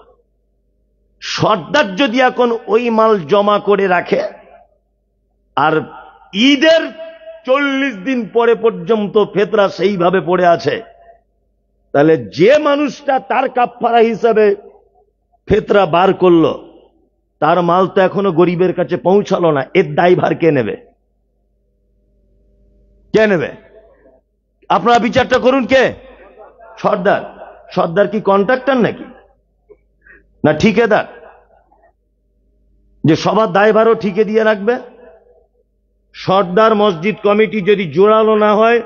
সর্দার যদি এখন ওই মাল জমা করে রাখে আর ঈদের 40 দিন পরে পর্যন্ত ফেতরা সেইভাবে পড়ে আছে, তাহলে যে মানুষটা তার কাফফারা হিসাবে ফেতরা বার করলো, তার মাল তো এখনো গরিবের কাছে পৌঁছালো না। এর দায়ভার কে নেবে? কে নেবে? আপনারা বিচারটা করুন। কে? সর্দার। সর্দার কি কন্ট্রাক্টর নাকি, না ঠিকাদার যে সবার দায়ভারও ঠিকে দিয়ে রাখবে? সর্দার মসজিদ কমিটি যদি জোরালো না হয়,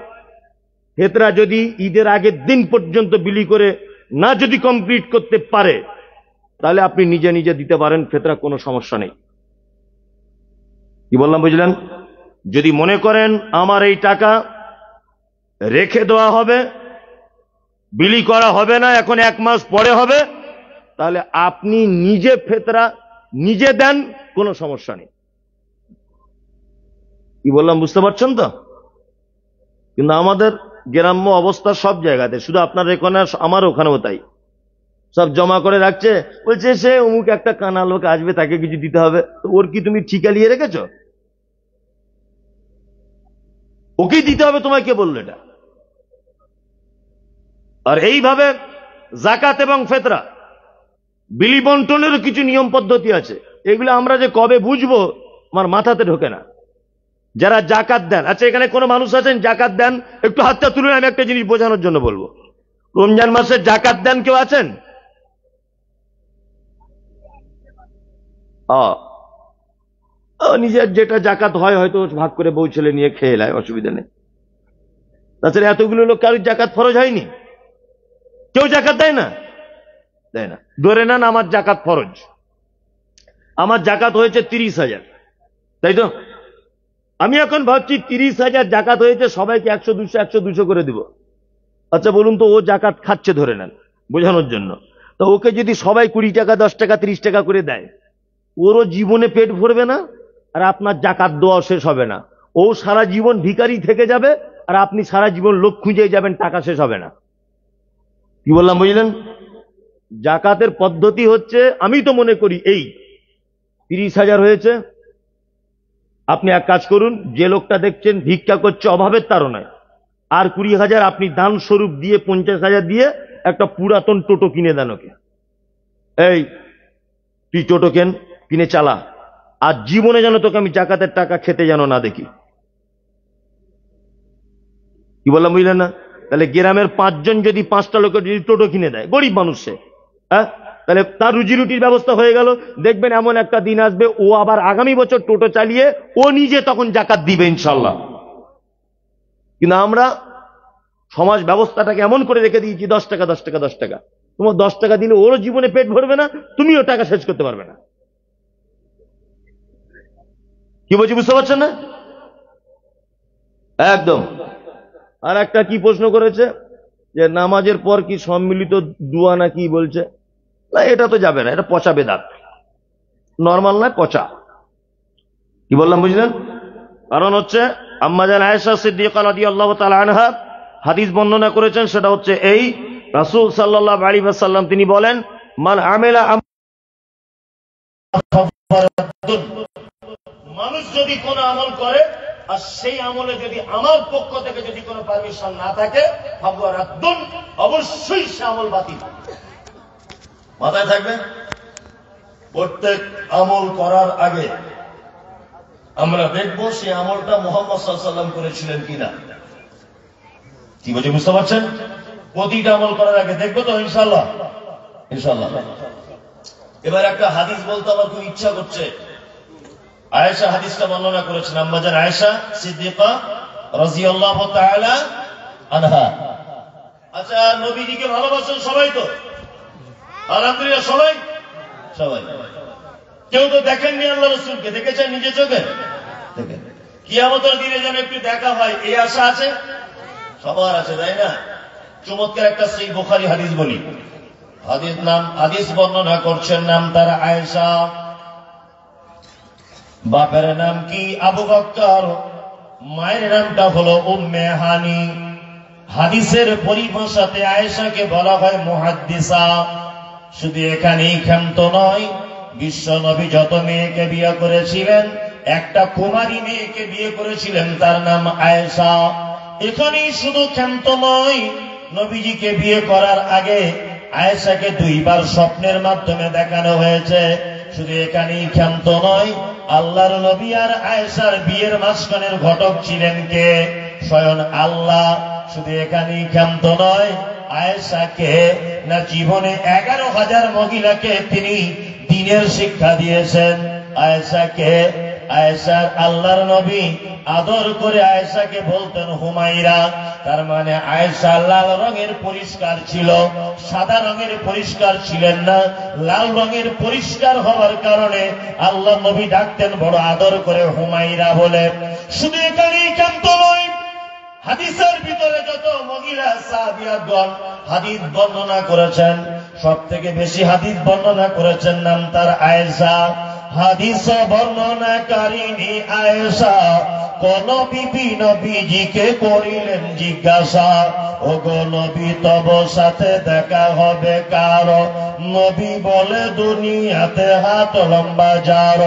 ফেতরা যদি ঈদের আগের দিন পর্যন্ত বিলি করে না যদি কমপ্লিট করতে পারে, তাহলে আপনি নিজে নিজে দিতে পারেন ফেতরা, কোনো সমস্যা নেই। কি বললাম বুঝলেন? যদি মনে করেন আমার এই টাকা রেখে দেওয়া হবে, বিলি করা হবে না, এখন 1 মাস পরে হবে, তাহলে আপনি নিজে ফেতরা নিজে দেন, কোনো সমস্যা নেই। কি বললাম বুঝতে পারছেন তো? কিন্তু আমাদের গ্রাম্য অবস্থা সব জায়গাতে, শুধু আপনার এখানে, আমার ওখানেও তাই, সব জমা করে রাখছে, বলছে সে অমুক একটা কানা লোক আসবে, তাকে কিছু দিতে হবে। তো ওর কি তুমি ঠিকা নিয়ে রেখেছ? ওকেই দিতে হবে, তোমায় কে বললো এটা? আর এইভাবে জাকাত এবং ফেতরা বিলি বন্টনেরও কিছু নিয়ম পদ্ধতি আছে, এগুলো আমরা যে কবে বুঝবো আমার মাথাতে ঢোকে না। যারা জাকাত দেন, আচ্ছা এখানে কোনো মানুষ আছেন জাকাত দেন? একটু হাতটা তুলুন, আমি একটা জিনিস বোঝানোর জন্য বলবো। রমজান মাসে জাকাত দেন কেউ আছেন? নিজের যেটা জাকাত হয় হয়তো ভাগ করে বউ ছেলে নিয়ে খেয়ে নেয়, অসুবিধা নেই। তাছাড়া এতগুলো লোক কারোর জাকাত ফরজ হয়নি, কেউ জাকাত দেয় না, দেয় না। ধরে নেন আমার জাকাত ফরজ, আমার জাকাত হয়েছে 30,000, তাই তো? আমি এখন ভাবছি 30,000 জাকাত হয়েছে, সবাইকে 100 200 100 200 করে দিব। আচ্ছা বলুন তো, ও জাকাত খাচ্ছে ধরে নেন বোঝানোর জন্য, তো ওকে যদি সবাই 20 টাকা 10 টাকা 30 টাকা করে দেয়, ওরও জীবনে পেট ভরবে না, আর আপনার জাকাত দেওয়া শেষ হবে না। ও সারা জীবন ভিখারি থেকে যাবে, আর আপনি সারা জীবন লোক খুঁজে যাবেন, টাকা শেষ হবে না। কি বললাম বুঝলেন? জাকাতের পদ্ধতি হচ্ছে, আমি তো মনে করি এই 30,000 হয়েছে, আপনি এক কাজ করুন, যে লোকটা দেখছেন ভিক্ষা করছে অভাবের তাড়নায়, আর 20,000 আপনি দান স্বরূপ দিয়ে 50,000 দিয়ে একটা পুরাতন টোটো কিনে দেন ওকে। এই তুই টোটো কিনে চালা, আর জীবনে যেন তোকে আমি জাকাতের টাকা খেতে যেন না দেখি। কি বললাম বুঝলেন না? তাহলে গ্রামের 5 জন যদি 5টা লোকের যদি টোটো কিনে দেয়, গরিব মানুষ সে, হ্যাঁ, তাহলে তার রুজি রুটির ব্যবস্থা হয়ে গেল। দেখবেন এমন একটা দিন আসবে ও আবার আগামী বছর টোটো চালিয়ে ও নিজে তখন জাকাত দিবে ইনশাল্লাহ। কিন্তু আমরা সমাজ ব্যবস্থাটাকে এমন করে রেখে দিয়েছি 10 টাকা 10 টাকা 10 টাকা। তোমার 10 টাকা দিলে ওরও জীবনে পেট ভরবে না, তুমিও টাকা শেষ করতে পারবে না। কি বলছি বুঝতে পারছেন না? একদম। আর একটা কি প্রশ্ন করেছে যে নামাজের পর কি সম্মিলিত দোয়া না কি বলছে, না এটা তো যাবে না, এটা পচা বেদাত, নর্মাল না, পচা। কি বললাম বুঝলেন? কারণ হচ্ছে আম্মা জান আয়েশা সিদ্দিকা রাদিয়াল্লাহু তাআলা আনহা হাদিস বর্ণনা করেছেন, সেটা হচ্ছে এই, রাসূল সাল্লাল্লাহু আলাইহি ওয়াসাল্লাম তিনি বলেন, মান আমিলা, মানুষ যদি কোন আমল করে আর সেই আমলে যদি আমার পক্ষ থেকে যদি কোনো পারমিশন না থাকে, অবশ্যই সে আমল বাতিল। মাথায় থাকবে, প্রত্যেক আমল করার আগে আমরা দেখবো সে আমলটা মুহাম্মদ সাল্লাল্লাহু আলাইহি ওয়াসাল্লাম করেছিলেন কিনা। কি বলছি বুঝতে পারছেন? প্রতিটা আমল করার আগে দেখবো তো ইনশাআল্লাহ। ইনশাআল্লাহ। এবার একটা হাদিস বলতে আমার খুব ইচ্ছা করছে। আয়েশা হাদিসটা বর্ণনা করেছেন, আম্মা জান আয়েশা সিদ্দিকা রাদিয়াল্লাহু তাআলা আনহা। আচ্ছা, নবীজিকে ভালোবাসেন সবাই তো? আলহামদুলিল্লাহ, সবাই। সবাই। কেউ তো দেখেননি আল্লাহ রাসূলকে, দেখেছেন নিজে চোখে? দেখেন। কিয়ামতের দিনে যেন একটু দেখা হয় এই আশা আছে সবার, আছে তাই না? চমৎকার একটা সহিহ বুখারী হাদিস বলি। হাদিস বর্ণনা করছেন, নাম তার আয়েশা, বাপের নাম কি আবু বকর, মায়ের নামটা হলো উম্মে হানি। হাদিসের পরিভাষাতে আয়েশাকে বলা হয় মুহাদ্দিসা। শুধু এখানেই ক্ষান্ত নয়, বিশ্ব নবী যত মেয়েকে বিয়ে করেছিলেন, একটা কুমারী মেয়েকে বিয়ে করেছিলেন, তার নাম আয়েশা। এখানেই শুধু ক্ষান্ত নয়, নবীজিকে বিয়ে করার আগে আয়েশাকে 2 বার স্বপ্নের মাধ্যমে দেখানো হয়েছে। শুধু এখানেই ক্ষান্ত নয়, আল্লাহর নবী আর আয়েশার বিয়ের মাঝখানের ঘটক ছিলেন কে? স্বয়ং আল্লাহ। শুধু এখানেই ক্ষান্ত নয়, আয়েশাকে না জীবনে 11,000 মহিলাকে তিনি দ্বীনের শিক্ষা দিয়েছেন। আয়েশার আল্লাহর নবী আদর করে আয়েশাকে বলতেন হুমাইরা। তার মানে আয়েশা লাল রঙের পরিষ্কার ছিল, সাদা রঙের পরিষ্কার ছিলেন না। লাল রঙের পরিষ্কার হওয়ার কারণে আল্লাহ নবী ডাকতেন বড় আদর করে হুমাইরা বলে। শুধু এখানেই ক্ষান্ত নয়, হাদিসের ভিতরে যত মহিলা সাহাবিয়াগণ হাদিস বর্ণনা করেছেন, সব থেকে বেশি হাদিস বর্ণনা করেছেন নাম তার আয়েশা। হাদিস বর্ণনাকারিণী আয়েশা কোন বিবি নবীজিকে করিলেন জিজ্ঞাসা, ও গো নবী তব সাথে দেখা হবে কার? নবী বলে দুনিয়াতে হাত লম্বা যার।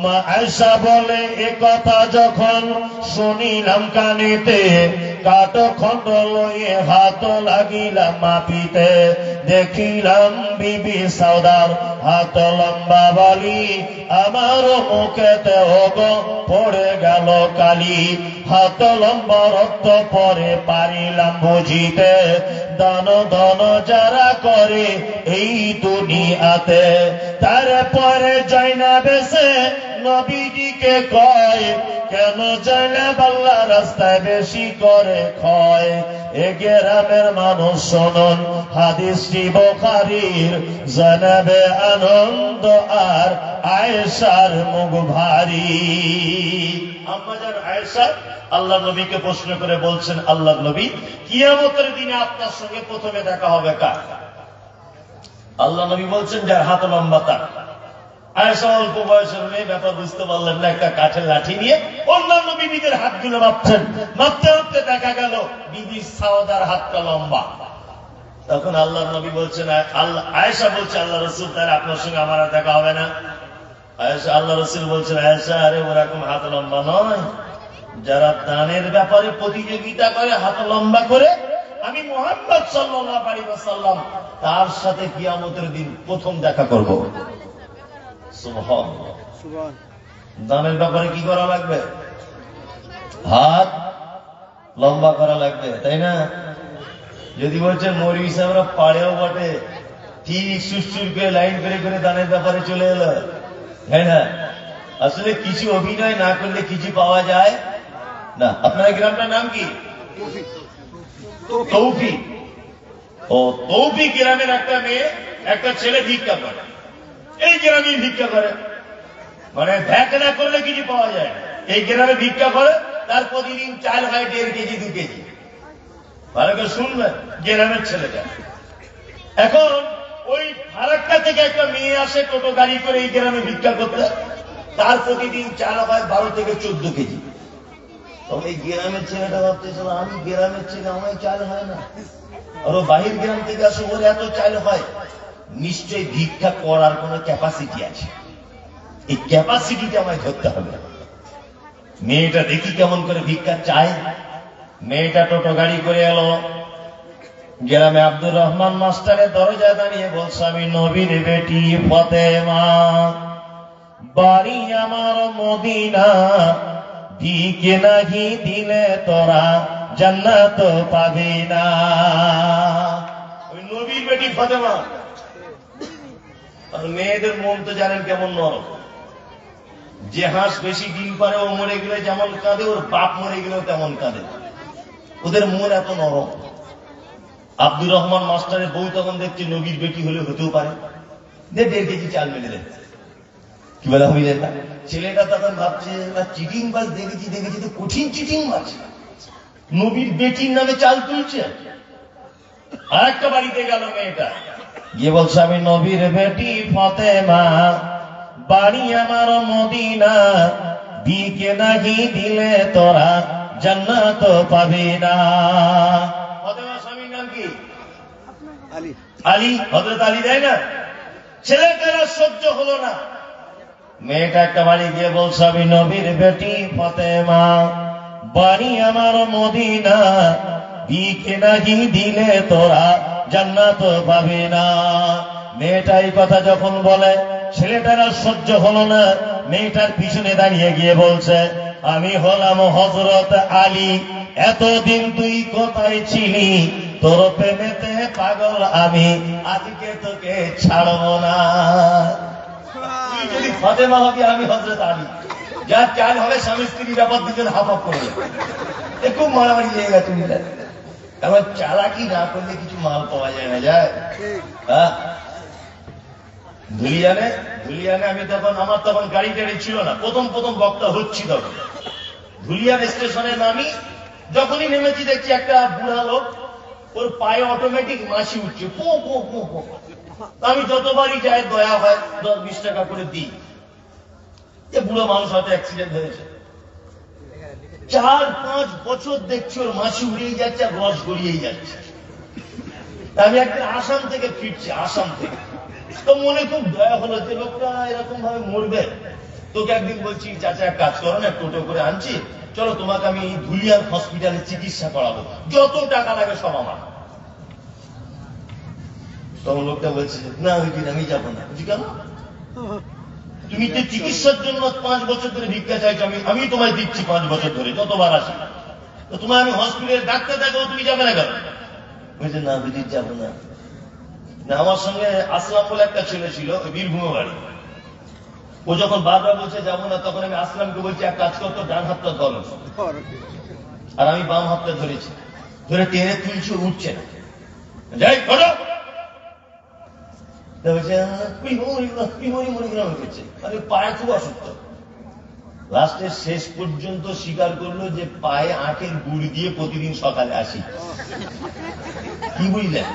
মা আয়েশা বলে এ কথা যখন শুনিলাম কানেতে, কাঠ খন্ড লয়ে হাত লাগিলাম মাপিতে। দেখিলাম বিবি সাউদার হাত লম্বা বালি, আমার মুখেতে ওগো পড়ে গেল কালি। হাত লম্বা রক্ত পরে পারিলাম বুঝিতে, দান দান যারা করে এই দুনিয়াতে। তারপরে যাইনা বেশে নবীজিকে কয়, কেন জাইনাব আল্লাহ রাস্তায় বেশি করে ক্ষয়। এ গ্রামের মানুষ শুনুন হাদিসটি বুখারীর, জানাবে আনন্দ আর আয়েশার মুখ ভারী। আম্মা জান আয়েশা আল্লাহ নবীকে প্রশ্ন করে বলছেন, আল্লাহ নবী কিয়ামতের দিনে আপনার সঙ্গে প্রথমে দেখা হবে কার? আল্লাহ নবী বলছেন যার হাত লম্বা তার। আয়েশা অল্প বয়সের মেয়ে, ব্যাপার বুঝতে পারলেন না, একটা কাঠের লাঠি নিয়ে অন্যান্য বিবিদের হাতগুলো মাপছেন। মাপতে মাপতে দেখা গেল বিবি সাউদার হাতটা লম্বা। তখন আল্লাহ নবী বলছেন, আয়েশা বলছে আল্লাহ রাসূল তার আপনার সঙ্গে আমার দেখা হবে না? আয়েশা, আল্লাহ রাসূল বলছেন, আয়েশা আরে ওরকম হাত লম্বা নয়, যারা দানের ব্যাপারে প্রতিযোগিতা করে হাত লম্বা করে, আমি মুহাম্মদ সাল্লাল্লাহু আলাইহি ওয়াসাল্লাম তার সাথে কিয়ামতের দিন প্রথম দেখা করব। সুবহানাল্লাহ। দানের ব্যাপারে কি করা লাগবে? হাত লম্বা করা লাগবে, তাই না? যদি বলছেন মৌলভী সাহেবরা পাড়েও বটে, ঠিক সুস্থির করে লাইন করে করে দানের ব্যাপারে চলে এলো, তাই না? আসলে কিছু অভিনয় না করলে কিছু পাওয়া যায় না। আপনার গ্রামটার নাম কি? তৌফিক। ও তৌফিক গ্রামের একটা মেয়ে, একটা ছেলে ভিক্ষা করে, এই গ্রামে ভিক্ষা করে, মানে ভ্যাক না করলে কিছু পাওয়া যায় না। এই গ্রামে ভিক্ষা করে, তার প্রতিদিন চাল হয় 1.5 কেজি 2 কেজি। ভালো করে শুনবেন, গ্রামের ছেলেটা। এখন ওই ফারাক্কা থেকে একটা মেয়ে আসে টোটো গাড়ি করে এই গ্রামে ভিক্ষা করতে, তার প্রতিদিন চাল হয় 12 থেকে 14 কেজি। তবে এই গ্রামের ছেলেটা ভাবতেছিল, আমি গ্রামের ছেলে, আমার চাল হয় না, আর ও বাহির গ্রাম থেকে আসে, ওর এত চাল হয়, নিশ্চয়ই ভিক্ষা করার কোন ক্যাপাসিটি আছে, এই ক্যাপাসিটিটা আমায় ধরতে হবে। মেয়েটা দেখি কেমন করে ভিক্ষা চায়। মেয়েটা টোটো গাড়ি করে এলো গ্রামে, আব্দুর রহমান মাস্টারের দরজায় দাঁড়িয়ে বলছে, আমি নবীর বেটি ফাতেমা, বাড়ি আমার মদিনা, ভিকে নাহি দিলে তোরা জান্নাত পাবি না। ওই নবীর বেটি ফাতেমা। আর মেয়েদের মন তো জানেন কেমন নরম, যে হাঁস বেশি ডিম পারে ও মরে গেলে যেমন কাঁদে, ওর বাপ মরে গেলেও তেমন কাঁদে, ওদের মন এত নরম। আব্দুর রহমান মাস্টারের বউ তখন দেখছে নবীর বেটি হলে হতেও পারে, 1.5 কেজি চাল মেলে দেয়। কি বলে আমি যেটা, ছেলেটা তখন ভাবছে, চিটিং বাস দেখেছি তো কঠিন চিটিং বাস, নবীর বেটির নামে চাল তুলছে। আর একটা বাড়িতে গেল মেয়েটা, গিয়ে বলছে, আমি নবীর বেটি ফাতেমা, বাড়ি আমার মদিনা, ভিকে নাহি দিলে তোরা জান্নাত পাবি না। ফাতেমা স্বামীর নাম কি? আলী। আলী, হযরত আলী, তাই না? ছেলেটারা সহ্য হলো না, মেয়েটা একটা বাড়ি গিয়ে বলছে, আমি নবীর বেটি ফাতেমা, বাড়ি আমার মদিনা, ভিকে নাহি দিলে তোরা জান্নাত পাবি না। মেয়েটা এই কথা যখন বলে, ছেলেটারা সহ্য হলো না, মেয়েটার পিছনে দাঁড়িয়ে গিয়ে বলছে, আমি হলাম হযরত আলী, এতদিন তুই কোথায় ছিলি, তোর প্রেমেতে পাগল আমি, আজকে তোকে ছাড়ব না। তুই যদি ফাতেমা হবি, আমি হযরত আলী, যার চাল হবে স্বামী স্ত্রী ব্যাপার দুজন হাফ হাফ করে যাবে, খুব মারামারি জায়গা তুমি। এবার চালাকি না করলে কিছু মাল পাওয়া যায় না, যায়? হ্যাঁ, ধুলিয়ানে আমি তখন, আমার তখন গাড়ি টাড়ি ছিল না, প্রথম বক্তা হচ্ছি তখন। ধুলিয়ান স্টেশনে নামি, যখনই নেমেছি দেখছি একটা বুড়া লোক, ওর পায়ে অটোমেটিক মাছি উঠছে, পো পো পো পো। আমি যতবারই যাই দয়া হয় 10-20 টাকা করে দিই, যে বুড়ো মানুষ হয়তো অ্যাক্সিডেন্ট হয়েছে। 4-5 বছর দেখছি ওর মাছি উড়িয়ে যাচ্ছে, আর রস গড়িয়েই যাচ্ছে। আমি একদিন আসাম থেকে ফিরছি, আসাম থেকে, তো মনে খুব দয়া হলো যে লোকটা এরকম ভাবে মরবে। তোকে একদিন বলছি, চাচা এক কাজ করো না, টোটো করে আনছি, চলো তোমাকে আমি ধুলিয়ান হসপিটালে চিকিৎসা করাবো, যত টাকা লাগে সব আমার। তখন লোকটা বলছে, না ওই দিন আমি যাবো না। বুঝি কেন? তুমি যে চিকিৎসার জন্য 5 বছর ধরে ভিক্ষা চাইছো, আমি তোমায় দিচ্ছি 5 বছর ধরে, যতবার আসি, তো তোমায় আমি হসপিটালে ডাক্তার দেখাবো, তুমি যাবে না কেন? বলছে, না বুঝি যাবো না। আমার সঙ্গে আসলাম বলে একটা ছেলে ছিল, বীরভূমে বাড়ি। ও যখন বারবার বলছে যাবো না, তখন আমি আসলামকে বলছি, এক কাজ করতো, ডান হাতটা ধর, আর আমি বাম হাতটা ধরেছি, ধরে টেনে তুলছি, উঠছে না, যাই ধরো। পায়ে খুব অসুস্থ, লাস্টে শেষ পর্যন্ত স্বীকার করলো যে পায়ে আখের গুড় দিয়ে প্রতিদিন সকালে আসি। কি বুঝলেন?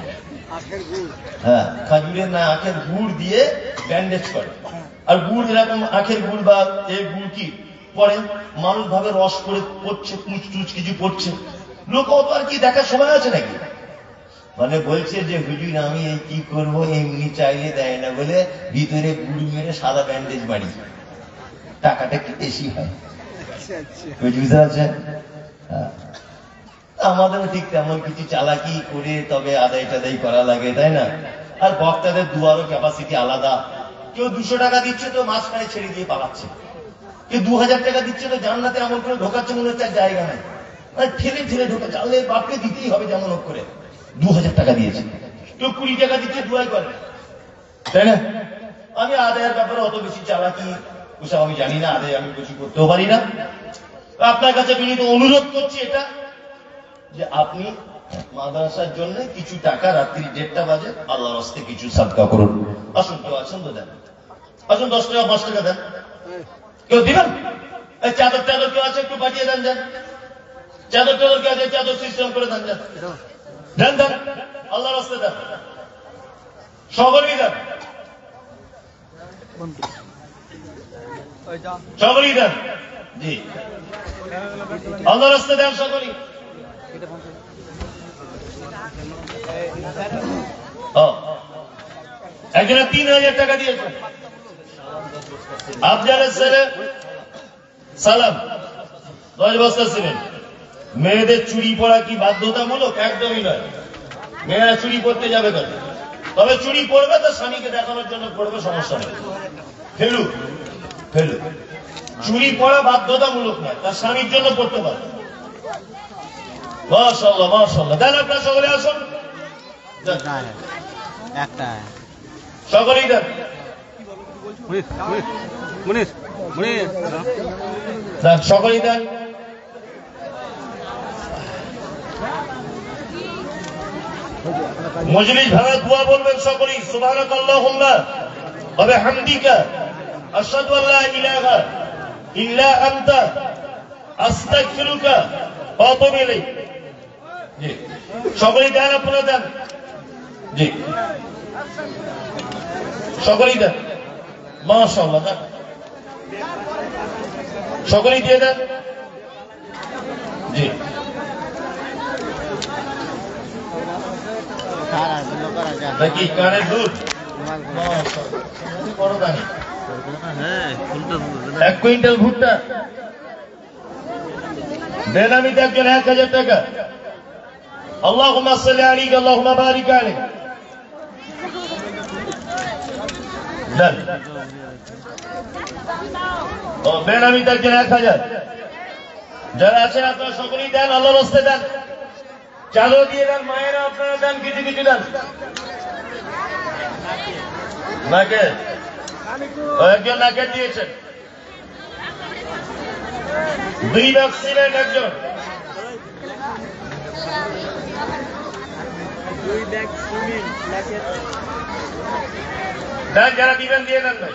হ্যাঁ, খাজুরের না আখের গুড় দিয়ে ব্যান্ডেজ করে। আর গুড় এরকম আখের গুড় বা এই গুড় কি পরে মানুষ ভাবে রস করে পড়ছে, কুচ টুচ কিছু পড়ছে, লোক অত আর কি দেখার সময় আছে নাকি? মানে বলছে যে হুজুর আমি এই কি করবো, এমনি চাইলে দেয় না বলে ভিতরে গুড় মেরে সাদা ব্যান্ডেজ বাড়ি, টাকাটা একটু বেশি হয়। বুঝতে পারছেন? আমাদেরও ঠিক তেমন কিছু চালাকি করে তবে আদায় টাদাই করা লাগে, তাই না? আর বক্তাদের দুয়ারও ক্যাপাসিটি আলাদা। কেউ 200 টাকা দিচ্ছে তো মাঝখানে ছেড়ে দিয়ে পালাচ্ছে, কেউ 2000 টাকা দিচ্ছে তো জান্নাতে এমন করে ঢোকাচ্ছে মনে হচ্ছে জায়গা নাই, মানে ঠেলে ঠেলে ঢোকা, জানলে বাপকে দিতেই হবে যেমন হোক করে। 2000 টাকা দিয়েছে, কেউ 20 টাকা দিচ্ছে দুয়াই করে, তাই না? আমি আদায়ের ব্যাপারে অত বেশি চালাকি ওসব আমি জানি না, আদায় আমি বেশি করতেও পারি না। আপনার কাছে বিনীত অনুরোধ করছি এটা, যে আপনি মাদ্রাসার জন্য কিছু টাকা রাত্রি 1:30 বাজে আল্লাহর রাস্তে কিছু সাদকা করুন। আসুন, কেউ আছেন তো দেন, আসুন 10 টাকা 5 টাকা দেন, কেউ দিবেন? এই চাদর টাদর কেউ আছে একটু পাঠিয়ে দেন, দেন চাদর টাদর কেউ আছে, চাদর সিস্টেম করে দেন, দেন দেন, আল্লাহর রাস্তে দেন, সকলেই দেন, সকলেই দেন, জি আল্লাহর রাস্তে দেন সকলেই। একজনে 3000 টাকা দিয়েছেন, আফজালের ছেলে সালাম 10 বস্তা ছিলেন। মেয়েদের চুরি পরা কি বাধ্যতামূলক? একদমই নয়। মেয়েরা চুরি করতে যাবে কেন? তবে চুরি পড়বে তো স্বামীকে দেখানোর জন্য পড়বে, সমস্যা নেই, ফেলু ফেলু। চুরি পড়া বাধ্যতামূলক নয়, তার স্বামীর জন্য পড়তে পারে। মাশাআল্লাহ মাশাআল্লাহ। দেন আপনারা সকলে আসুন, সকলেই দেন, সকলেই দেন। মজলিস ভাঙা দোয়া বলবেন সকলেই। সুবহানাকাল্লাহুম্মা ওয়া বিহামদিকা আশহাদু আল্লা ইলাহা ইল্লা আনতা আস্তাগফিরুকা ওয়া আতুবু ইলাইক। জি সকলেই দেন, আপনারা দেন, জি সকলেই দেন, মাশাআল্লাহ দেন, সকলেই দিয়ে দেন, জি নাকি কানের দুধ বড় দানি 1 কুইন্টাল ভুট্টা দেন। আমি দেখবেন 1000 টাকা। আল্লাহুম্মা সাল্লি আলাইহি আল্লাহুম্মা বারিক আলাইহি দেন। ও দেন, আমি দেখবেন 1000। যারা আছেন আপনারা সকলেই দেন, আল্লাহর রাস্তে দেন, চালু দিয়ে দেন, মায়েরা আপনারা দেন, কিছু কিছু দেন। নাকের একজন নাকের দিয়েছেন, 2 ব্যাগ সিমেন্ট একজন, 2 ব্যাগ সিমেন্ট দেন, যারা দিবেন দিয়ে দেন ভাই।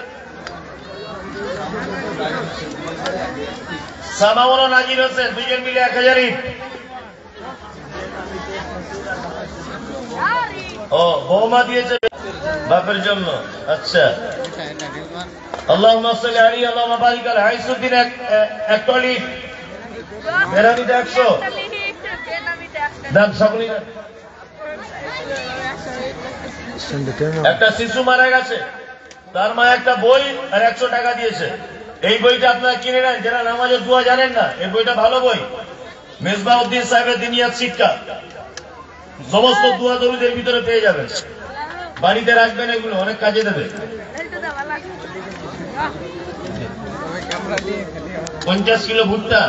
সামাউল নাজির হোসেন 2 জন মিলে 1000 ইট। ও বৌমা দিয়েছে বাপের জন্য, আচ্ছা। আল্লাহুম্মা সাল্লি আলাইহি আল্লাহুম্মা বারিক আলাইহি। হাইসুদ্দিন 1 টলি বেরামিতে 100 দেন, সকলেই দেন। একটা শিশু মারা গেছে, তার মা একটা বই আর 100 টাকা দিয়েছে। এই বইটা আপনারা কিনে নেন, যারা নামাজের দোয়া জানেন না, এই বইটা ভালো বই, মেজবাউদ্দিন সাহেবের দিনিয়াত শিক্ষা, সমস্ত দোয়া দরুদের ভিতরে পেয়ে যাবেন। বাড়িতে রাখবেন, এগুলো অনেক কাজে দেবে। 50 কিলো ভুট্টা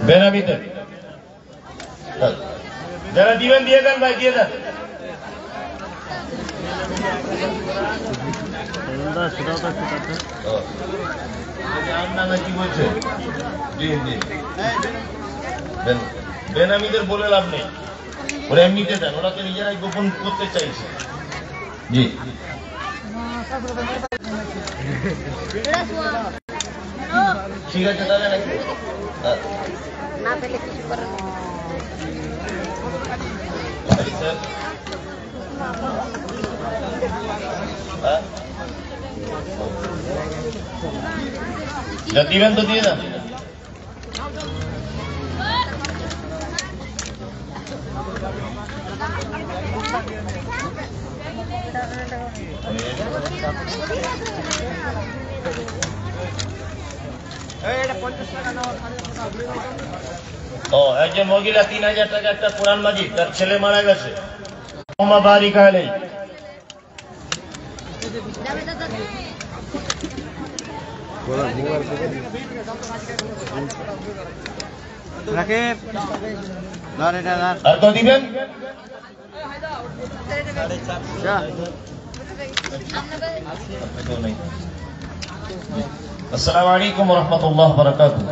বেনামিতে যারা দিবেন দিয়ে দেন ভাই, দিয়ে দেন। কি বলছে? জি জি, বেনামিদের বলে লাভ নেই, ওরা এমনিতে দেন, ওরা তো নিজেরাই গোপন করতে চাইছে। জি ঠিক আছে তাহলে নাকি? না পেলে কিছু করার নেই। স্যার যা দিবেন তো দিয়ে দেন। ও একজন মহিলা 3000 টাকা একটা কোরআন মাজিদ, তার ছেলে মারা গেছে, বাড়ি খায় আর তো দিবেন। আসসালামু আলাইকুম ওয়া রাহমাতুল্লাহি ওয়া বারাকাতুহু।